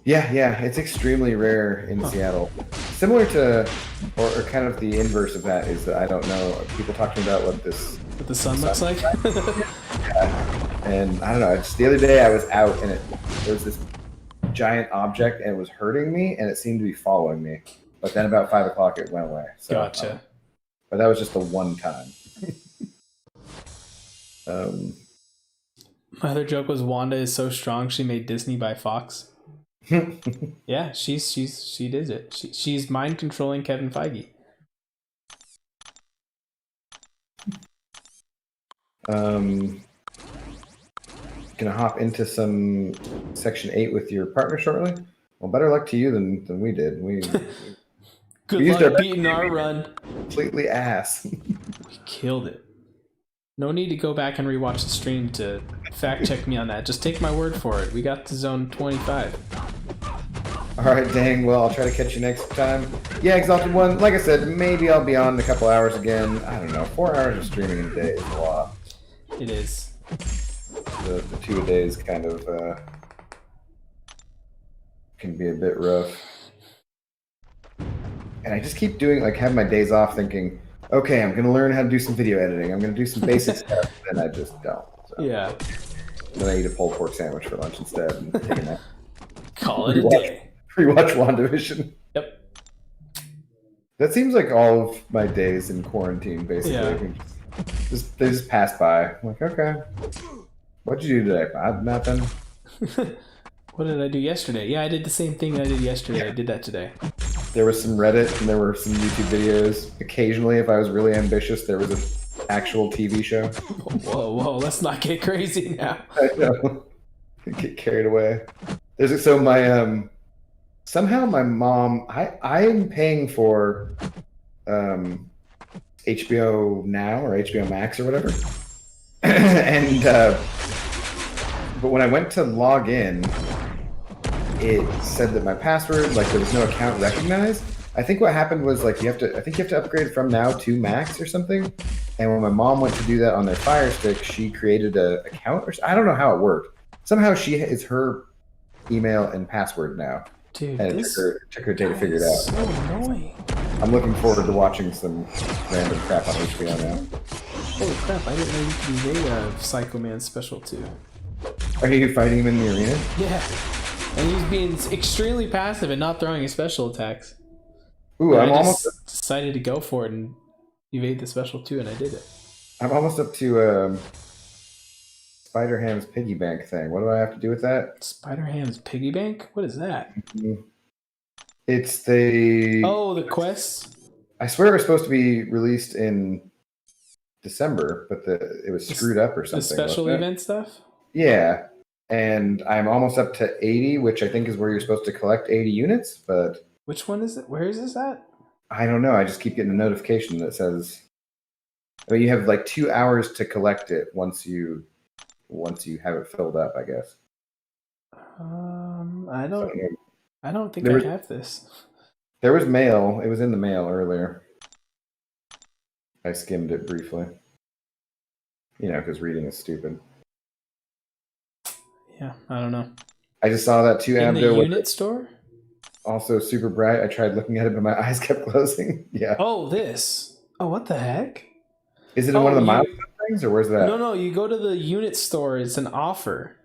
Yeah, it's extremely rare in Seattle. Similar to, or kind of the inverse of that is that I don't know. People talking about what the sun looks like. Yeah. And I don't know. Just the other day I was out and there was this giant object and it was hurting me and it seemed to be following me. But then about 5 o'clock it went away. So, gotcha. But that was just the one time. My other joke was Wanda is so strong she made Disney buy Fox. Yeah, she did it. She's mind controlling Kevin Feige. Gonna hop into some Section 8 with your partner shortly. Well, better luck to you than we did. Good luck beating our run. Completely ass. We killed it. No need to go back and rewatch the stream to fact check me on that. Just take my word for it. We got to zone 25. All right, dang. Well, I'll try to catch you next time. Yeah, Exalted One. Like I said, maybe I'll be on in a couple hours again. I don't know. 4 hours of streaming in a day is a lot. It is. The 2 a days kind of can be a bit rough. And I just keep doing, like, having my days off thinking, okay, I'm going to learn how to do some video editing. I'm going to do some basic stuff. And I just don't. So. Yeah. Then I eat a pulled pork sandwich for lunch instead and take a nap. Call it a day. Rewatch Wandavision. Yep. That seems like all of my days in quarantine, basically. Yeah. They just pass by. I'm like, okay. What'd you do today? Nothing. What did I do yesterday? Yeah, I did the same thing that I did yesterday. Yeah. I did that today. There was some Reddit and there were some YouTube videos. Occasionally, if I was really ambitious, there was an actual TV show. Whoa, let's not get crazy now. I know. Get carried away. So my somehow my mom, I am paying for HBO Now or HBO Max or whatever. And but when I went to log in, it said that my password, like there was no account recognized. I think what happened was like I think you have to upgrade from Now to Max or something. And when my mom went to do that on their Fire Stick, she created an account, or I don't know how it worked. Somehow it's her email and password now. Dude, and it took her day to figure it out. So annoying. I'm looking forward to watching some random crap on HBO now. Holy crap, I didn't know you could evade a Psycho Man special too. Are you fighting him in the arena? Yeah. And he's being extremely passive and not throwing his special attacks. Ooh, I almost decided to go for it and evade the special too, and I did it. I'm almost up to Spider-Ham's piggy bank thing. What do I have to do with that? Spider-Ham's piggy bank? What is that? It's the... Oh, the quest? I swear it was supposed to be released in December, but it was screwed up or something. The special event stuff? Yeah. and I'm almost up to 80, which I think is where you're supposed to collect 80 units, but Which one is it? Where is this at? I don't know. I just keep getting a notification that says, I mean, you have like 2 hours to collect it once you have it filled up, I guess. I don't think There I was- have this. There was mail. It was in the mail earlier. I skimmed it briefly. You know, because reading is stupid. Yeah, I don't know. I just saw that too. In the Abdo unit store? also super bright. I tried looking at it, but my eyes kept closing. Yeah. Oh, this. Oh, what the heck? Is it in one of the milestone things, or where's that? No, you go to the unit store. It's an offer.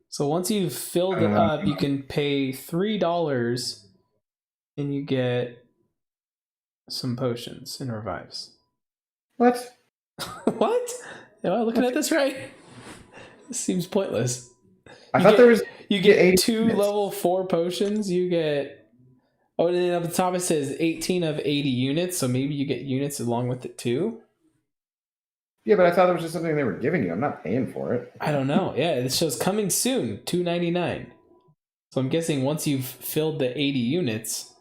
So once you've filled it up, you can pay $3 and you get some potions and revives. What? What? Am I looking at this right? This seems pointless. I thought there was. You get 80 two units. level 4 potions. You get. Oh, and then up the top it says 18 of 80 units. So maybe you get units along with it too. Yeah, but I thought it was just something they were giving you. I'm not paying for it. I don't know. Yeah, it shows coming soon, $2.99. So I'm guessing once you've filled the 80 units,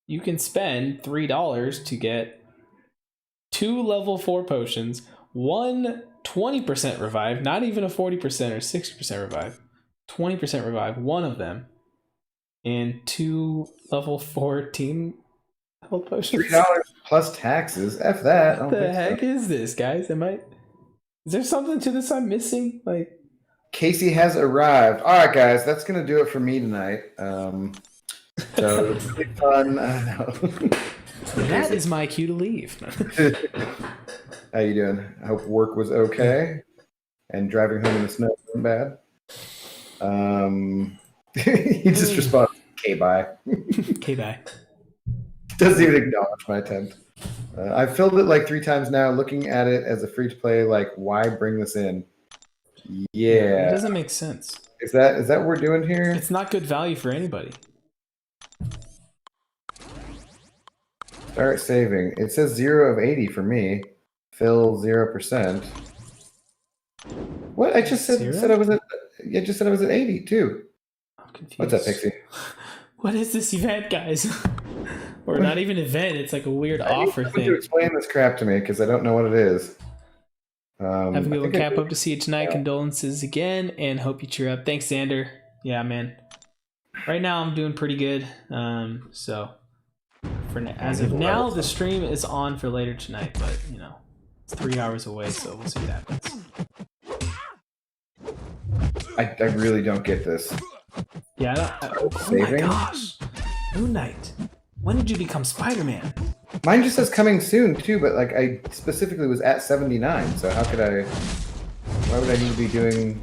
you can spend $3 to get 2 level 4 potions, 1 20% revive, not even a 40% or 60% revive, 20% revive, one of them, and 2 level 4 team health potions. $3 plus taxes. F that. What the heck is this, guys? Is there something to this I'm missing? Like, Casey has arrived. All right, guys, that's gonna do it for me tonight. So it's really fun. I don't know. that is my cue to leave. How you doing? I hope work was okay and driving home in the snow wasn't bad. He just responds, "Okay, bye." Okay, bye. Doesn't even acknowledge my attempt. I've filled it like 3 times now. Looking at it as a free to play, like, why bring this in? It Yeah, doesn't make sense. is that what we're doing here? It's not good value for anybody. Start saving. It says 0 of 80 for me. Fill 0%. What? I just said I was at. I just said I was at 80 too. I'm confused. What's up, Pixie? What is this event, guys? Or not even event. It's like a weird offer I need thing. to explain this crap to me because I don't know what it is. Have a good one, I think Cap. Hope to see you tonight. Condolences again, and hope you cheer up. Thanks, Xander. Yeah, man. Right now, I'm doing pretty good. So, as of now, the stream is on for later tonight, but you know, it's 3 hours away, so we'll see what happens. I really don't get this. Yeah. Oh my Saving? gosh, Moon Knight. When did you become Spider-Man? Mine just says coming soon too, but like I specifically was at 79, so how could I? Why would I need to be doing?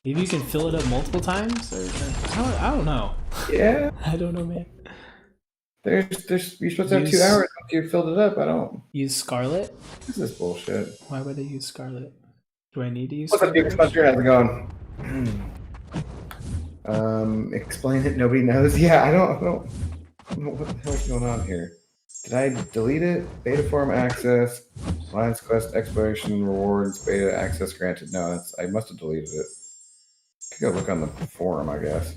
Maybe you can fill it up multiple times, or I don't know. Yeah, I don't know, man. you're supposed to have 2 hours once you filled it up. I don't. Use Scarlet? This is bullshit. Why would I use Scarlet? Do I need to use What's up, Scarlet? dude? Spencer? How's it going? Explain it. Nobody knows. Yeah, I don't know what the hell's going on here. Did I delete it? Beta form access, Alliance Quest exploration rewards, beta access granted. No, I must have deleted it. Could go look on the forum, I guess.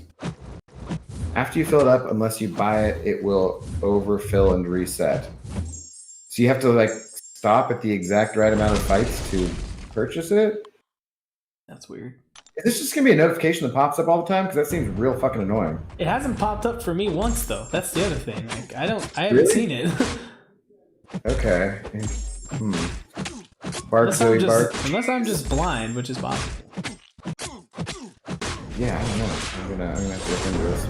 After you fill it up, unless you buy it, it will overfill and reset. So you have to like stop at the exact right amount of fights to purchase it. That's weird. Is this just gonna be a notification that pops up all the time? Because that seems real fucking annoying. It hasn't popped up for me once though. That's the other thing. Like I haven't Really? seen it. Okay. Bark, unless, Zoe, bark. unless I'm just blind, which is possible. Yeah, I don't know. I'm gonna have to look into this.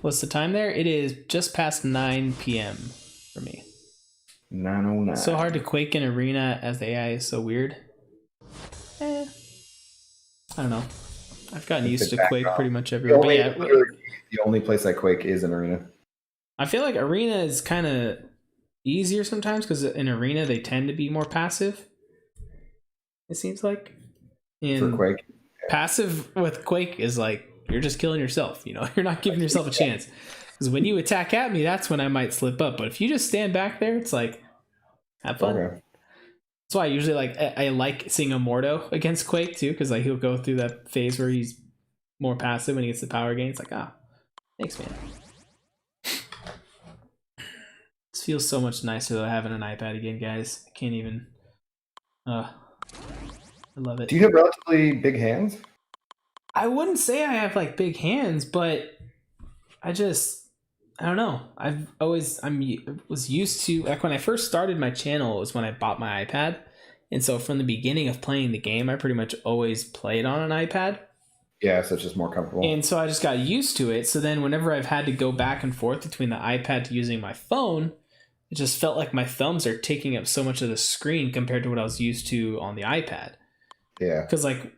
What's the time there? It is just past 9 p.m. for me. 909. It's so hard to Quake in Arena as the AI is so weird. I don't know. I've gotten used to Quake pretty much everywhere. But yeah, The only place I Quake is in Arena. I feel like Arena is kind of easier sometimes because in Arena they tend to be more passive. It seems like. For Quake. Passive with Quake is like you're just killing yourself. You know, you're not giving yourself a chance. Because when you attack at me, that's when I might slip up. But if you just stand back there, it's like Have fun. Okay. That's why I usually I like seeing Immorto against Quake too, because like he'll go through that phase where he's more passive when he gets the power gain. It's like, thanks, man. This feels so much nicer though having an iPad again, guys. I can't even. I love it. Do you have relatively big hands? I wouldn't say I have like big hands, but I don't know. I was used to, like, when I first started my channel, it was when I bought my iPad. And so from the beginning of playing the game, I pretty much always played on an iPad. Yeah, so it's just more comfortable. And so I just got used to it. So then whenever I've had to go back and forth between the iPad to using my phone, it just felt like my thumbs are taking up so much of the screen compared to what I was used to on the iPad. Yeah. Because like,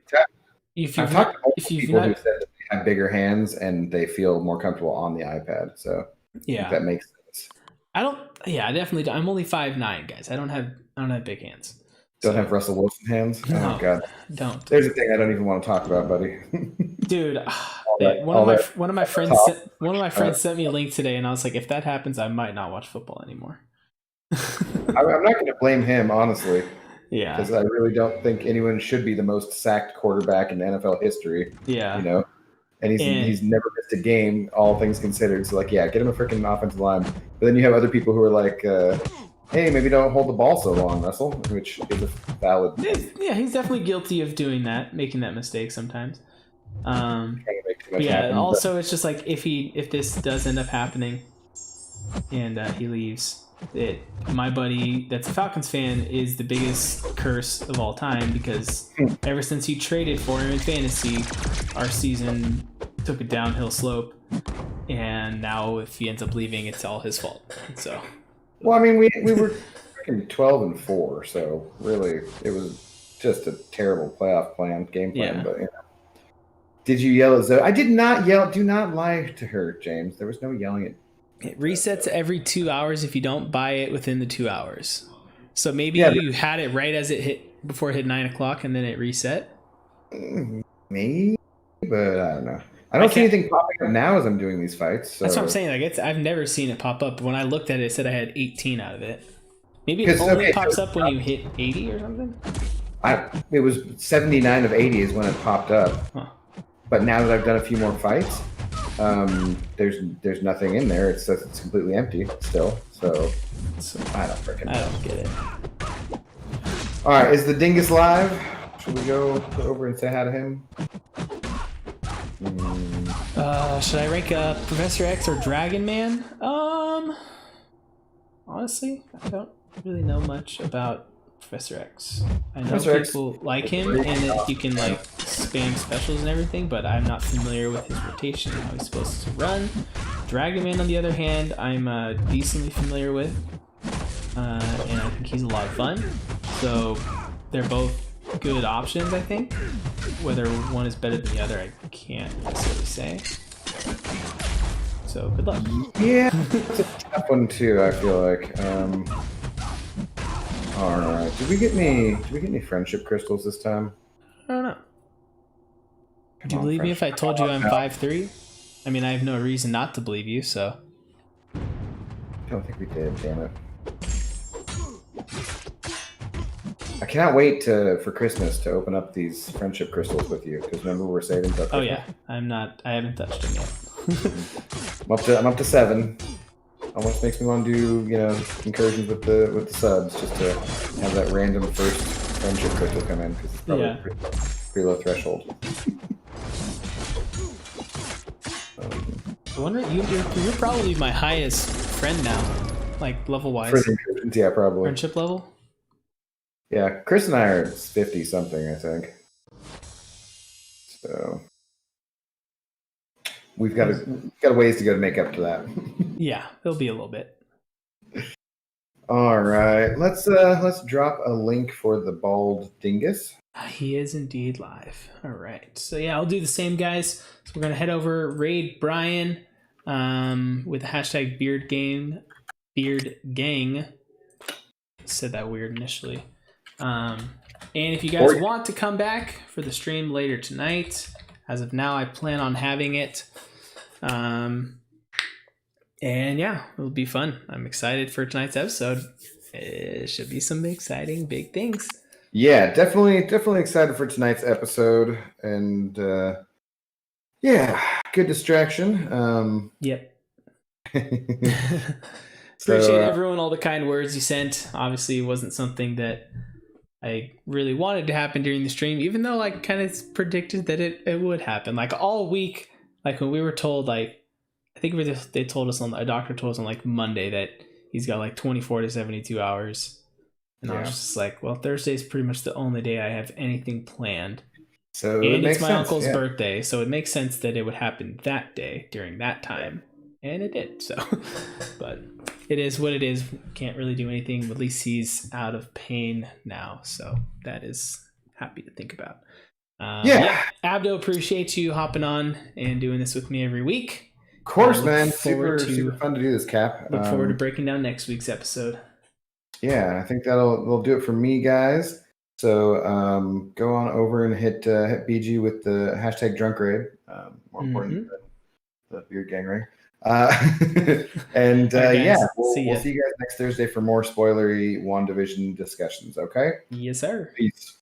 if I've you've talked not, to people who said that they have bigger hands and they feel more comfortable on the iPad. So yeah, that makes sense. I definitely don't. I'm only 5'9", guys. I don't have big hands. Don't have Russell Wilson hands? No, oh god. Don't. There's a thing I don't even want to talk about, buddy. Dude, one of my friends sent me a link today, and I was like, if that happens, I might not watch football anymore. I'm not going to blame him, honestly. Yeah. Because I really don't think anyone should be the most sacked quarterback in NFL history. Yeah. You know? And he's never missed a game, all things considered. So, like, yeah, get him a freaking offensive line. But then you have other people who are like, hey, maybe don't hold the ball so long, Russell, which is a valid. Yeah, he's definitely guilty of doing that, making that mistake sometimes. Also, it's just like if this does end up happening and he leaves, my buddy that's a Falcons fan is the biggest curse of all time, because ever since he traded for him in fantasy, our season took a downhill slope, and now if he ends up leaving, it's all his fault. So, well, I mean, we were 12-4, so really it was just a terrible game plan. Yeah. But did you yell at Zoe? I did not yell. Do not lie to her, James. There was no yelling at. It resets every 2 hours if you don't buy it within the 2 hours. So maybe you had it right as it hit, before it hit 9 o'clock, and then it reset. Maybe, but I don't know. I don't see anything popping up now as I'm doing these fights. So. That's what I'm saying. Like, I've never seen it pop up. But when I looked at it, it said I had 18 out of it. Maybe it only pops up when you hit 80 or something. It was 79 of 80 is when it popped up. Huh. But now that I've done a few more fights, there's nothing in there. It's completely empty still. So I don't get it. All right, is the Dingus live? Should we go over and say hi to him? Should I rank Professor X or Dragon Man? Honestly, I don't really know much about Professor X. I know people like him and that you can like spam specials and everything, but I'm not familiar with his rotation and how he's supposed to run. Dragon Man, on the other hand, I'm decently familiar with, and I think he's a lot of fun. So they're both good options, I think. Whether one is better than the other, I can't necessarily say. So good luck. Yeah, it's a tough one too. I feel like. All right. Did we get any friendship crystals this time? I don't know. Would you believe me if I told you I'm 5'3"? I mean, I have no reason not to believe you. So. I don't think we did. Damn it. I cannot wait for Christmas to open up these friendship crystals with you, because remember we're saving till Christmas. Oh yeah, I haven't touched them yet. I'm up to 7. Almost makes me want to do incursions with the subs, just to have that random first friendship crystal come in, because it's probably pretty low threshold. I wonder, you're probably my highest friend now, like level wise. For the incursions, yeah, probably. Friendship level. Yeah, Chris and I are 50 something, I think. So we've got a ways to go to make up to that. Yeah, it'll be a little bit. All right, let's drop a link for the bald dingus. He is indeed live. All right, so yeah, I'll do the same, guys. So we're gonna head over, raid Brian, with the hashtag Beard Gang. Said that weird initially. And if you guys want to come back for the stream later tonight, as of now, I plan on having it. And yeah, it'll be fun. I'm excited for tonight's episode. It should be some exciting big things. Yeah, definitely excited for tonight's episode, and yeah, good distraction. Yep. So, Appreciate everyone, all the kind words you sent. Obviously, it wasn't something that I really wanted to happen during the stream, even though I kind of predicted that it would happen. Like all week, like when we were told, like I think they told us a doctor told us on like Monday that he's got like 24 to 72 hours. And I was just like, well, Thursday's pretty much the only day I have anything planned. So And it it's makes my sense, uncle's yeah. birthday, so it makes sense that it would happen that day during that time. And it did. So, but it is what it is. Can't really do anything. At least he's out of pain now. So that is happy to think about. Yeah. Abdo, appreciate you hopping on and doing this with me every week. Of course, man. forward Super fun to do this, Cap. Look forward to breaking down next week's episode. Yeah, I think that'll do it for me, guys. So go on over and hit BG with the hashtag drunk raid. More important than the beard gang raid. And All right, yeah, guys. we'll See ya. see you guys next Thursday for more spoilery WandaVision discussions. Okay. Yes, sir. Peace.